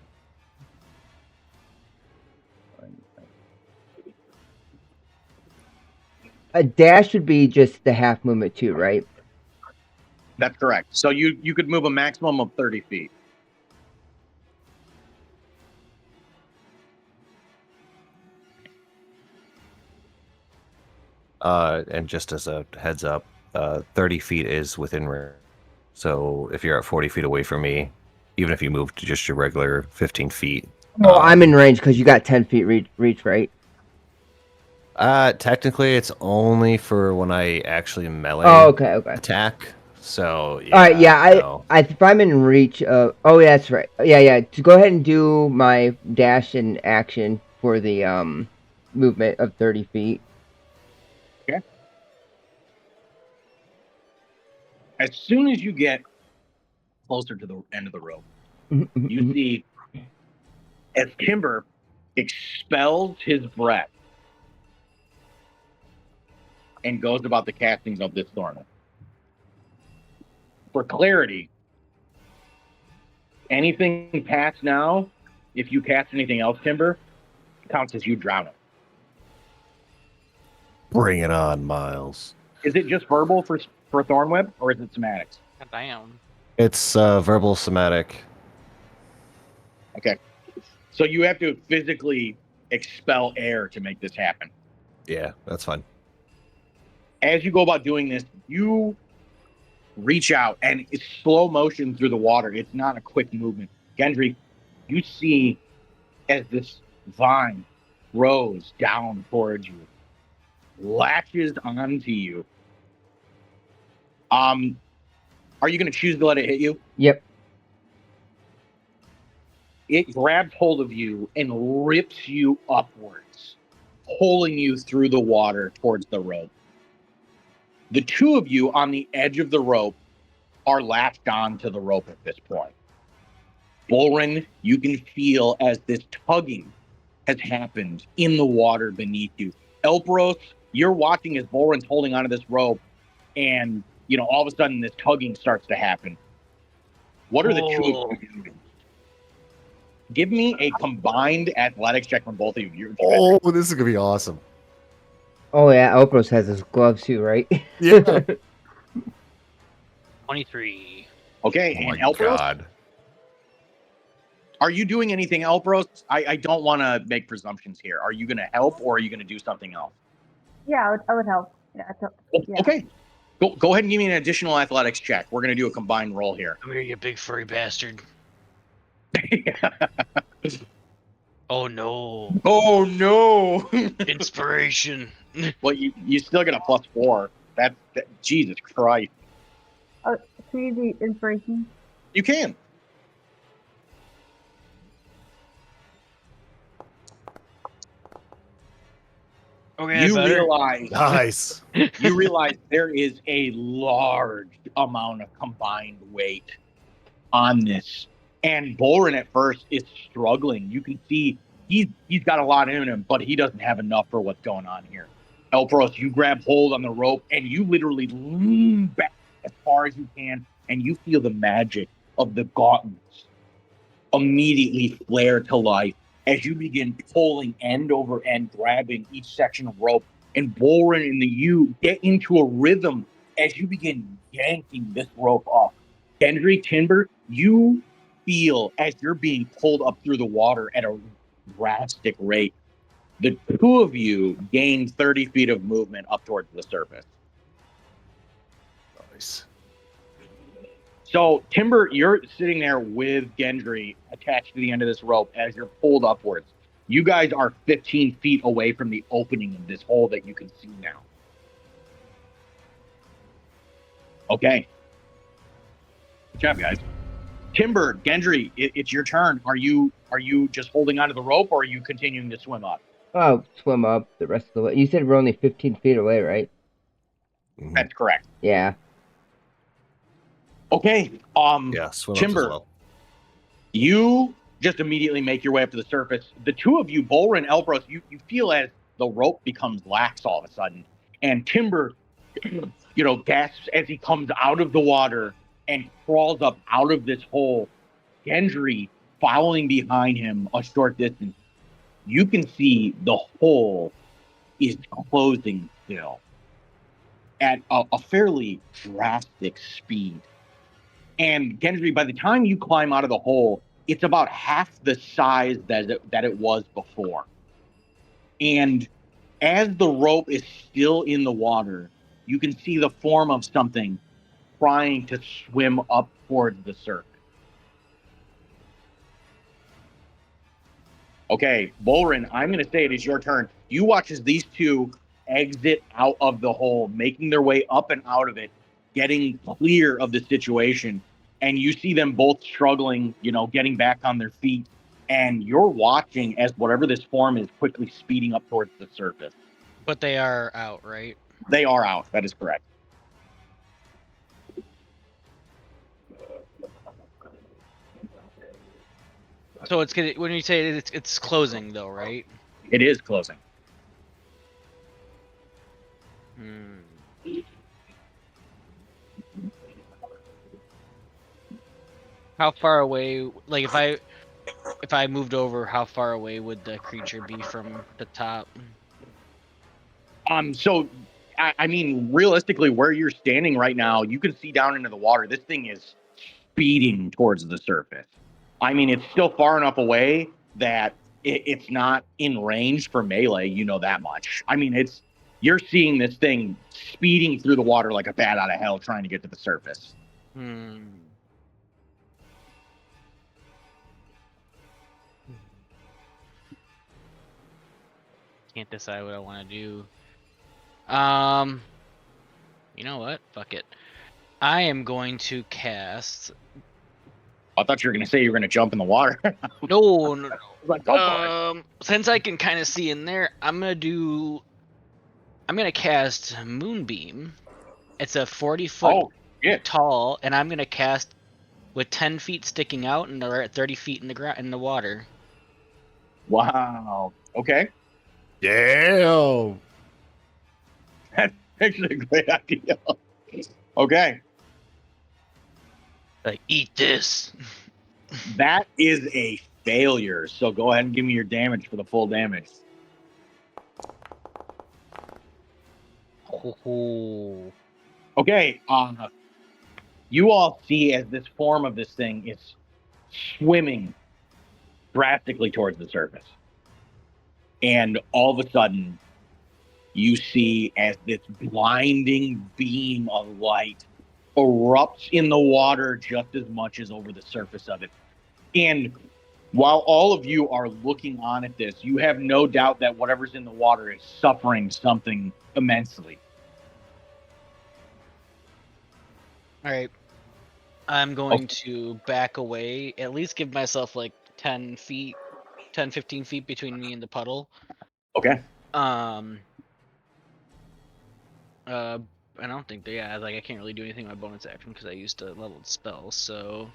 A dash would be just the half movement too, right? That's correct. So you could move a maximum of 30 feet. And just as a heads up, 30 feet is within range. So if you're at 40 feet away from me, even if you move to just your regular 15 feet. Well, I'm in range because you got 10 feet reach, right? Technically, it's only for when I actually melee attack. So yeah. All right, yeah. If I'm in reach of, oh yeah, that's right. Yeah. To go ahead and do my dash and action for the movement of 30 feet. Okay. As soon as you get closer to the end of the rope, you see as Timber expels his breath and goes about the castings of this tournament. For clarity, anything past now, if you cast anything else, Timber, counts as you drown it. Bring it on, Miles. Is it just verbal for Thornweb, or is it somatics? Damn. It's verbal somatic. Okay. So you have to physically expel air to make this happen. Yeah, that's fine. As you go about doing this, you reach out, and it's slow motion through the water. It's not a quick movement. Gendry, you see as this vine grows down towards you, latches onto you. Are you going to choose to let it hit you? Yep. It grabs hold of you and rips you upwards, pulling you through the water towards the rope. The two of you on the edge of the rope are latched onto the rope at this point. Bullrun, you can feel as this tugging has happened in the water beneath you. Elpros, you're watching as Bullrun's holding onto this rope, and all of a sudden this tugging starts to happen. What are the two Cool. of you doing? Give me a combined athletics check from both of you. Oh, this is gonna be awesome. Oh yeah, Opros has his gloves too, right? Yeah. 23. Okay, Oh and my Elpros? god. Are you doing anything, Elpros? I don't want to make presumptions here. Are you going to help or are you going to do something else? Yeah, I would help. Yeah, yeah. Okay. Go ahead and give me an additional athletics check. We're going to do a combined roll here. Come here, you big furry bastard. Oh no. Oh, no. Inspiration. Well, you still get a +4. Jesus Christ. Can we do inspiration? You can. Okay, You better. Nice. realize there is a large amount of combined weight on this. And Boren at first is struggling. You can see he's got a lot in him, but he doesn't have enough for what's going on here. Elpros, you grab hold on the rope and you literally lean back as far as you can, and you feel the magic of the gauntlets immediately flare to life as you begin pulling end over end, grabbing each section of rope. And Boren and you get into a rhythm as you begin yanking this rope up. Gendry, Timber, you feel as you're being pulled up through the water at a drastic rate. The two of you gain 30 feet of movement up towards the surface. Nice. So, Timber, you're sitting there with Gendry attached to the end of this rope as you're pulled upwards. You guys are 15 feet away from the opening of this hole that you can see now. Okay. Good job, guys. Timber, Gendry, it's your turn. Are you just holding onto the rope, or are you continuing to swim up? Oh, swim up the rest of the way. You said we're only 15 feet away, right? Mhm. That's correct. Yeah. Okay. Yeah, swim up Timber, as well. you just immediately make your way up to the surface. The two of you, Bowler and Elbros, you feel as the rope becomes lax all of a sudden. And Timber, gasps as he comes out of the water and crawls up out of this hole. Gendry following behind him a short distance. You can see the hole is closing still at a fairly drastic speed. And Gendry, by the time you climb out of the hole, it's about half the size that it was before. And as the rope is still in the water, you can see the form of something trying to swim up towards the surface. Okay, Bolrin, I'm going to say it is your turn. You watch as these two exit out of the hole, making their way up and out of it, getting clear of the situation. And you see them both struggling, getting back on their feet. And you're watching as whatever this form is quickly speeding up towards the surface. But they are out, right? They are out. That is correct. So it's gonna, when you say it's closing though, right? It is closing. How far away? Like if I moved over, how far away would the creature be from the top? So I mean, realistically, where you're standing right now, you can see down into the water. This thing is speeding towards the surface. I mean, it's still far enough away that it's not in range for melee. You know that much. I mean, you're seeing this thing speeding through the water like a bat out of hell, trying to get to the surface. Can't decide what I want to do. You know what? Fuck it. I am going to cast. I thought you were going to say you were going to jump in the water. No. Like, go for it. Since I can kind of see in there, I'm gonna cast Moonbeam. It's a 40-foot tall, and I'm gonna cast with 10 feet sticking out and they're at 30 feet in the water. Wow. Okay. Damn. That's actually a great idea. Okay. Like, eat this. That is a failure. So go ahead and give me your damage for the full damage. Oh. Okay. You all see as this form of this thing is swimming drastically towards the surface. And all of a sudden, you see as this blinding beam of light erupts in the water just as much as over the surface of it. And while all of you are looking on at this, you have no doubt that whatever's in the water is suffering something immensely. All right. I'm going to back away, at least give myself like 10 feet, 10, 15 feet between me and the puddle. Okay. I don't think I can't really do anything with my bonus action because I used a leveled spell, so.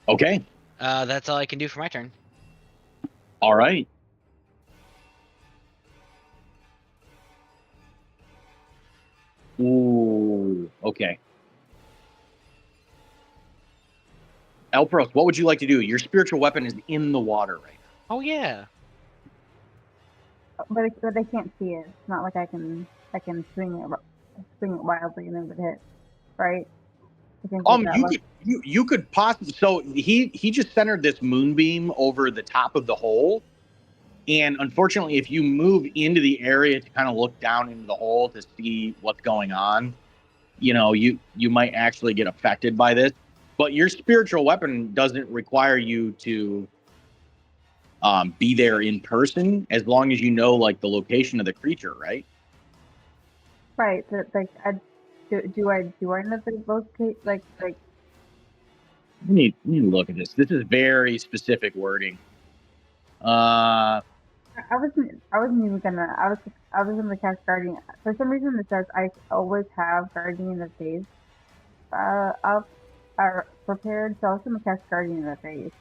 Okay. That's all I can do for my turn. All right. Ooh, okay. Elpros, what would you like to do? Your spiritual weapon is in the water right now. Oh yeah. But they can't see it. It's not like I can swing it wildly and then it hit, right? You could possibly. So he just centered this moonbeam over the top of the hole, and unfortunately, if you move into the area to kind of look down into the hole to see what's going on, you might actually get affected by this. But your spiritual weapon doesn't require you to be there in person, as long as you know like the location of the creature, right? Right. But like, do I know the locate like? We need to look at this. This is very specific wording. I wasn't even gonna. I was gonna cast Guardian. For some reason, it says I always have Guardian of Phase up or prepared. So I was gonna cast Guardian of Phase.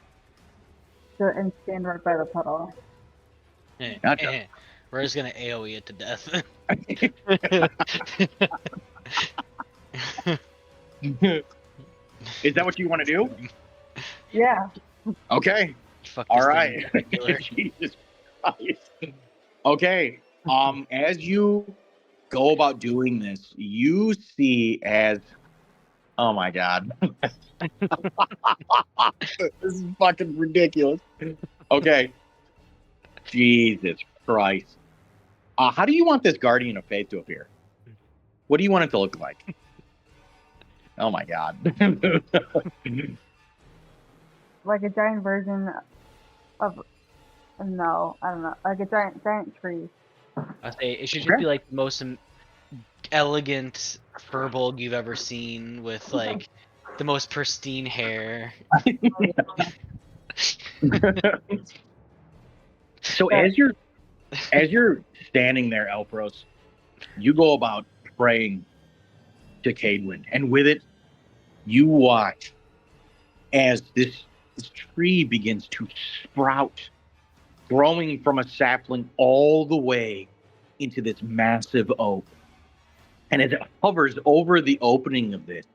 So and stand right by the puddle. Gotcha. We're just gonna AoE it to death. Is that what you want to do? Yeah. Okay. Fuck All this right. thing, Jesus Christ. Okay. As you go about doing this, you see as oh my god. This is fucking ridiculous. Okay. Jesus Christ. How do you want this Guardian of Faith to appear? What do you want it to look like? Oh my god. Like a giant version of no, I don't know. Like a giant tree. I say it should just be like the most elegant furbolg you've ever seen, with like the most pristine hair. So as you're standing there, Elpros, you go about praying to Cadewind, and with it, you watch as this tree begins to sprout, growing from a sapling all the way into this massive oak. And as it hovers over the opening of this,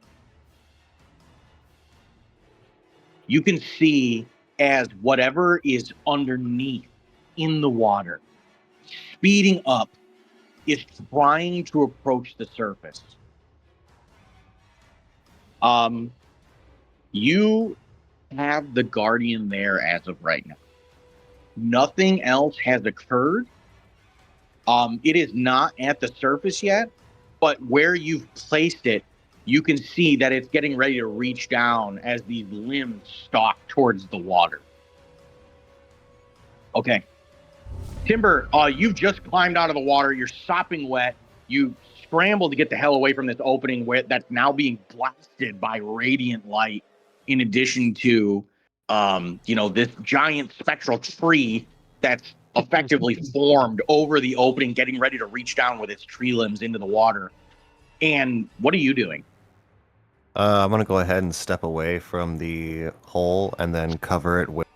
you can see as whatever is underneath in the water, speeding up, is trying to approach the surface. You have the Guardian there as of right now. Nothing else has occurred. It is not at the surface yet, but where you've placed it, you can see that it's getting ready to reach down as these limbs stalk towards the water. Okay. Timber, you've just climbed out of the water. You're sopping wet. You scramble to get the hell away from this opening that's now being blasted by radiant light, in addition to, this giant spectral tree that's effectively formed over the opening, getting ready to reach down with its tree limbs into the water. And what are you doing? I'm going to go ahead and step away from the hole and then cover it with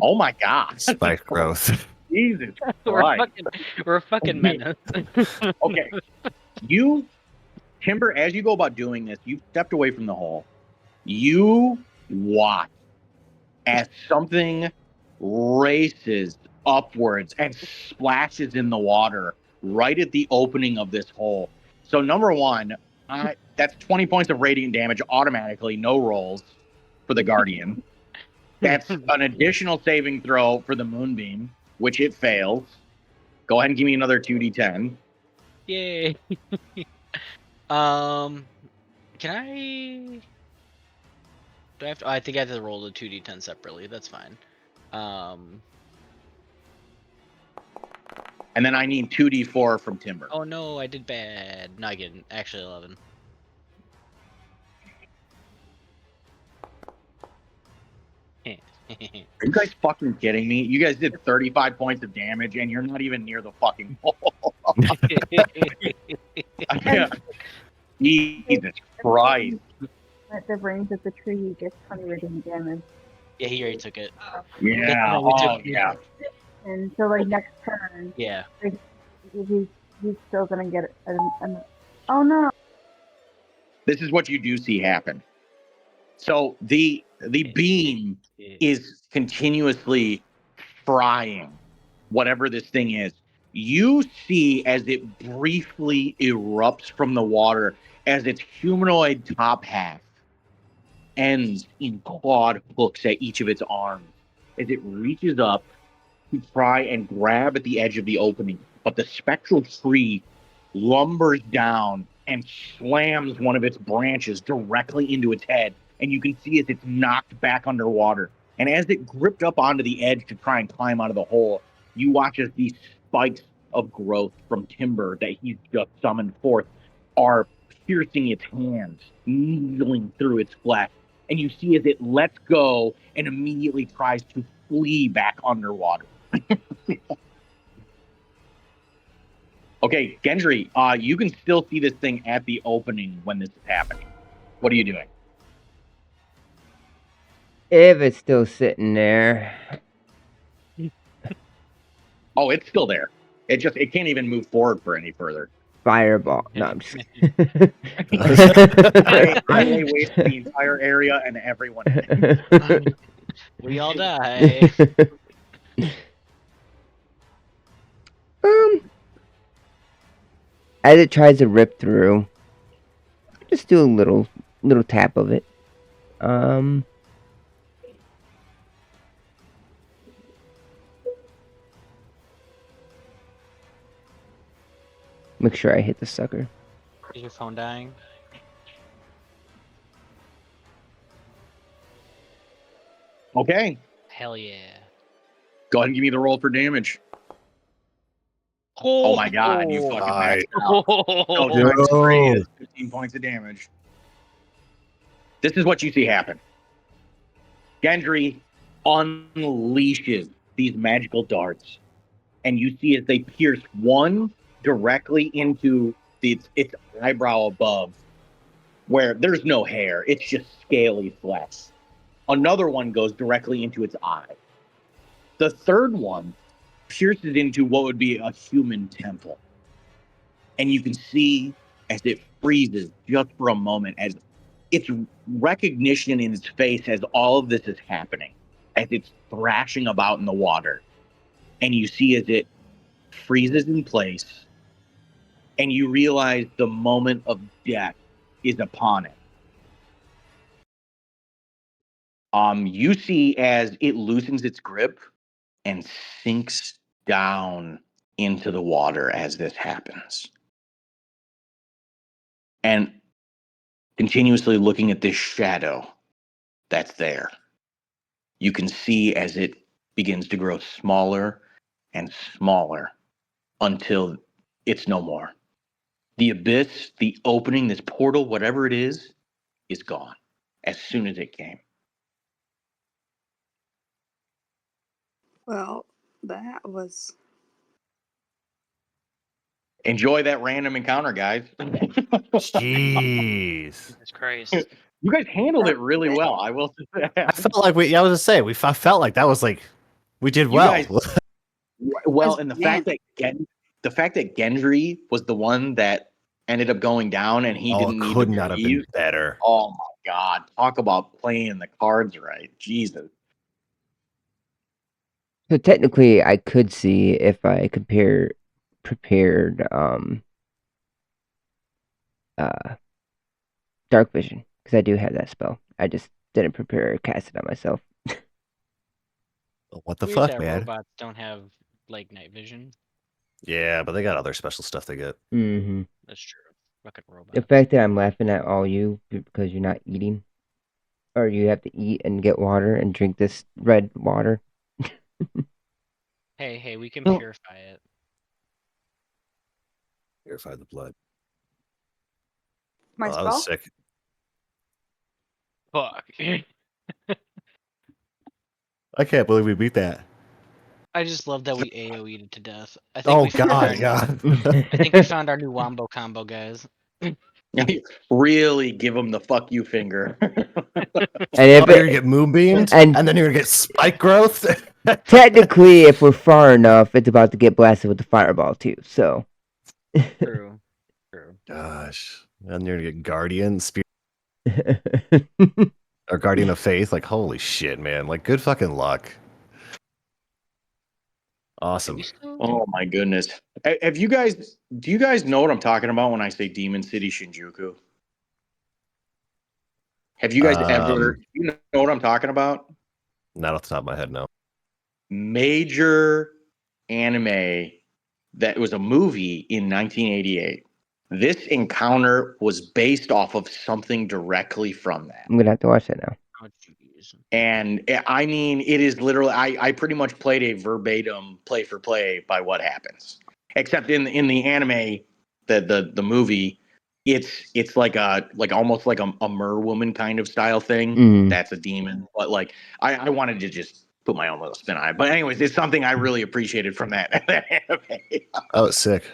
Oh my god. spike growth. Jesus we're Christ. fucking menace. Okay. Timber, as you go about doing this, you've stepped away from the hole. You watch as something races upwards and splashes in the water right at the opening of this hole. So number one, that's 20 points of radiant damage automatically, no rolls for the Guardian. That's an additional saving throw for the Moonbeam, which it fails. Go ahead and give me another 2d10. Yay. Can I? Do I have to? I think I have to roll the 2d10 separately. That's fine. And then I need 2d4 from Timber. Oh no, I did bad. No, I didn't. Actually, 11. Are you guys fucking kidding me? You guys did 35 points of damage and you're not even near the fucking hole. Yeah. Jesus Christ. At the range of the tree, you get 20 radiant damage. Yeah, he already took it. Yeah. We Oh, took- yeah. And so, like, next turn, Yeah. he's still gonna get an oh no. This is what you do see happen. So the beam is continuously frying whatever this thing is. You see as it briefly erupts from the water as its humanoid top half ends in clawed hooks at each of its arms as it reaches up to try and grab at the edge of the opening. But the spectral tree lumbers down and slams one of its branches directly into its head. And you can see as it's knocked back underwater. And as it gripped up onto the edge to try and climb out of the hole, you watch as these spikes of growth from timber that he's just summoned forth are piercing its hands, needling through its flesh. And you see as it lets go and immediately tries to flee back underwater. Okay, Gendry, you can still see this thing at the opening when this is happening. What are you doing? If it's still sitting there. Oh, it's still there. It can't even move forward for any further. Fireball. No, I'm just I lay waste to the entire area and everyone in it. We all die. As it tries to rip through, just do a little tap of it. Make sure I hit the sucker. Is your phone dying? Okay. Hell yeah. Go ahead and give me the roll for damage. Oh my god, you fucking maxed out. So times 3 is 15 points of damage. This is what you see happen. Gendry unleashes these magical darts, and you see as they pierce one directly into its eyebrow above, where there's no hair, it's just scaly flesh. Another one goes directly into its eye. The third one pierces into what would be a human temple. And you can see as it freezes just for a moment, as its recognition in its face as all of this is happening, as it's thrashing about in the water. And you see as it freezes in place, and you realize the moment of death is upon it. You see as it loosens its grip and sinks down into the water as this happens. And continuously looking at this shadow that's there, you can see as it begins to grow smaller and smaller until it's no more. The abyss, the opening, this portal, whatever it is gone as soon as it came. Well, that was. Enjoy that random encounter, guys. Jeez. Jesus Christ. You guys handled it really well. I will say. I felt like I was gonna say, I felt like that was like we did You well. guys- Well, and the fact that Gendry was the one that ended up going down and he didn't need to could not have been grieve. better. Oh my God! Talk about playing the cards right, Jesus. So technically, I could see if I prepared dark vision, because I do have that spell. I just didn't prepare or cast it on myself. What the Weird fuck, that man? robots don't have like night vision. Yeah, but they got other special stuff they get. Mm-hmm. That's true. Fucking robots. The fact that I'm laughing at all you because you're not eating, or you have to eat and get water and drink this red water. Hey, we can Oh. purify it. Purify the blood. My That spell? was sick. Fuck. I can't believe we beat that. I just love that we AoE'd it to death. I think Oh we found God, our, yeah. I think we found our new wombo combo, guys. Really give him the fuck you finger. And if You're gonna get moonbeamed, and and then you're gonna get spike growth. technically, if we're far enough, it's about to get blasted with the fireball too. So. True. Gosh, and you're gonna get guardian spirit or guardian of faith. Like, holy shit, man! Like, good fucking luck. Awesome. Oh my goodness. Do you guys know what I'm talking about when I say Demon City Shinjuku? Have you guys ever, you know what I'm talking about? Not off the top of my head, no. Major anime that was a movie in 1988. This encounter was based off of something directly from that. I'm gonna have to watch that now. Oh, jeez. And I mean, it is literally, I pretty much played a verbatim play for play by what happens. Except in the anime, the movie, it's like almost like a mer-woman kind of style thing. Mm. That's a demon. But like I wanted to just put my own little spin on it. But anyways, it's something I really appreciated from that anime. Oh, sick.